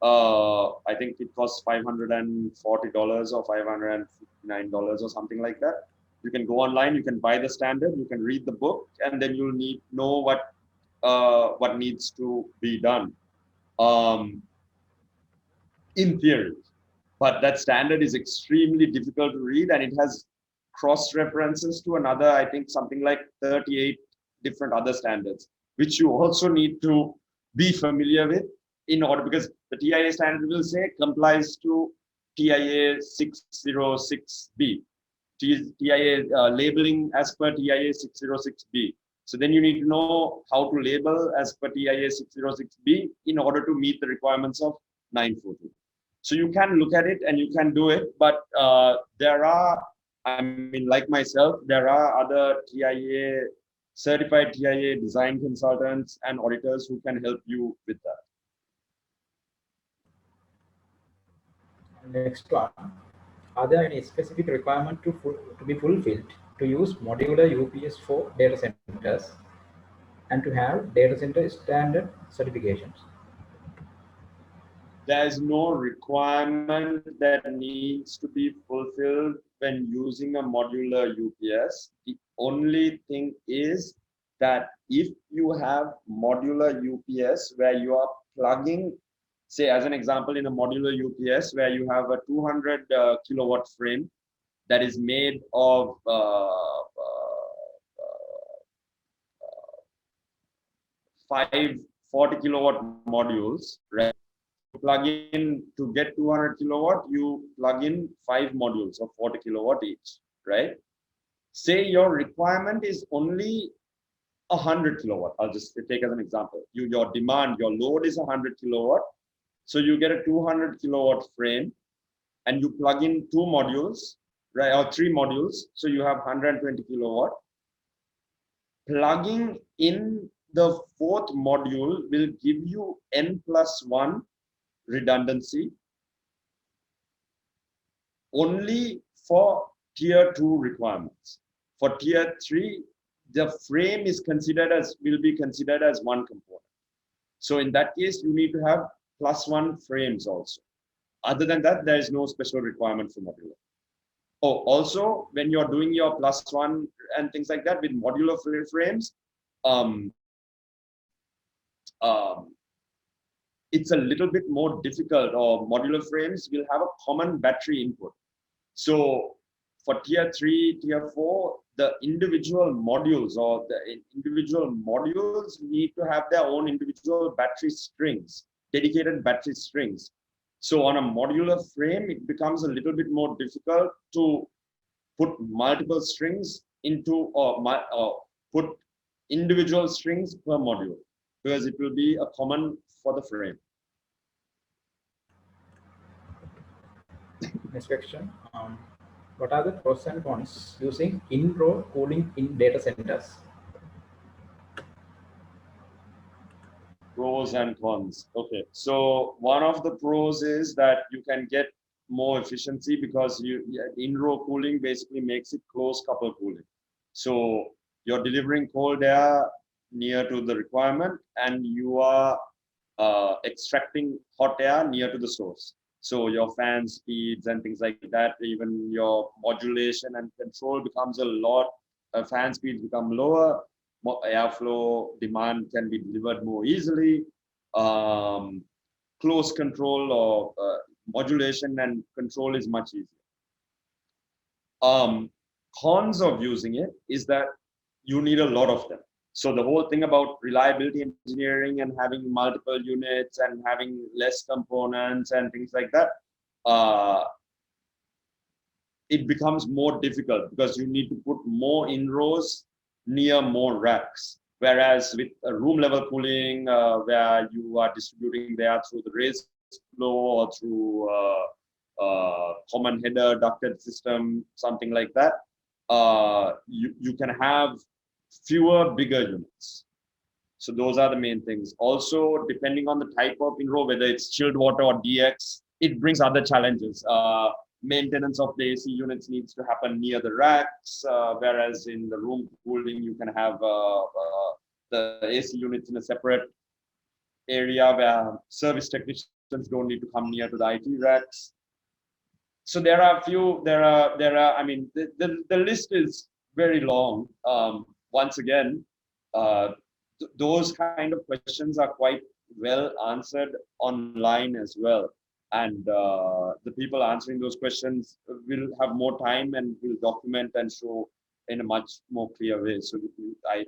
I think it costs $540 or $559 or something like that. You can go online, you can buy the standard, you can read the book, and then you'll know what needs to be done. In theory, but that standard is extremely difficult to read, and it has cross references to another, I think something like 38 different other standards, which you also need to be familiar with in order, because the TIA standard will say complies to TIA 606B, TIA labeling as per TIA 606B. So then you need to know how to label as per TIA 606B in order to meet the requirements of 942. So you can look at it and you can do it, but there are, I mean, like myself, there are other TIA, certified TIA design consultants and auditors who can help you with that. Next one. Are there any specific requirement to be fulfilled to use modular UPS for data centers and to have data center standard certifications? There's no requirement that needs to be fulfilled when using a modular UPS. The only thing is that if you have modular UPS where you are plugging, say as an example, in a modular UPS where you have a 200 kilowatt frame that is made of 5 40 kilowatt modules, right? Plug in to get 200 kilowatt, you plug in 5 modules of 40 kilowatt each, right? Say your requirement is only 100 kilowatt. I'll just take as an example. Your demand, your load is 100 kilowatt. So you get a 200 kilowatt frame and you plug in 2 modules, right? Or 3 modules. So you have 120 kilowatt. Plugging in the 4th module will give you N+1 redundancy only for tier 2 requirements. For tier 3, the frame is will be considered as one component. So in that case, you need to have +1 frames also. Other than that, there is no special requirement for modular. Oh, also when you're doing your +1 and things like that with modular frames, it's a little bit more difficult, or modular frames will have a common battery input. So for tier 3, tier 4, the individual modules need to have their own individual battery strings, dedicated battery strings. So on a modular frame, it becomes a little bit more difficult to put multiple strings into, or put individual strings per module, because it will be a common for the frame. Next question. What are the pros and cons using in-row cooling in data centers? Pros and cons. Okay, so one of the pros is that you can get more efficiency because in-row cooling basically makes it close couple cooling. So you're delivering cold air near to the requirement, and you are extracting hot air near to the source. So your fan speeds and things like that, even your modulation and control becomes a lot. Fan speeds become lower, airflow demand can be delivered more easily. Close control or modulation and control is much easier. Cons of using it is that you need a lot of them. So the whole thing about reliability engineering and having multiple units and having less components and things like that, it becomes more difficult because you need to put more in-rows near more racks. Whereas with a room level cooling, where you are distributing the air through the raised flow or through common header ducted system, something like that, you can have fewer bigger units. So those are the main things. Also, depending on the type of in-row, whether it's chilled water or DX, it brings other challenges. Maintenance of the AC units needs to happen near the racks, whereas in the room cooling, you can have the AC units in a separate area where service technicians don't need to come near to the IT racks. So there are a few, I mean, the list is very long. Once again, those kind of questions are quite well answered online as well. And the people answering those questions will have more time and will document and show in a much more clear way. So I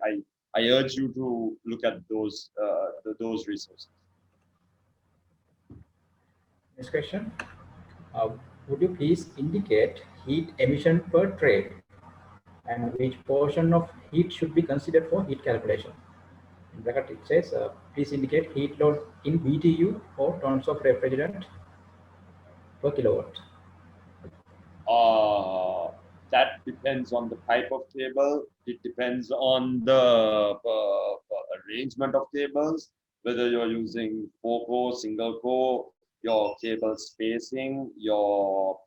urge you to look at those resources. Next question. Would you please indicate heat emission per trade and which portion of heat should be considered for heat calculation? In bracket it says, please indicate heat load in BTU or tons of refrigerant per kilowatt. That depends on the type of cable. It depends on the arrangement of cables, whether you're using 4-core, single core, your cable spacing, your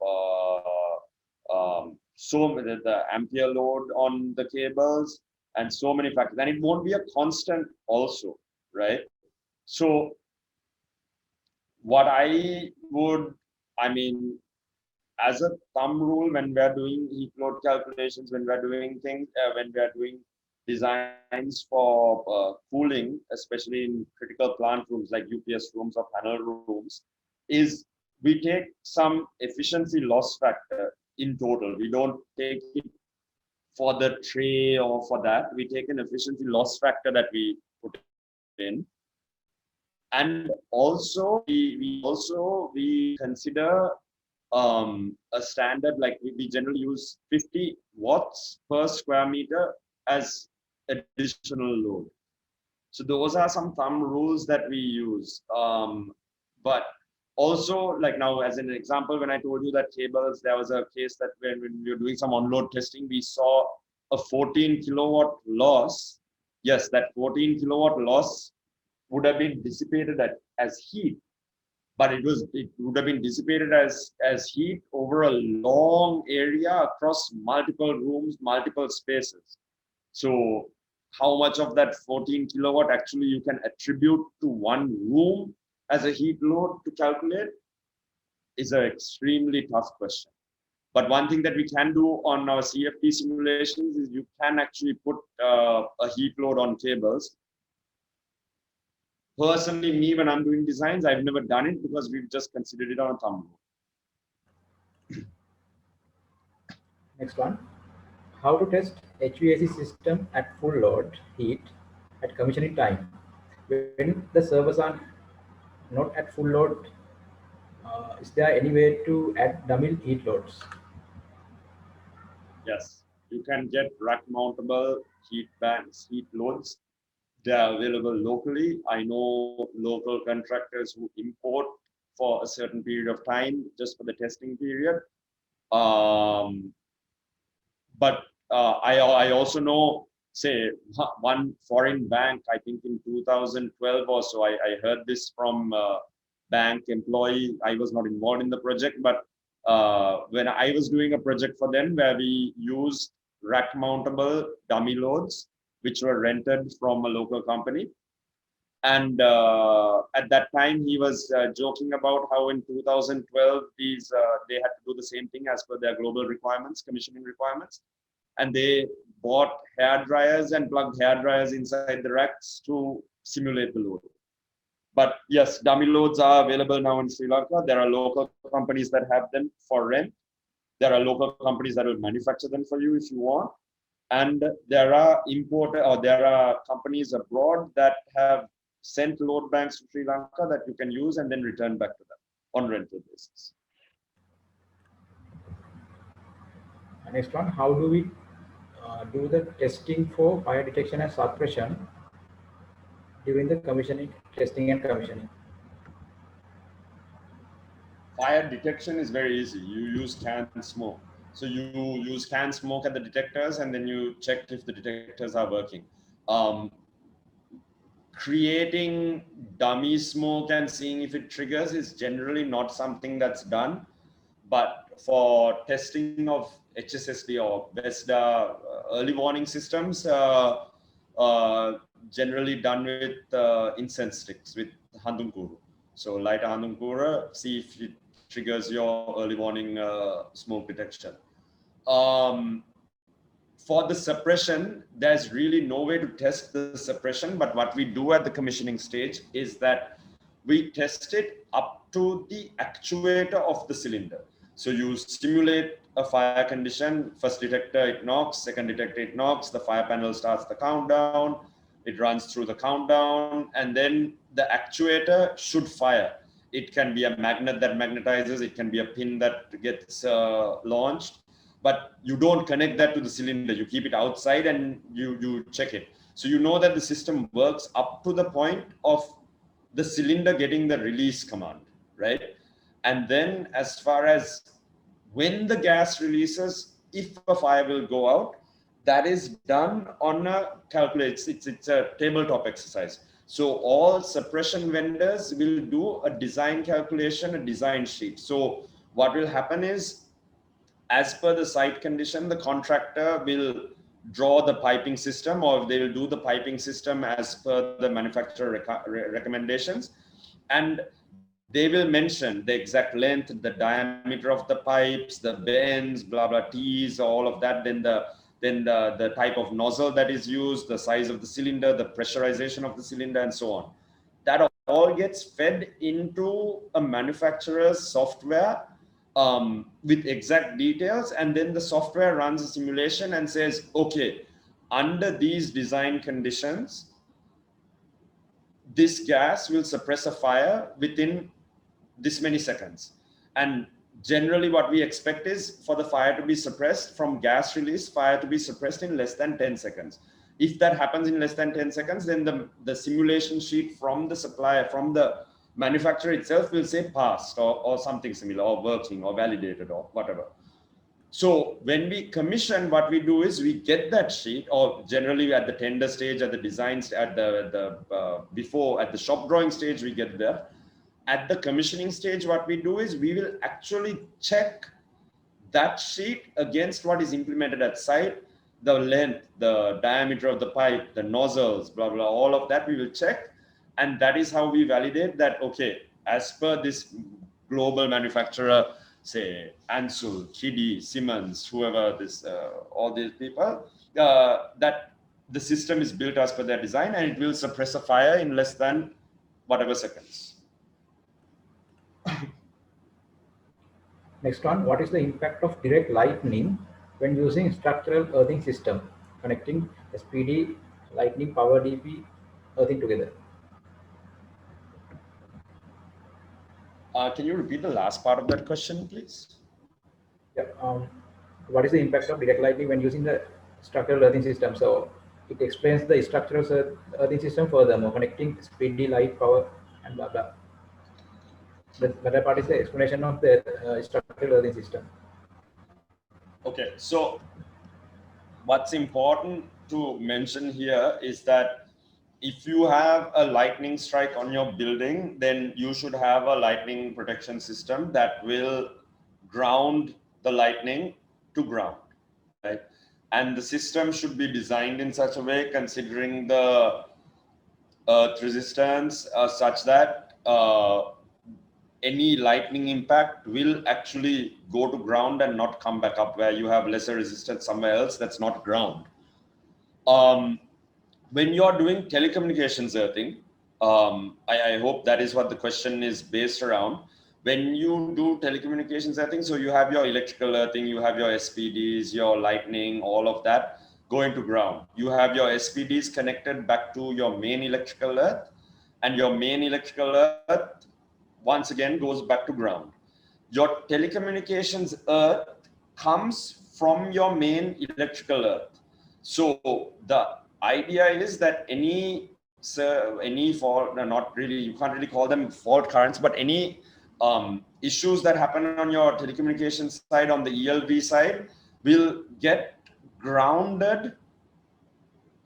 the ampere load on the cables, and so many factors. And it won't be a constant also, right? So what I mean, as a thumb rule, when we are doing heat load calculations, when we are doing things, when we are doing designs for cooling, especially in critical plant rooms like UPS rooms or panel rooms, is we take some efficiency loss factor in total. We don't take it for the tray or for that. We take an efficiency loss factor that we put in. And also, we consider a standard, like we generally use 50 watts per square meter as additional load. So those are some thumb rules that we use. But also, like now, as an example, when I told you that cables, there was a case that when we were doing some on-load testing, we saw a 14 kilowatt loss. Yes, that 14 kilowatt loss would have been dissipated as heat, but it would have been dissipated as heat over a long area across multiple rooms, multiple spaces. So how much of that 14 kilowatt actually you can attribute to one room as a heat load to calculate is an extremely tough question. But one thing that we can do on our CFD simulations is you can actually put a heat load on cables. Personally, me, when I'm doing designs, I've never done it because we've just considered it on a thumb rule. Next one. How to test HVAC system at full load heat at commissioning time? When the servers are not at full load, is there any way to add dummy heat loads? Yes, you can get rack mountable heat banks, heat loads. They are available locally. I know local contractors who import for a certain period of time just for the testing period. But I also know, say, one foreign bank, I think in 2012 or so, I heard this from a bank employee. I was not involved in the project, but when I was doing a project for them where we used rack mountable dummy loads, which were rented from a local company. And at that time, he was joking about how in 2012, they had to do the same thing as per their global requirements, commissioning requirements. And they bought hair dryers and plugged hair dryers inside the racks to simulate the load. But yes, dummy loads are available now in Sri Lanka. There are local companies that have them for rent. There are local companies that will manufacture them for you if you want. And there are there are companies abroad that have sent load banks to Sri Lanka that you can use and then return back to them on rental basis. Next one, how do we do the testing for fire detection and suppression during the commissioning, testing and commissioning? Fire detection is very easy. You use canned smoke. So you use canned smoke at the detectors and then you check if the detectors are working. Creating dummy smoke and seeing if it triggers is generally not something that's done. But for testing of HSSD or BSESC early warning systems, generally done with incense sticks, with handungkuru. So light a handungkuru, see if it triggers your early warning smoke detection. For the suppression, there's really no way to test the suppression, but what we do at the commissioning stage is that we test it up to the actuator of the cylinder. So you simulate a fire condition, first detector it knocks, second detector it knocks, the fire panel starts the countdown, it runs through the countdown, and then the actuator should fire. It can be a magnet that magnetizes, it can be a pin that gets launched, but you don't connect that to the cylinder. You keep it outside and you check it. So you know that the system works up to the point of the cylinder getting the release command, right? And then as far as when the gas releases, if a fire will go out, that is done on a calculate. It's a tabletop exercise. So all suppression vendors will do a design calculation, a design sheet. So what will happen is, as per the site condition, the contractor will draw the piping system, or they will do the piping system as per the manufacturer recommendations. And they will mention the exact length, the diameter of the pipes, the bends, blah, blah, T's, all of that. Then the type of nozzle that is used, the size of the cylinder, the pressurization of the cylinder, and so on. That all gets fed into a manufacturer's software with exact details, and then the software runs a simulation and says, okay, under these design conditions, this gas will suppress a fire within this many seconds. And generally what we expect is for the fire to be suppressed from gas release, fire to be suppressed in less than 10 seconds. If that happens in less than 10 seconds, then the simulation sheet from the supplier, from the manufacturer itself will say passed or something similar, or working or validated or whatever. So when we commission, what we do is we get that sheet, or generally at the tender stage, at the design, at the shop drawing stage, we get there. At the commissioning stage, what we do is we will actually check that sheet against what is implemented at site, the length, the diameter of the pipe, the nozzles, blah, blah, all of that we will check. And that is how we validate that, okay, as per this global manufacturer, say Ansul, Kiddy, Siemens, whoever this, all these people, that the system is built as per their design and it will suppress a fire in less than whatever seconds. Next one, what is the impact of direct lightning when using structural earthing system, connecting SPD, lightning, power DP, earthing together? Can you repeat the last part of that question, please? Yeah. What is the impact of direct lightning when using the structural earthing system? So it explains the structural earthing system furthermore, connecting speedy light, power, and blah blah. The latter part is the explanation of the structural earthing system. Okay, so what's important to mention here is that if you have a lightning strike on your building, then you should have a lightning protection system that will ground the lightning to ground, right? And the system should be designed in such a way, considering the earth resistance, such that any lightning impact will actually go to ground and not come back up, where you have lesser resistance somewhere else that's not ground. When you're doing telecommunications earthing, I hope that is what the question is based around. When you do telecommunications earthing, so you have your electrical earthing, you have your SPDs, your lightning, all of that going to ground. You have your SPDs connected back to your main electrical earth, and your main electrical earth once again goes back to ground. Your telecommunications earth comes from your main electrical earth. So the idea is that any fault, not really, you can't really call them fault currents, but any issues that happen on your telecommunications side, on the ELV side, will get grounded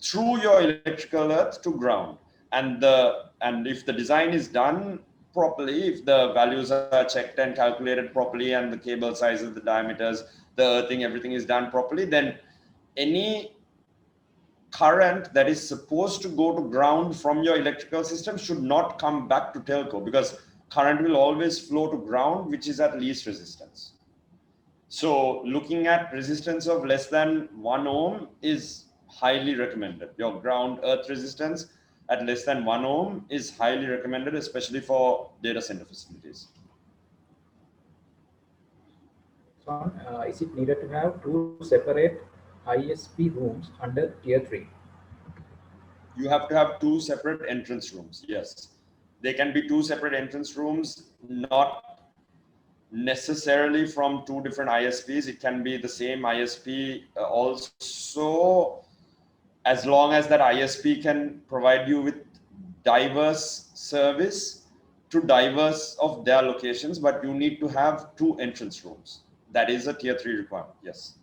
through your electrical earth to ground. And if the design is done properly, if the values are checked and calculated properly, and the cable sizes, the diameters, the earthing, everything is done properly, then any current that is supposed to go to ground from your electrical system should not come back to telco, because current will always flow to ground, which is at least resistance. So looking at resistance of less than 1 ohm is highly recommended. Your ground earth resistance at less than 1 ohm is highly recommended, especially for data center facilities. So, is it needed to have 2 separate ISP rooms under tier 3? You have to have 2 separate entrance rooms. Yes, they can be 2 separate entrance rooms, not necessarily from 2 different ISPs. It can be the same ISP also, as long as that ISP can provide you with diverse service to diverse of their locations, but you need to have 2 entrance rooms. That is a tier 3 requirement, yes.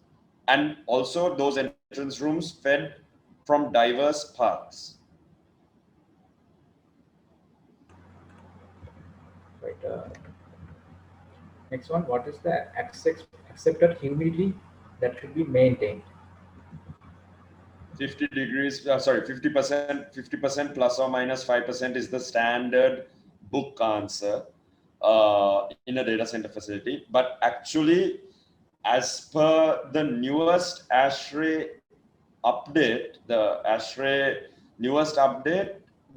And also those entrance rooms fed from diverse paths. Right. Next one, what is the accepted humidity that should be maintained? 50 degrees, 50% plus or minus 5% is the standard book answer in a data center facility. But actually, as per the newest ASHRAE update,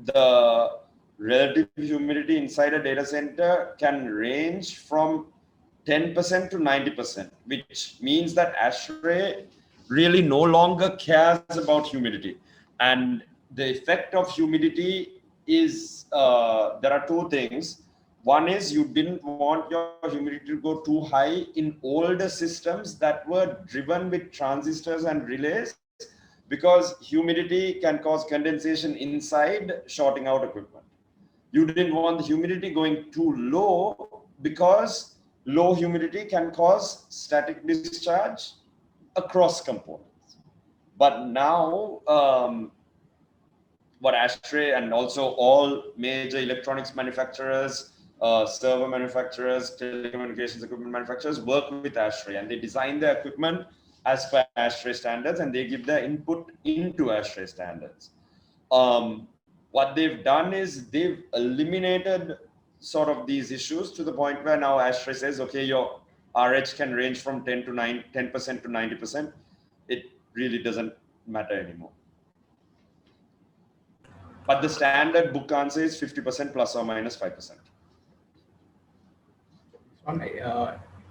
the relative humidity inside a data center can range from 10% to 90%, which means that ASHRAE really no longer cares about humidity. And the effect of humidity is, there are 2 things. One is you didn't want your humidity to go too high in older systems that were driven with transistors and relays, because humidity can cause condensation inside, shorting out equipment. You didn't want the humidity going too low, because low humidity can cause static discharge across components. But now, what ASHRAE and also all major electronics manufacturers, server manufacturers, telecommunications equipment manufacturers work with ASHRAE, and they design their equipment as per ASHRAE standards, and they give their input into ASHRAE standards. What they've done is they've eliminated sort of these issues to the point where now ASHRAE says, okay, your RH can range from 10% to 90%. It really doesn't matter anymore. But the standard book answer is 50% plus or minus 5%.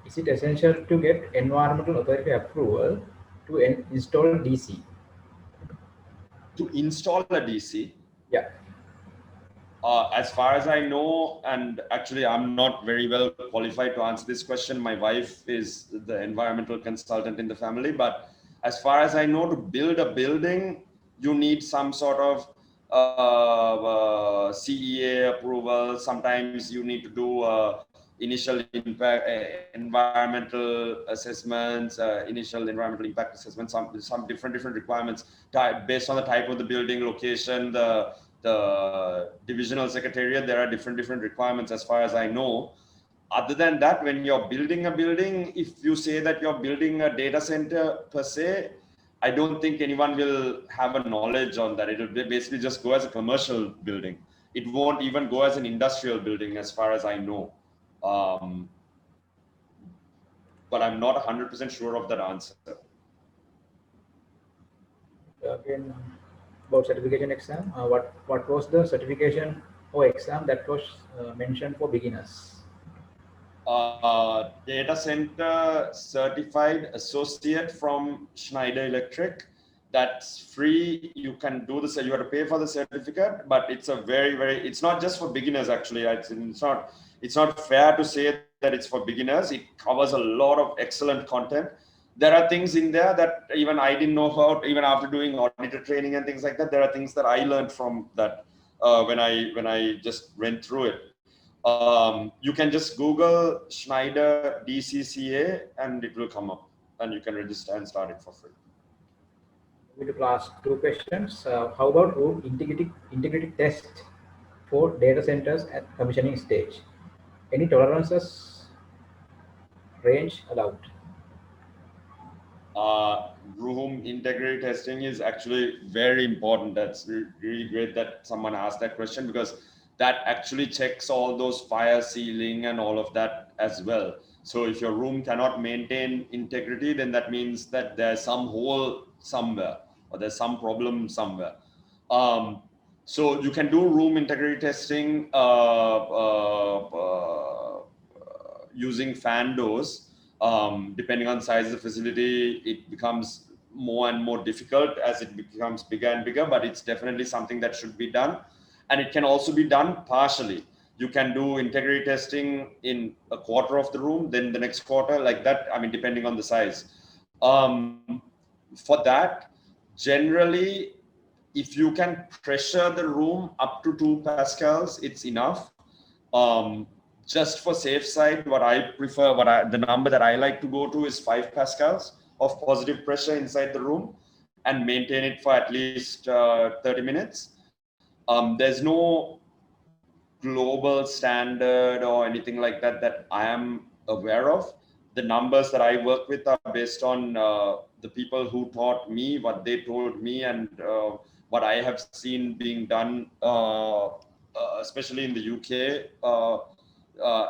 Is it essential to get environmental authority approval to install DC? To install a DC? Yeah. As far as I know, and actually I'm not very well qualified to answer this question. My wife is the environmental consultant in the family, but as far as I know, to build a building, you need some sort of CEA approval. Sometimes you need to do initial impact environmental assessments, initial environmental impact assessments, some different requirements based on the type of the building, location, the divisional secretariat. There are different requirements as far as I know. Other than that, when you're building a building, if you say that you're building a data center per se, I don't think anyone will have a knowledge on that. It'll basically just go as a commercial building. It won't even go as an industrial building as far as I know. But I'm not 100% sure of that answer. Again, about certification exam, what was the certification or exam that was mentioned for beginners? Data center certified associate from Schneider Electric. That's free. You can do this. You have to pay for the certificate, but it's a it's not just for beginners. Actually, it's not fair to say that it's for beginners. It covers a lot of excellent content. There are things in there that even I didn't know about, even after doing auditor training and things like that. There are things that I learned from that when I just went through it. You can just Google Schneider DCCA and it will come up, and you can register and start it for free. We will ask two questions. How about room integrity test for data centers at commissioning stage? Any tolerances range allowed? Room integrity testing is actually very important. That's really great that someone asked that question, because that actually checks all those fire sealing and all of that as well. So if your room cannot maintain integrity, then that means that there's some hole somewhere or there's some problem somewhere. So you can do room integrity testing using fan doors. Depending on the size of the facility, it becomes more and more difficult as it becomes bigger and bigger, but it's definitely something that should be done. And it can also be done partially. You can do integrity testing in a quarter of the room, then the next quarter, like that. I mean, depending on the size. For that, generally, if you can pressure the room up to 2 pascals, it's enough. Just for safe side, what I prefer, the number that I like to go to is 5 pascals of positive pressure inside the room, and maintain it for at least 30 minutes. There's no global standard or anything like that that I am aware of. The numbers that I work with are based on the people who taught me, what they told me, and what I have seen being done, especially in the UK,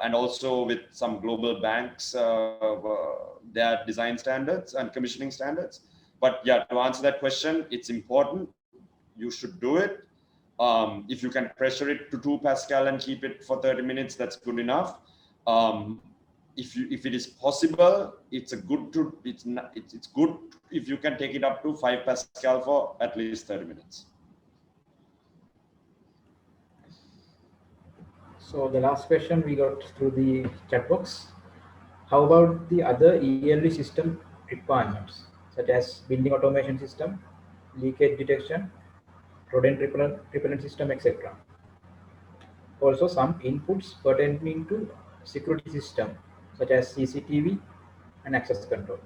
and also with some global banks, their design standards and commissioning standards. But yeah, to answer that question, it's important. You should do it. If you can pressure it to 2 pascal and keep it for 30 minutes, that's good enough. If it is possible, it's good if you can take it up to 5 pascal for at least 30 minutes. So the last question we got through the chat box. How about the other ELD system requirements, such as building automation system, leakage detection, rodent repellent system, etc.? Also some inputs pertaining to security system, such as CCTV and access control.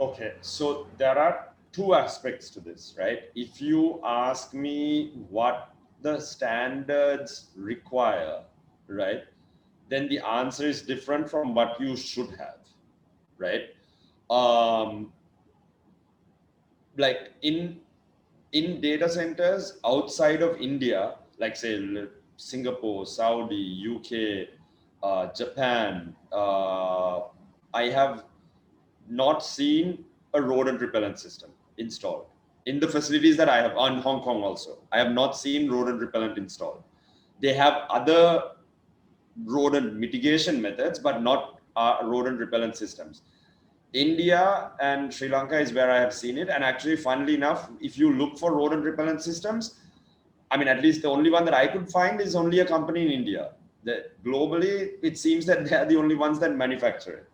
Okay, so there are 2 aspects to this, right? If you ask me what the standards require, right, then the answer is different from what you should have, right? Like in data centers outside of India, like say Singapore, Saudi, UK, Japan, I have not seen a rodent repellent system installed. In the facilities that I have, on Hong Kong also, I have not seen rodent repellent installed. They have other rodent mitigation methods, but not rodent repellent systems. India and Sri Lanka is where I have seen it. And actually, funnily enough, if you look for rodent repellent systems, I mean, at least the only one that I could find is only a company in India. Globally, it seems that they are the only ones that manufacture it.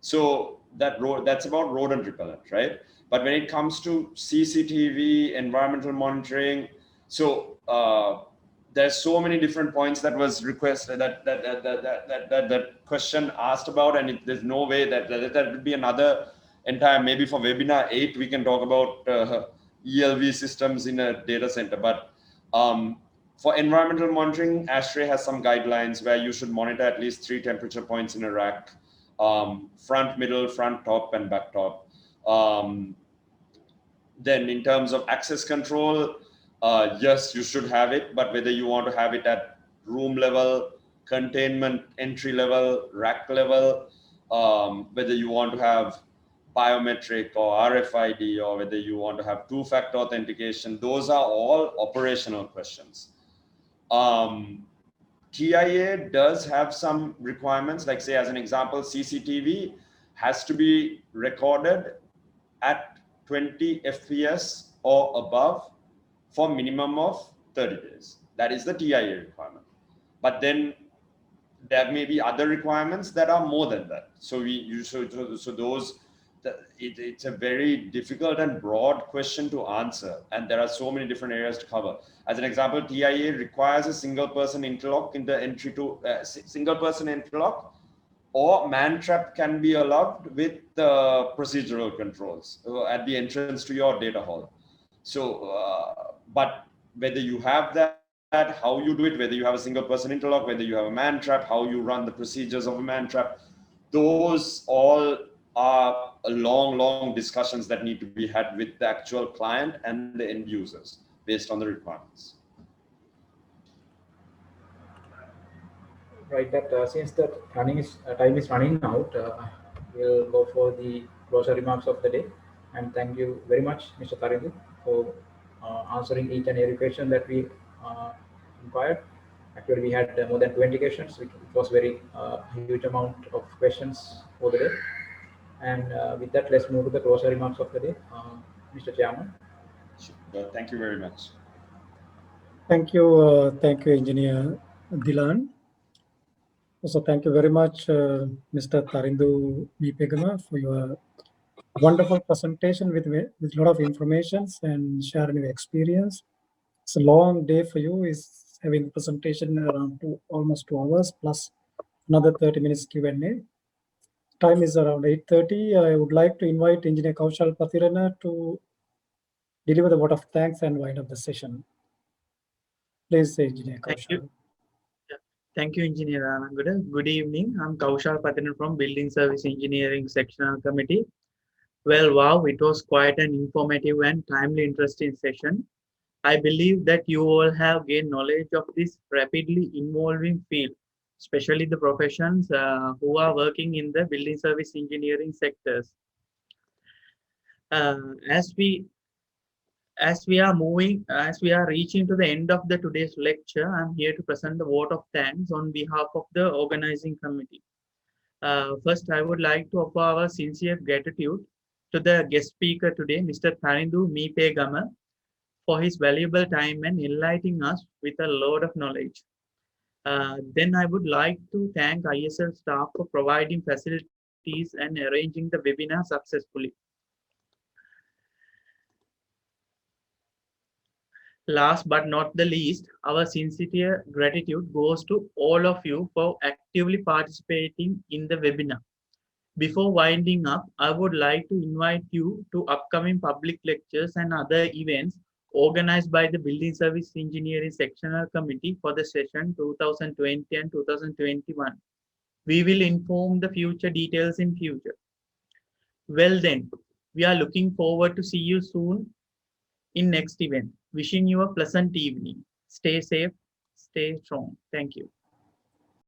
So that's about rodent repellent, right? But when it comes to CCTV, environmental monitoring, so there's so many different points that was requested, that question asked about, and there's no way that would be another entire, maybe for webinar 8 we can talk about ELV systems in a data center. But for environmental monitoring, ASHRAE has some guidelines where you should monitor at least 3 temperature points in a rack, front, middle, front, top, and back top. Then in terms of access control, yes, you should have it, but whether you want to have it at room level, containment, entry level, rack level, whether you want to have biometric or RFID, or whether you want to have two-factor authentication, those are all operational questions. TIA does have some requirements, like say as an example, CCTV has to be recorded at 20 FPS or above for minimum of 30 days. That is the TIA requirement. But then there may be other requirements that are more than that. So it's a very difficult and broad question to answer, and there are so many different areas to cover. As an example, TIA requires a single person interlock in the entry to single person interlock, or man trap can be allowed with procedural controls at the entrance to your data hall. So, but whether you have that, how you do it, whether you have a single person interlock, whether you have a man trap, how you run the procedures of a man trap, those all are long discussions that need to be had with the actual client and the end users based on the requirements. Right, that since the time is running out, we'll go for the closure remarks of the day. And thank you very much, Mr. Tarindu, for answering each and every question that we inquired. Actually, we had more than 20 questions, which was very huge amount of questions for the day. And with that, let's move to the closure remarks of the day. Mr. Chairman. Sure. Thank you very much. Thank you, Engineer Dilan. Also, thank you very much, Mr. Tarindu Mipegama, for your wonderful presentation with a lot of information and sharing your experience. It's a long day for you. Is having presentation around almost 2 hours plus another 30 minutes Q&A. Time is around 8:30. I would like to invite Engineer Kaushal Pathirana to deliver the vote of thanks and wind up the session. Please, Engineer Kaushal. Thank you, Engineer Ananguda. Good evening. I'm Kaushal Pathirana from Building Service Engineering Sectional Committee. Well, wow, it was quite an informative and timely, interesting session. I believe that you all have gained knowledge of this rapidly evolving field, especially the professions who are working in the building service engineering sectors. As we are reaching to the end of today's lecture, I'm here to present the vote of thanks on behalf of the organizing committee. First, I would like to offer our sincere gratitude to the guest speaker today, Mr. Tarindu Mipegama, for his valuable time and enlightening us with a lot of knowledge. Then I would like to thank ISL staff for providing facilities and arranging the webinar successfully. Last but not the least, our sincere gratitude goes to all of you for actively participating in the webinar. Before winding up, I would like to invite you to upcoming public lectures and other events organized by the Building Service Engineering Sectional Committee for the session 2020 and 2021. We will inform the future details in future. Well then, we are looking forward to see you soon in next event. Wishing you a pleasant evening. Stay safe, stay strong. Thank you.